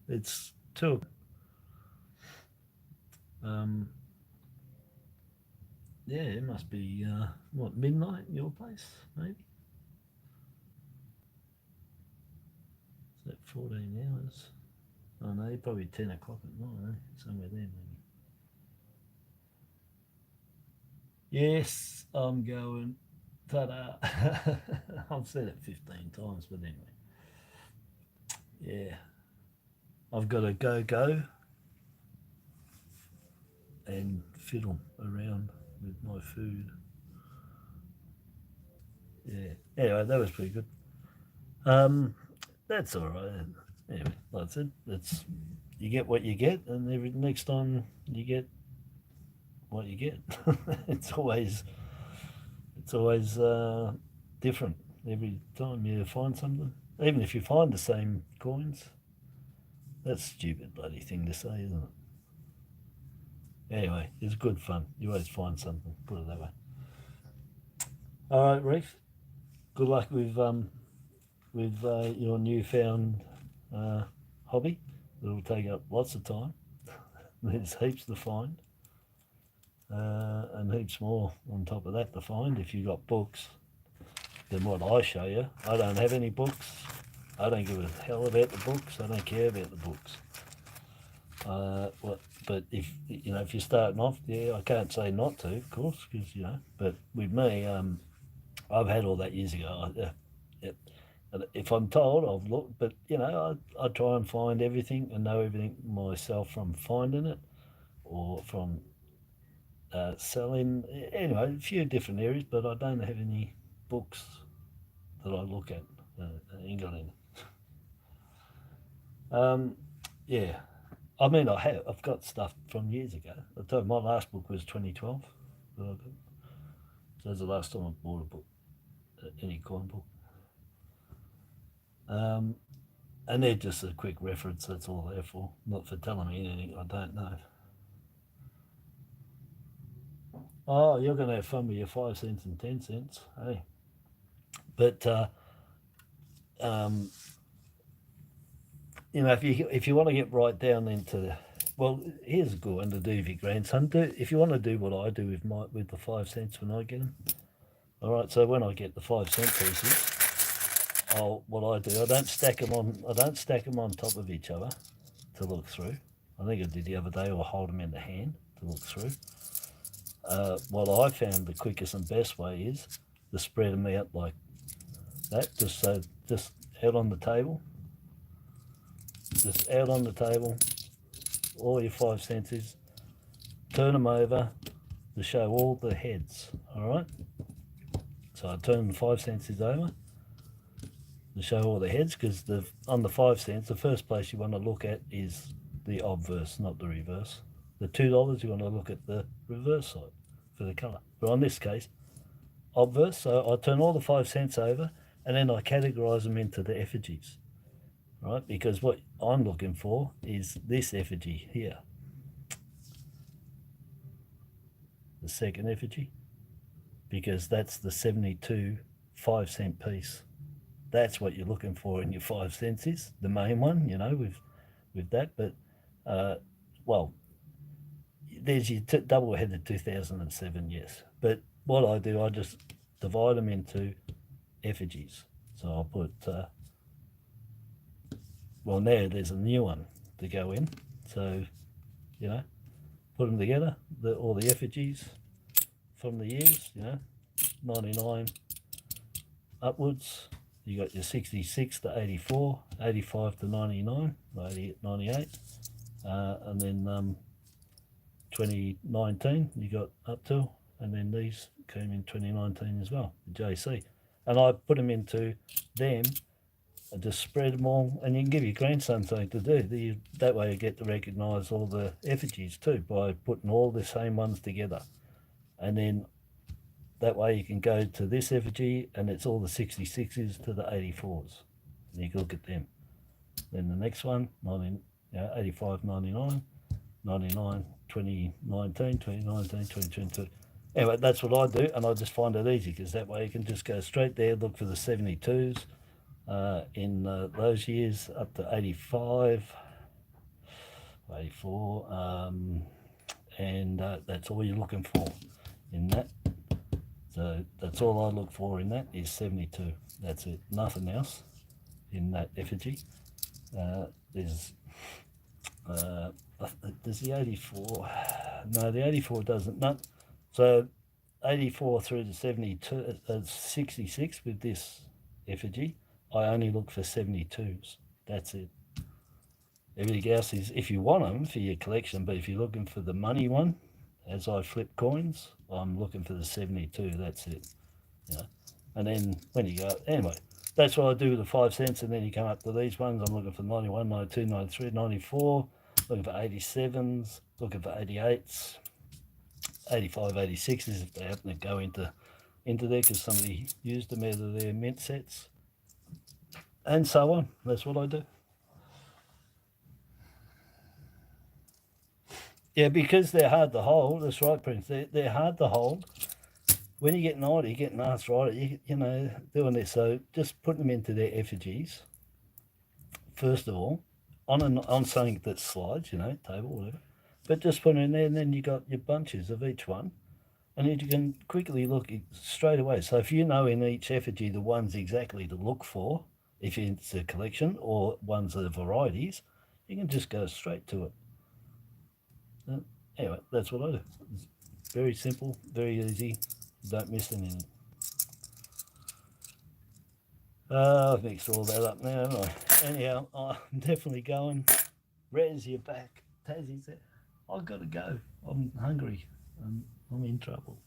It's 2. Yeah, it must be what, midnight at your place, maybe? Is that 14 hours? Oh no, probably 10 o'clock at night, eh? Somewhere there, maybe. Yes, I'm going. Ta-da. I've said it 15 times, but anyway. Yeah. I've got to go and fiddle around with my food. Yeah. Anyway, that was pretty good. That's all right. Anyway, like I said, you get what you get, and every next time you get what you get. it's always different every time you find something. Even if you find the same coins, that's a stupid bloody thing to say, isn't it? Anyway, it's good fun. You always find something. Put it that way. All right, Reef. Good luck with your newfound hobby. It'll take up lots of time. There's heaps to find, and heaps more on top of that to find if you've got books. Than what I show you. I don't have any books. I don't give a hell about the books. I don't care about the books. But if you're starting off, yeah, I can't say not to, of course, because But with me, I've had all that years ago. If I'm told, I've looked, but I try and find everything and know everything myself from finding it or from selling. Anyway, a few different areas, but I don't have any books that I look at England. Yeah, I mean I've got stuff from years ago. I told you, my last book was 2012 that I got. So that's the last time I bought a book, any coin book. And they're just a quick reference. That's all they're for, not for telling me anything I don't know. Oh, you're going to have fun with your 5 cents and 10 cents, hey? But if you want to get right down into, well, here's a good one to do with your grandson. If you want to do what I do with the 5 cents when I get them. All right, so when I get the 5 cent pieces, what I do, I don't stack them on top of each other to look through. I think I did the other day, or hold them in the hand to look through. What I found the quickest and best way is to spread them out like that, just out on the table. Just out on the table, all your 5 cents, turn them over to show all the heads, all right? So I turn the 5 cents over to show all the heads, because on the 5 cents, the first place you want to look at is the obverse, not the reverse. The $2, you want to look at the reverse side for the colour. But on this case, obverse, so I turn all the 5 cents over, and then I categorise them into the effigies, right? Because what I'm looking for is this effigy here, the second effigy, because that's the 72 5 cent piece. That's what you're looking for in your 5 cents, is the main one, with that. But well, there's your double-headed 2007, yes. But what I do, I just divide them into effigies. So I'll put well, now there's a new one to go in, so put them together, all the effigies from the years, 99 upwards. You got your 66 to 84, 85 to 99, 98, and then 2019 you got up to, and then these came in 2019 as well, the JC. And I put them into them and just spread them all, and you can give your grandson something to do. That way you get to recognise all the effigies too, by putting all the same ones together. And then that way you can go to this effigy, and it's all the 66s to the 84s. And you can look at them. Then the next one, 85, 99, 99, 2019, 2019, 2022. Anyway, that's what I do, and I just find it easy, because that way you can just go straight there, look for the 72s in those years up to 85, 84, and that's all you're looking for in that. So that's all I look for in that, is 72. That's it, nothing else in that effigy. There's the 84, no, the 84 doesn't, no. So 84 through to 72, 66 with this effigy, I only look for 72s, that's it. Everything else is, if you want them for your collection, but if you're looking for the money one, as I flip coins, I'm looking for the 72, that's it. And then when you go, anyway, that's what I do with the 5 cents, and then you come up to these ones. I'm looking for 91, 92, 93, 94, looking for 87s, looking for 88s, 85, 86s if they happen to go into there because somebody used them out of their mint sets, and so on. That's what I do. Yeah, because they're hard to hold. That's right, Prince. They're hard to hold. When you get 90, you get an arthritis, you know, doing this. So just put them into their effigies, first of all, on something that slides, you know, table, whatever. But just put them in there, and then you got your bunches of each one. And then you can quickly look straight away. So if you know in each effigy the ones exactly to look for, if it's a collection, or ones that are varieties, you can just go straight to it. Anyway, that's what I do. It's very simple, very easy. Don't miss anything. I've mixed all that up now, haven't I? Anyhow, I'm definitely going. Rez, you're back. Tassie's there. I've got to go. I'm hungry. I'm in trouble.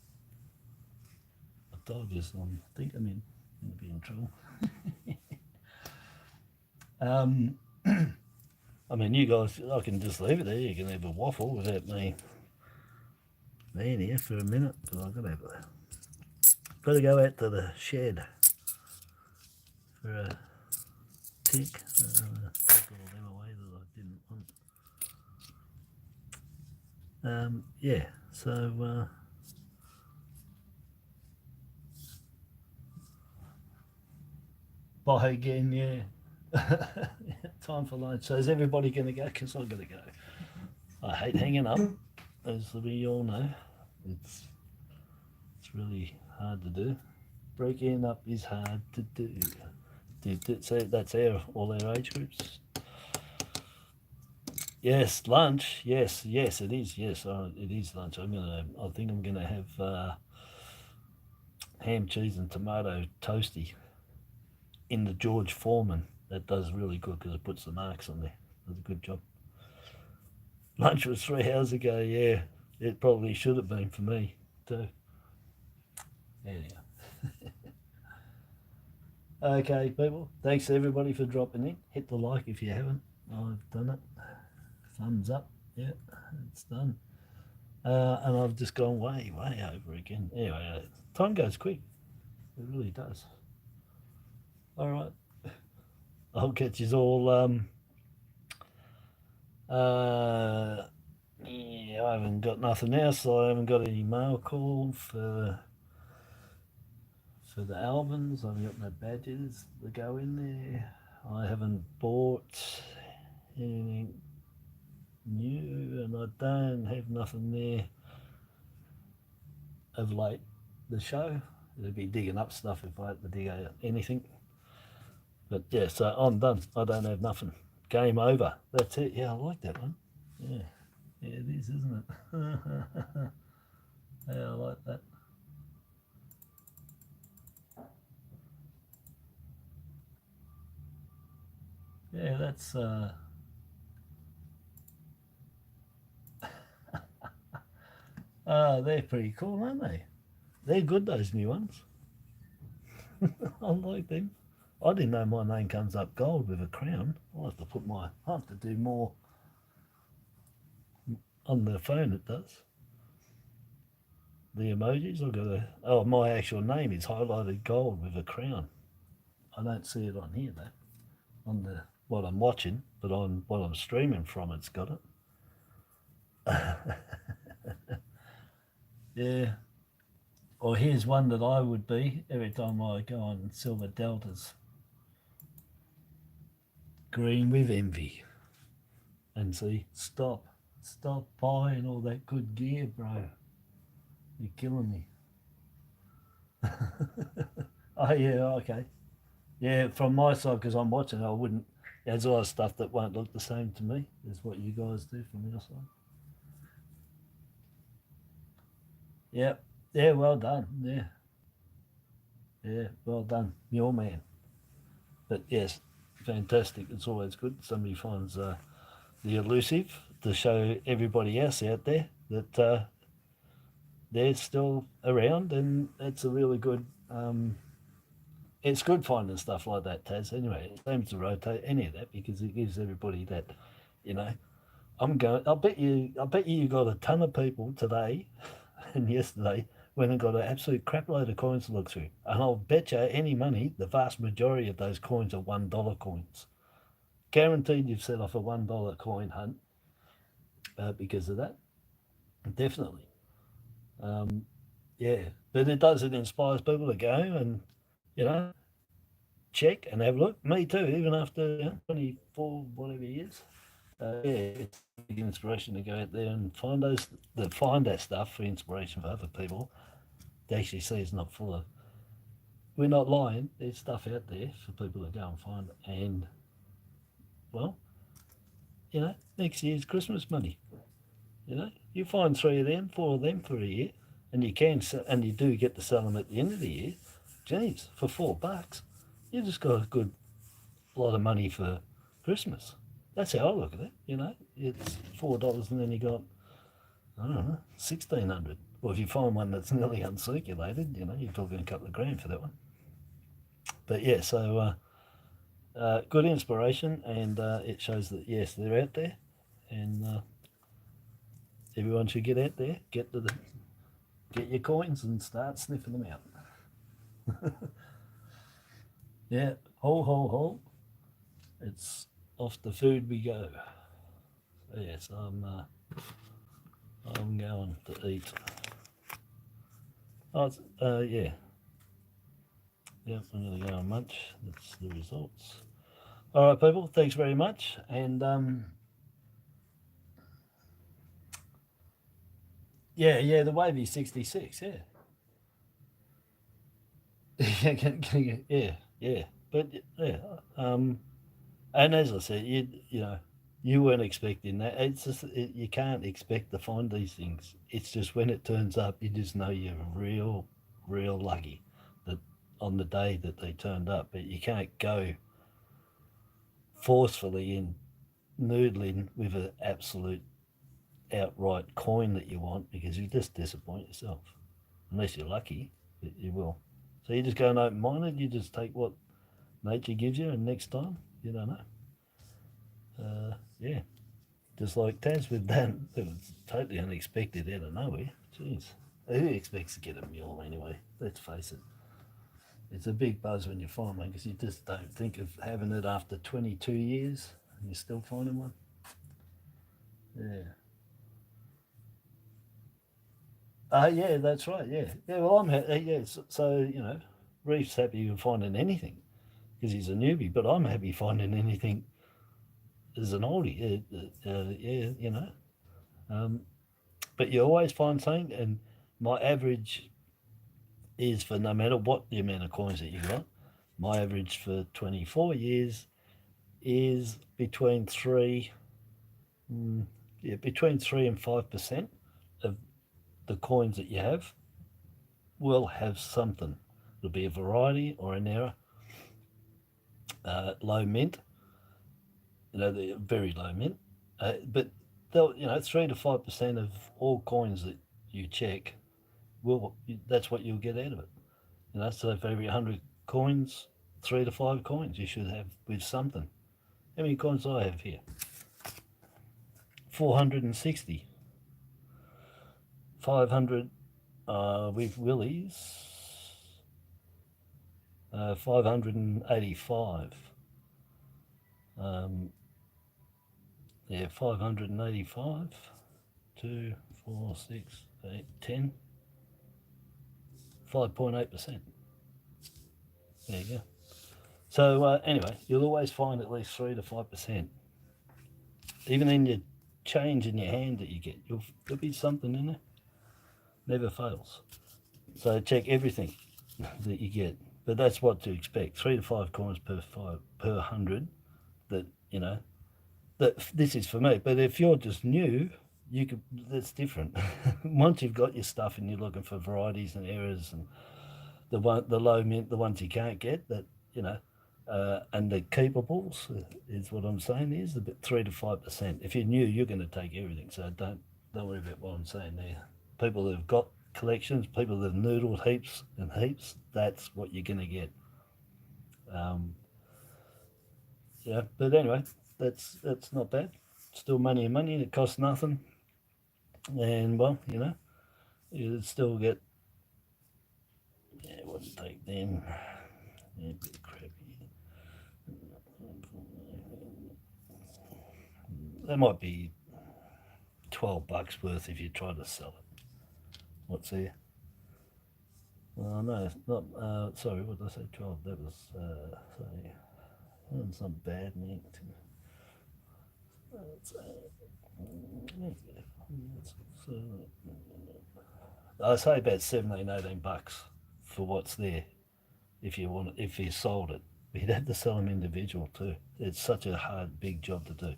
I told you, so I think I'm going to be in trouble. I mean, you guys, I can just leave it there. You can have a waffle without me being here for a minute, but I've got to go out to the shed for a tick. Take all them away that I didn't want. Yeah, so bye again, yeah. Time for lunch. So is everybody going to go? Because I've got to go. I hate hanging up, as we all know. It's really hard to do. Breaking up is hard to do. So that's all our age groups. Yes, lunch. Yes, it is. Yes, it is lunch. I think I'm gonna have ham, cheese, and tomato toasty in the George Foreman. That does really good because it puts the marks on there. Does a good job. Lunch was 3 hours ago. Yeah, it probably should have been for me too. Anyhow. Okay, people. Thanks everybody for dropping in. Hit the like if you haven't. I've done it. Thumbs up. Yeah, it's done. And I've just gone way over again. Anyway, time goes quick. It really does. All right. I'll catch you all. Yeah, I haven't got nothing else. I haven't got any mail call for the albums. I've got no badges that go in there. I haven't bought anything new, and I don't have nothing there of late. The show, it'd be digging up stuff if I had to dig out anything. But yeah, so I'm done. I don't have nothing. Game over. That's it. Yeah, I like that one. Yeah, it is, isn't it? Yeah, I like that. Yeah, that's they're pretty cool, aren't they? They're good, those new ones. I like them. I didn't know my name comes up gold with a crown. I'll have to do more on the phone. It does. The emojis, my actual name is highlighted gold with a crown. I don't see it on here though. On what I'm watching, but on what I'm streaming from, it's got it. Yeah. Or here's one that I would be every time I go on Silver Deltas. Green with envy. And see, stop buying all that good gear, bro. You're killing me. Oh yeah, okay. Yeah, from my side, because I'm watching, I wouldn't. There's a lot of stuff that won't look the same to me as what you guys do from your side. Yep. Yeah, well done. Yeah, well done. Your man. But yes, fantastic. It's always good. Somebody finds the elusive to show everybody else out there that they're still around, and it's a really good it's good finding stuff like that, Taz. Anyway, it seems to rotate any of that because it gives everybody that, you know. I bet you got a ton of people today and yesterday went and got an absolute crap load of coins to look through. And I'll bet you any money the vast majority of those coins are $1 coins. Guaranteed you've set off a $1 coin hunt because of that. Definitely. Yeah, but it inspires people to go and, you know, check and have a look. Me too, even after 24, whatever years. Yeah, it's a big inspiration to go out there and find that stuff for inspiration for other people. To actually see it's not full of. We're not lying. There's stuff out there for people to go and find. And well, next year's Christmas money. You find 3 of them, 4 of them for a year, and you do get to sell them at the end of the year. Geez, for $4, you just got a good lot of money for Christmas. That's how I look at it. It's $4, and then you got, I don't know, 1,600. Well, if you find one that's nearly uncirculated, you're talking a couple of grand for that one. But yeah, so good inspiration, and it shows that yes, they're out there, and everyone should get out there, get your coins, and start sniffing them out. Yeah, ho. It's off the food we go. So yes, I'm going to eat. Oh, yeah. Yeah, I'm going to go and munch. That's the results. All right, people. Thanks very much, and yeah, the Wavy 66. Yeah. Yeah. But yeah, and as I said, you weren't expecting that. It's just you can't expect to find these things. It's just when it turns up, you just know you're real lucky that on the day that they turned up. But you can't go forcefully in noodling with an absolute outright coin that you want because you just disappoint yourself unless you're lucky. But you will. So you just go and open minded. You just take what nature gives you, and next time you don't know. Yeah, just like Taz with that, it was totally unexpected out of nowhere. Jeez, who expects to get a mule anyway? Let's face it. It's a big buzz when you find one because you just don't think of having it after 22 years and you're still finding one. Yeah. Yeah, that's right. Yeah. Well, I'm happy. Yeah. So Reef's happy with finding anything because he's a newbie, but I'm happy finding anything as an oldie. Yeah. But you always find something, and my average is for no matter what the amount of coins that you got, my average for 24 years is between 3 and 5% of the coins that you have will have something. It'll be a variety or an error, low mint, the very low mint, but they'll 3 to 5% of all coins that you check that's what you'll get out of it. So for every 100 coins, 3 to 5 coins you should have with something. How many coins do I have here? 460. 500 with Willie's. 585. 585. 2, 4, 6, 8, 10. 5.8%. There you go. So anyway, you'll always find at least 3 to 5%. Even in your change in your hand that you get, there'll be something in there. Never fails. So check everything that you get. But that's what to expect. 3 to 5 coins per 100. That this is for me. But if you're just new, that's different. Once you've got your stuff and you're looking for varieties and errors and the low mint, the ones you can't get, that and the keepables is what I'm saying is about 3 to 5%. If you're new, you're going to take everything. So don't worry about what I'm saying there. People that have got collections, people that have noodled heaps and heaps, that's what you're going to get. Yeah, but anyway, that's not bad. Still money and money, and it costs nothing. And well, you'd still get. Yeah, it wouldn't take them. Yeah, a bit crappy. That might be $12 worth if you try to sell it. What's there? Well, no, not. Sorry, what did I say? 12. That was. Sorry, that's not bad, man. I say about 17, $18 for what's there. If you sold it, you'd have to sell them individual too. It's such a hard, big job to do.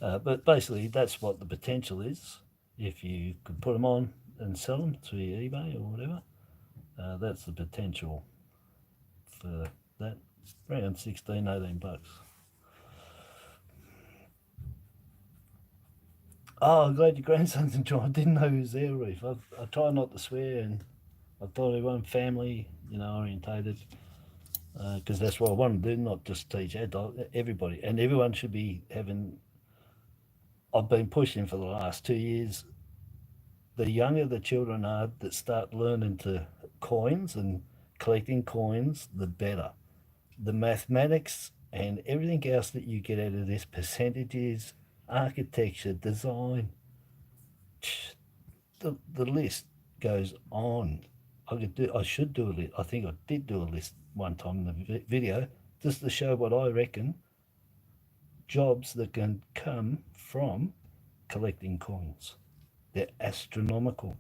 But basically, that's what the potential is. If you could put them on and sell them through eBay or whatever, that's the potential for that. Around 16, $18. Oh, I'm glad your grandson's enjoying. I didn't know he was there, Reef. I try not to swear, and I thought everyone family, orientated, because that's what I want to do, not just teach adult, everybody. And everyone should be having, I've been pushing for the last 2 years, the younger the children are that start learning to coins and collecting coins, the better. The mathematics and everything else that you get out of this, percentages, architecture, design, the list goes on. I should do a list. I think I did do a list one time in the video, just to show what I reckon jobs that can come from collecting coins. They're astronomical.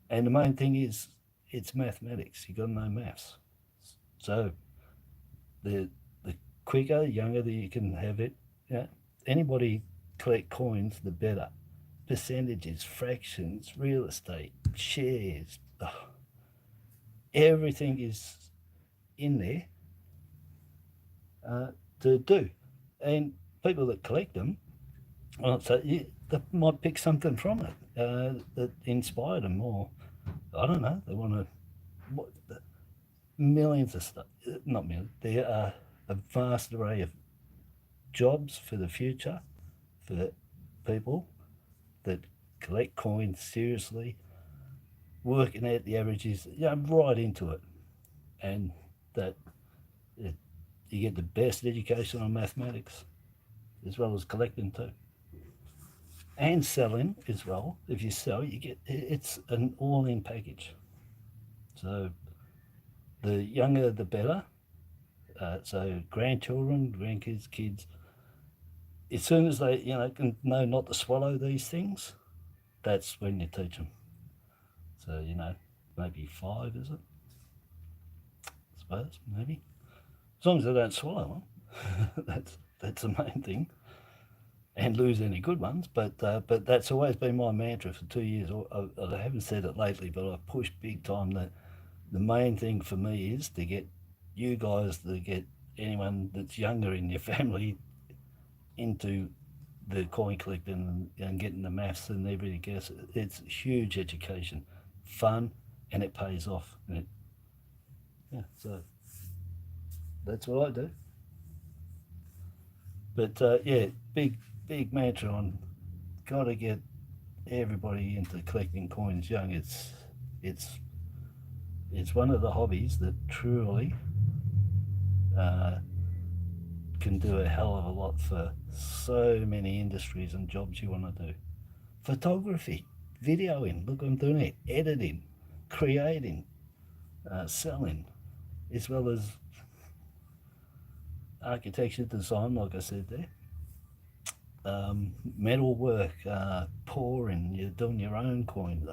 And the main thing is, it's mathematics. You've got to know maths. So the quicker, younger that you can have it, anybody collect coins, the better. Percentages, fractions, real estate, shares, everything is in there to do. And people that collect them, they might pick something from it that inspired them, or I don't know, they want to. Millions of stuff, not millions, there are a vast array of jobs for the future for people that collect coins seriously, working out the averages, right into it. And that you get the best education on mathematics as well as collecting too. And selling as well. If you sell, it's an all-in package. So the younger the better. So grandchildren, grandkids, kids, as soon as they can know not to swallow these things, that's when you teach them. So maybe 5, is it? I suppose maybe, as long as they don't swallow them. that's the main thing, and lose any good ones. But that's always been my mantra for 2 years. I haven't said it lately, but I've pushed big time that the main thing for me is to get you guys, to get anyone that's younger in your family into the coin collecting and getting the maths and everything else. It's huge education, fun, and it pays off. So that's what I do. But big mantra on, got to get everybody into collecting coins young. It's one of the hobbies that truly can do a hell of a lot for so many industries and jobs you want to do. Photography, videoing, look, I'm doing it, editing, creating, selling, as well as architecture, design, like I said there, metal work, pouring, you're doing your own coin,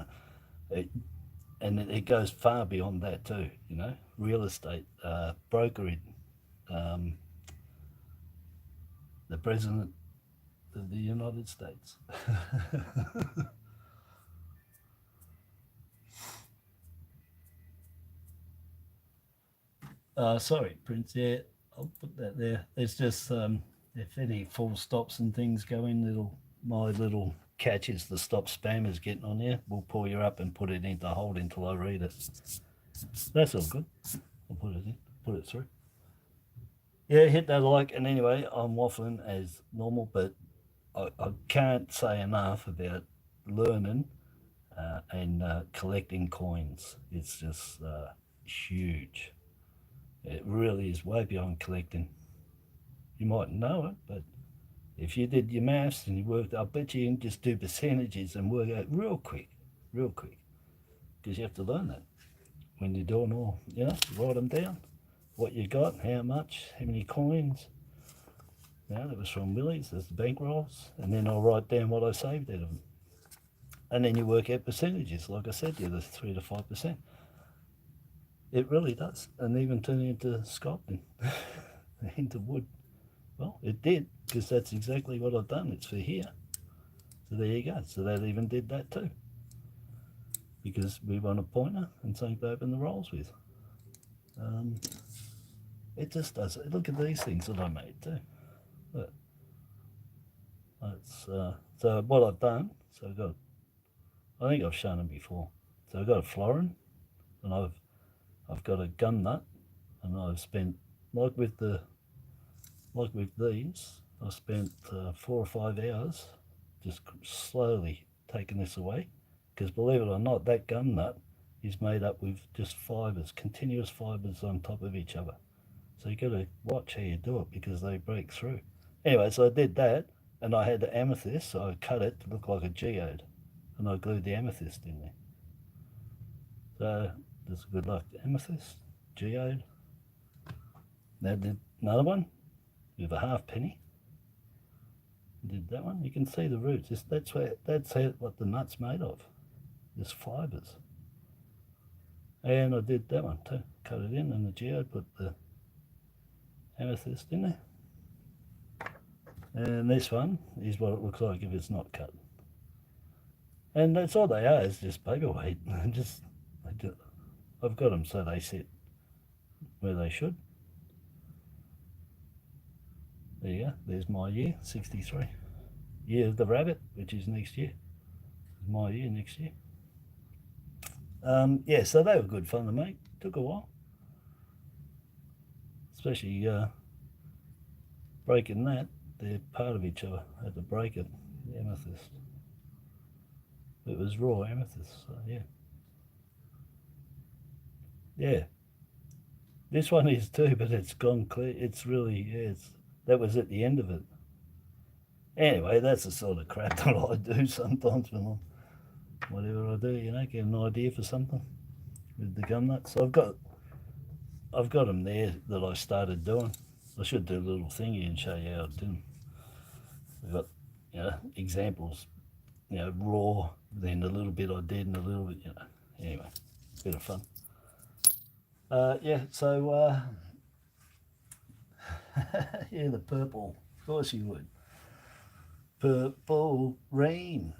and it goes far beyond that too, real estate, brokering, the President of the United States. Sorry, Prince, I'll put that there. It's just if any full stops and things go in, my little catches to stop spammers getting on there. We'll pull you up and put it into hold until I read it. That's all good. I'll put put it through. Yeah, hit that like, and anyway, I'm waffling as normal, but I can't say enough about learning and collecting coins. It's just huge. It really is way beyond collecting. You might know it, but if you did your maths and you worked, I bet you can just do percentages and work out real quick, because you have to learn that when you're doing all, write them down, what you got, how much, how many coins. That was from Willie's, there's the bank rolls, and then I'll write down what I saved out of them. And then you work out percentages, like I said, the 3 to 5%. It really does, and even turning into sculpting, into wood. Well, it did, because that's exactly what I've done. It's for here. So there you go. So that even did that too, because we want a pointer and something to open the rolls with. It just does it. Look at these things that I made too. Look. That's, so what I've done, so I've got, I think I've shown them before. So I've got a florin, and I've got a gum nut, and I've spent, like with these, I spent 4 or 5 hours just slowly taking this away, because believe it or not, that gum nut is made up with just fibres, continuous fibres on top of each other. So you got to watch how you do it, because they break through. Anyway, so I did that, and I had the amethyst, so I cut it to look like a geode, and I glued the amethyst in there. So just good luck. Amethyst, geode. Now did another one with a half penny. Did that one. You can see the roots. That's what the nut's made of. Just fibres. And I did that one too. Cut it in, and the geode, put the amethyst in there. And this one is what it looks like if it's not cut. And that's all they are, is just paperweight. I've got them so they sit where they should. There you go. There's my year, 63. Year of the rabbit, which is next year. My year next year. Yeah, so they were good fun to make. Took a while. Especially breaking that. They're part of each other. I had to break it. The amethyst. It was raw amethyst, so yeah. Yeah. This one is too, but it's gone clear. It's really, that was at the end of it. Anyway, that's the sort of crap that I do sometimes when I'm, whatever I do, get an idea for something with the gum nuts. I've got them there that I started doing. I should do a little thingy and show you how I do them. We've got, examples, raw, then a little bit I did and a little bit, anyway, bit of fun. Yeah, so, yeah, the purple, of course you would. Purple rain.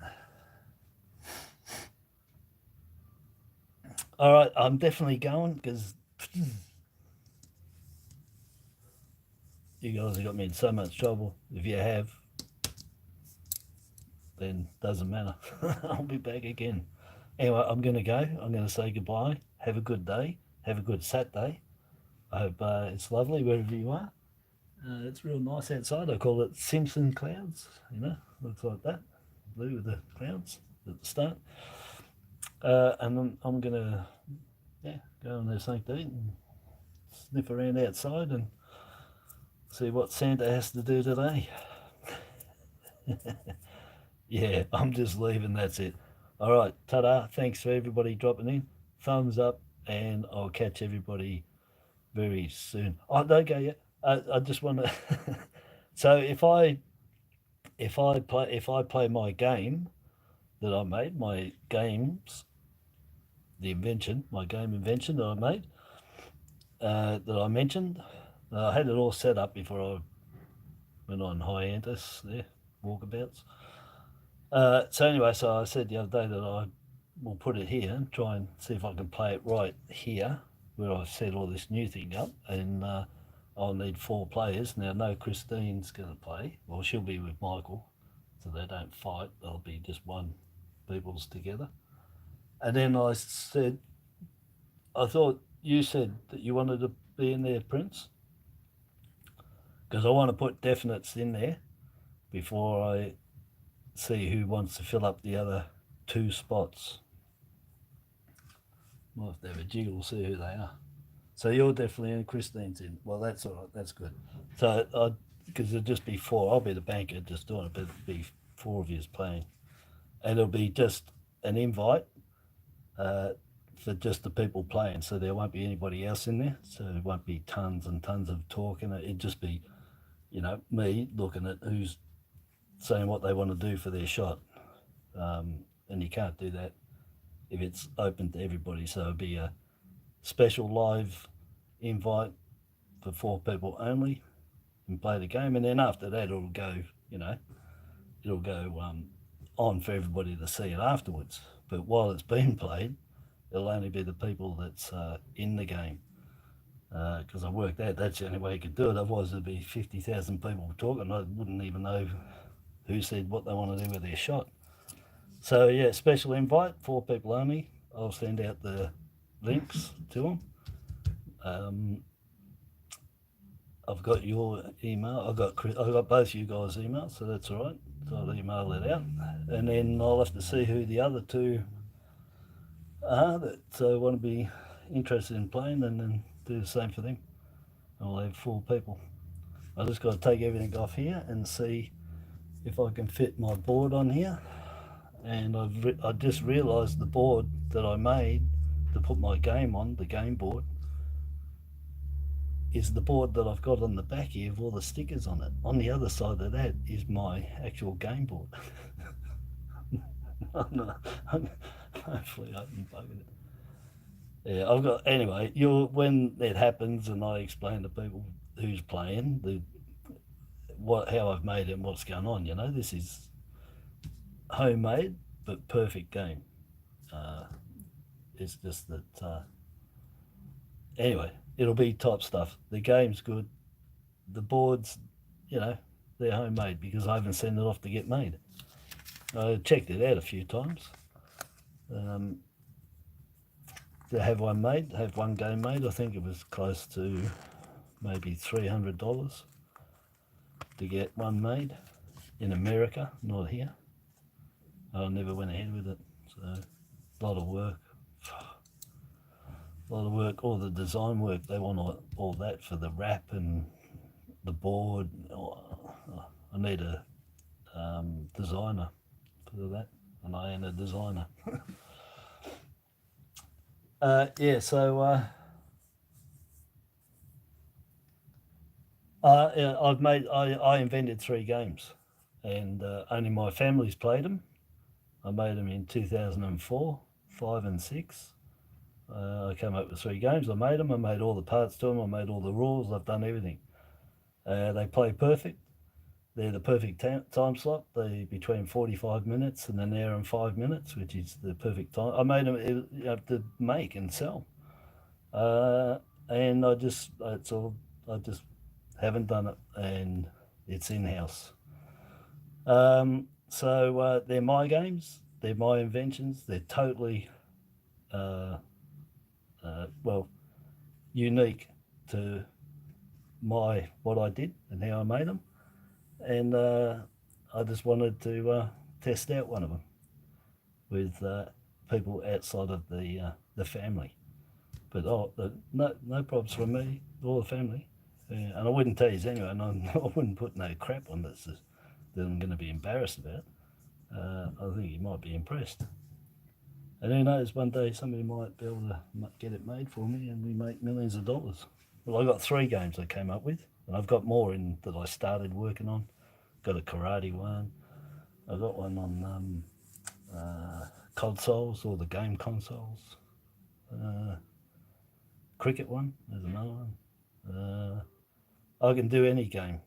All right, I'm definitely going, because you guys have got me in so much trouble. If you have, then doesn't matter. I'll be back again. Anyway, I'm going to go. I'm going to say goodbye. Have a good day. Have a good Saturday. I hope it's lovely wherever you are. It's real nice outside. I call it Simpson clouds. Looks like that. Blue with the clouds at the start. And then I'm going to go and have something to eat and sniff around outside and see what Santa has to do today. Yeah, I'm just leaving, that's it. All right, ta-da. Thanks for everybody dropping in. Thumbs up, and I'll catch everybody very soon. Oh, don't go yet. I just want to. So if I play my game that I made, my game invention that I made, that I mentioned, I had it all set up before I went on hiatus there, walkabouts. So anyway, so I said the other day that I will put it here and try and see if I can play it right here, where I've set all this new thing up, and I'll need 4 players. Now, no Christine's going to play. Well, she'll be with Michael, so they don't fight. They'll be just one people's together. And then I said, I thought you said that you wanted be in there, Prince? Because I want to put definites in there before I see who wants to fill up the other 2 spots. Might have to have a jiggle, see who they are. So you're definitely in, Christine's in. Well, that's all right, that's good. So because it'll just be 4, I'll be the banker just doing it, but it'll be 4 of you playing. And it'll be just an invite for just the people playing, so there won't be anybody else in there, so it won't be tons and tons of talking. It'd just be, you know, me looking at who's saying what they want to do for their shot, and you can't do that if it's open to everybody. So it'll be a special live invite for 4 people only and play the game, and then after that it'll go, you know, it'll go on for everybody to see it afterwards. But while it's being played, it'll only be the people that's in the game, because I worked out that's the only way you could do it. Otherwise there'd be 50,000 people talking. I wouldn't even know who said what they want to do with their shot. So yeah, special invite, 4 people only. I'll send out the links to them. I've got your email. I got both you guys' emails, so that's all right. So I'll email it out, and then I'll have to see who the other 2 are that want to be interested in playing, and then do the same for them. I'll have 4 people. I just got to take everything off here and see if I can fit my board on here. And I just realised the board that I made to put my game on, the game board, is the board that I've got on the back here with all the stickers on it. On the other side of that is my actual game board. Hopefully I haven't buggered it. Yeah, I've got, anyway, when it happens and I explain to people who's playing, how I've made it and what's going on, you know, this is homemade but perfect game. It's just that, anyway, it'll be top stuff. The game's good. The boards, you know, they're homemade because I haven't sent it off to get made. I checked it out a few times. To have one made, have one game made, I think it was close to maybe $300 to get one made in America, not here. I never went ahead with it, so a lot of work. A lot of work, all the design work, they want all that for the wrap and the board. I need a designer for that, and I am a designer. Yeah, so I invented 3 games, and only my family's played them. I made them in 2004, 5 and 6. I came up with 3 games. I made them. I made all the parts to them. I made all the rules. I've done everything. They play perfect. They're the perfect time slot. They between 45 minutes and an hour and 5 minutes, which is the perfect time. I made them to make and sell, and I just haven't done it, and it's in house. So they're my games. They're my inventions. They're totally well, unique to what I did and how I made them, and I just wanted to test out one of them with people outside of the family. But no problems from me or the family, and I wouldn't tell you anyway, and I wouldn't put no crap on this that I'm going to be embarrassed about. I think you might be impressed. And who knows, one day somebody might be able to get it made for me and we make millions of dollars. Well, I got 3 games I came up with, and I've got more that I started working on. Got a karate one. I got one on consoles, or the game consoles. Cricket one, there's another one. I can do any game.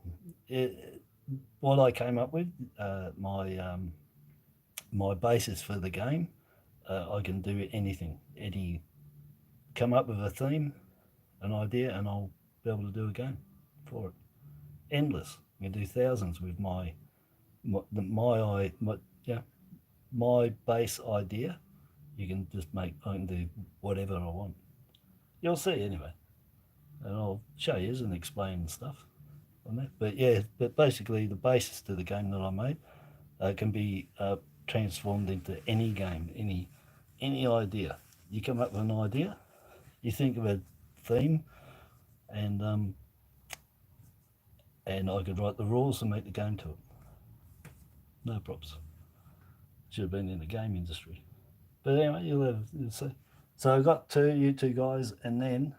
What I came up with, my basis for the game, I can do anything. Come up with a theme, an idea, and I'll be able to do a game for it. Endless. I can do thousands with my base idea. You can just I can do whatever I want. You'll see anyway. and I'll show you and explain stuff on that. But yeah, but basically the basis to the game that I made can be transformed into any game, any idea. You come up with an idea, you think of a theme, and I could write the rules and make the game to it. No props. Should have been in the game industry. But anyway, you'll see. So I got you two guys, and then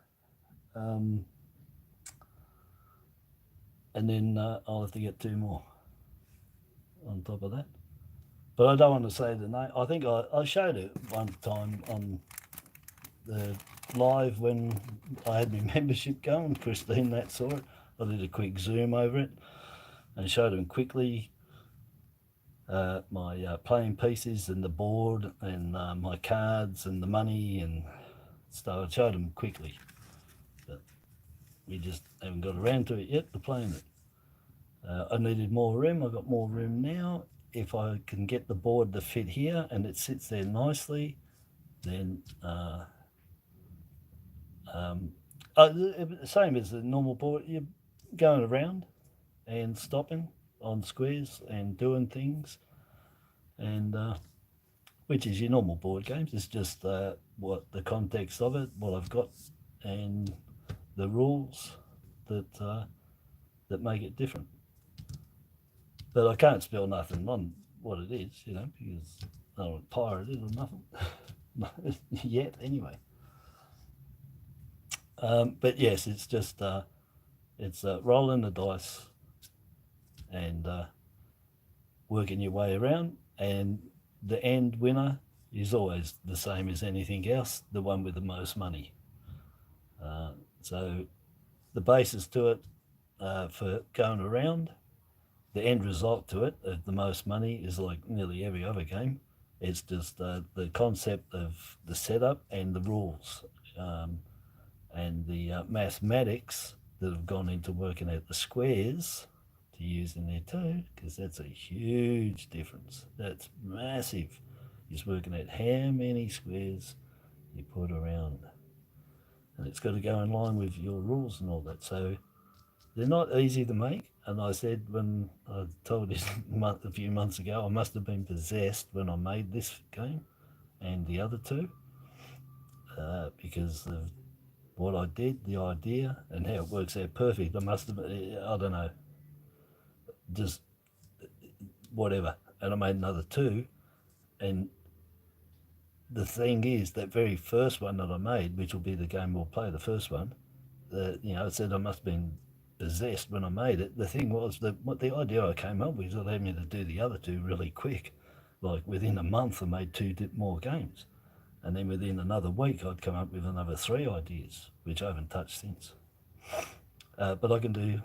I'll have to get 2 more on top of that. But I don't want to say the name. I think I showed it one time on the live when I had my membership going. Christine that saw it. I did a quick zoom over it and showed them quickly my playing pieces and the board and my cards and the money and stuff. I showed them quickly, but we just haven't got around to it yet, to playing it. I needed more room. I got more room now. If I can get the board to fit here and it sits there nicely, then same as the normal board, you're going around and stopping on squares and doing things, and which is your normal board games. It's just what the context of it, what I've got, and the rules that make it different. But I can't spell nothing on what it is, you know, because I don't want to pirate it or nothing yet, anyway. But yes, it's just it's rolling the dice and working your way around, and the end winner is always the same as anything else, the one with the most money. So the basis to it for going around, the end result to it of the most money is like nearly every other game. It's just the concept of the setup and the rules and the mathematics that have gone into working out the squares to use in there too, because that's a huge difference. That's massive. Just working out how many squares you put around, and it's got to go in line with your rules and all that. So they're not easy to make. And I said, when I told you a few months ago, I must have been possessed when I made this game and the other two, because of what I did, the idea, and how it works out perfect. I must have, I don't know, just whatever. And I made another 2. And the thing is, that very first one that I made, which will be the game we'll play, the first one, you know, it said I must have been possessed when I made it. The thing was that the idea I came up with allowed me to do the other 2 really quick. Like within a month, I made 2 more games. And then within another week, I'd come up with another 3 ideas, which I haven't touched since. But I can do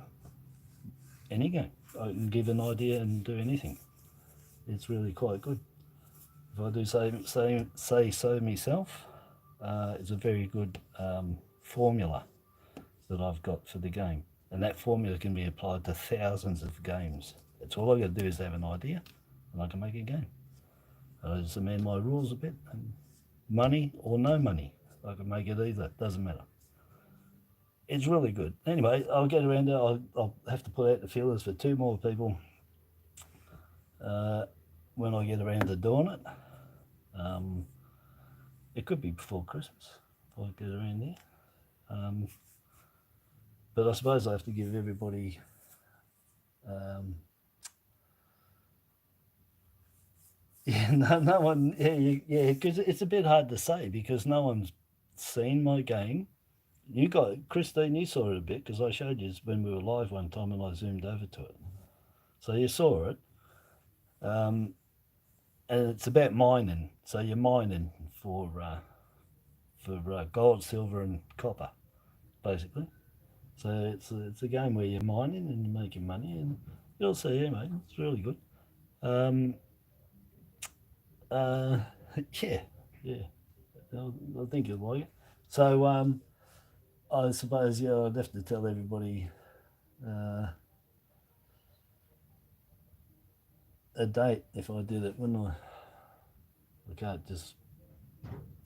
any game. I can give an idea and do anything. It's really quite good. If I do say so myself, it's a very good formula that I've got for the game. And that formula can be applied to thousands of games. It's all I got to do is have an idea, and I can make a game. I just amend my rules a bit, and money or no money, I can make it either. Doesn't matter. It's really good. Anyway, I'll get around there. I'll have to put out the feelers for 2 more people when I get around to doing it. It could be before Christmas if I get around there. But I suppose I have to give everybody no one, because it's a bit hard to say because no one's seen my game. You got, Christine, you saw it a bit because I showed you when we were live one time and I zoomed over to it. So you saw it. And it's about mining. So you're mining for gold, silver and copper, basically. So it's a game where you're mining and you're making money, and you'll see, yeah, mate, it's really good. Yeah, I think you'll like it. So I suppose, yeah, I'd have to tell everybody a date if I did it, wouldn't I? I can't just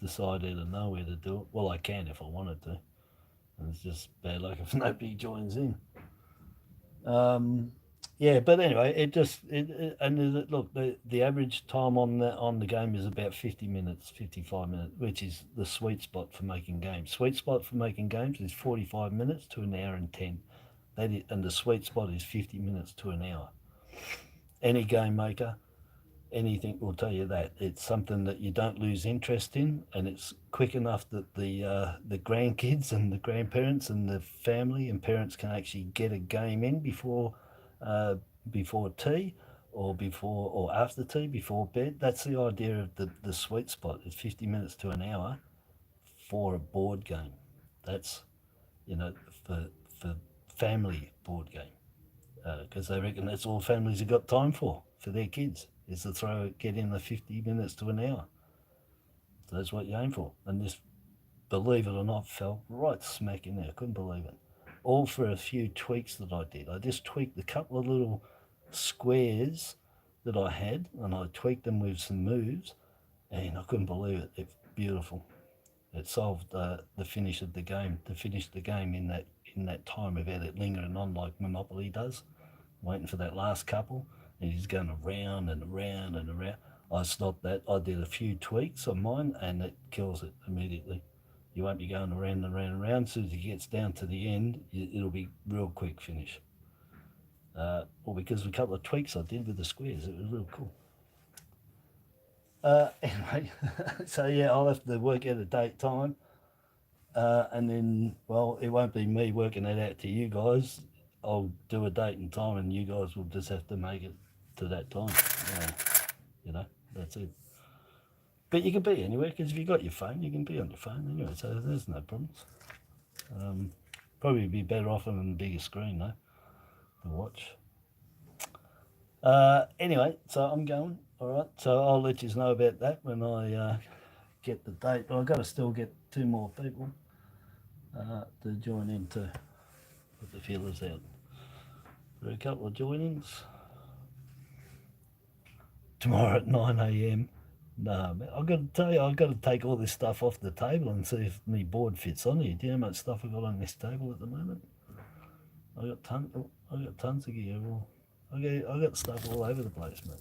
decide out of nowhere to do it. Well, I can if I wanted to. It's just bad luck if nobody joins in. Yeah, but anyway, look, the average time on the game is about 50 minutes, 55 minutes, which is the sweet spot for making games. Sweet spot for making games is 45 minutes to an hour and 10. And the sweet spot is 50 minutes to an hour. Any game maker, anything will tell you that. It's something that you don't lose interest in, and it's quick enough that the grandkids and the grandparents and the family and parents can actually get a game in before tea or after tea, before bed. That's the idea of the sweet spot. It's 50 minutes to an hour for a board game. That's, for family board game, because they reckon that's all families have got time for their kids, is to get in the 50 minutes to an hour. So that's what you aim for. And this, believe it or not, fell right smack in there. I couldn't believe it. All for a few tweaks that I did. I just tweaked a couple of little squares that I had, and I tweaked them with some moves, and I couldn't believe it. It's beautiful. It solved the finish of the game, to finish the game in that time without it lingering on like Monopoly does, waiting for that last couple, and he's going around and around and around. I stopped that. I did a few tweaks on mine, and it kills it immediately. You won't be going around and around and around. As soon as he gets down to the end, it'll be real quick finish. Well, because of a couple of tweaks I did with the squares, it was real cool. Anyway, so yeah, I'll have to work out a date time, and then, well, it won't be me working that out to you guys. I'll do a date and time, and you guys will just have to make it to that time. That's it. But you can be anywhere, because if you've got your phone, you can be on your phone anyway, so there's no problems. Probably be better off on a bigger screen, though, to watch. Anyway, so I'm going. All right, so I'll let you know about that when I get the date. But I've got to still get 2 more people to join in to put the feelers out. For a couple of joinings tomorrow at 9 a.m. No, man, I've got to tell you, I've got to take all this stuff off the table and see if my board fits on here. Do you know how much stuff I've got on this table at the moment? I've got tons of gear. I've got stuff all over the place, mate.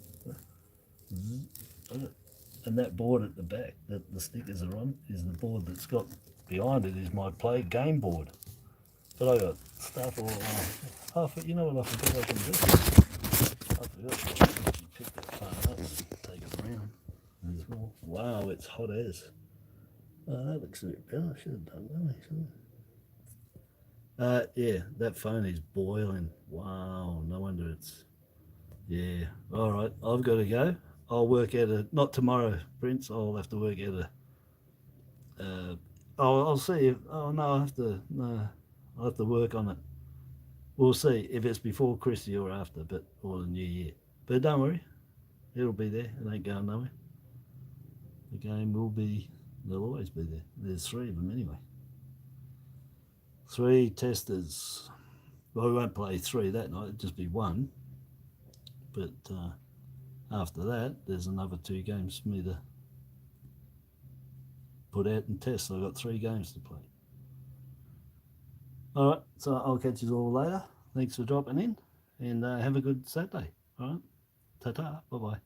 And that board at the back that the stickers are on is the board that's got behind it is my play game board. But I got stuff all on. Oh, you know what I forgot I can do? I forgot I can pick that phone up and take it around as well. Wow, it's hot as. Oh, that looks a bit better. I should have done that actually. Yeah, that phone is boiling. Wow, no wonder it's. Yeah, all right, I've got to go. I'll work out not tomorrow, Prince. I'll have to work out I'll see if. Oh no, I'll have to work on it. We'll see if it's before Chrissy or after, or the New Year. But don't worry, it'll be there. It ain't going nowhere. The game will be. They'll always be there. There's 3 of them anyway. 3 testers. Well, we won't play 3 that night. It'll just be 1. But after that, there's another 2 games for me to put out and test. So I've got 3 games to play. All right, so I'll catch you all later. Thanks for dropping in, and have a good Saturday. All right, ta-ta, bye-bye.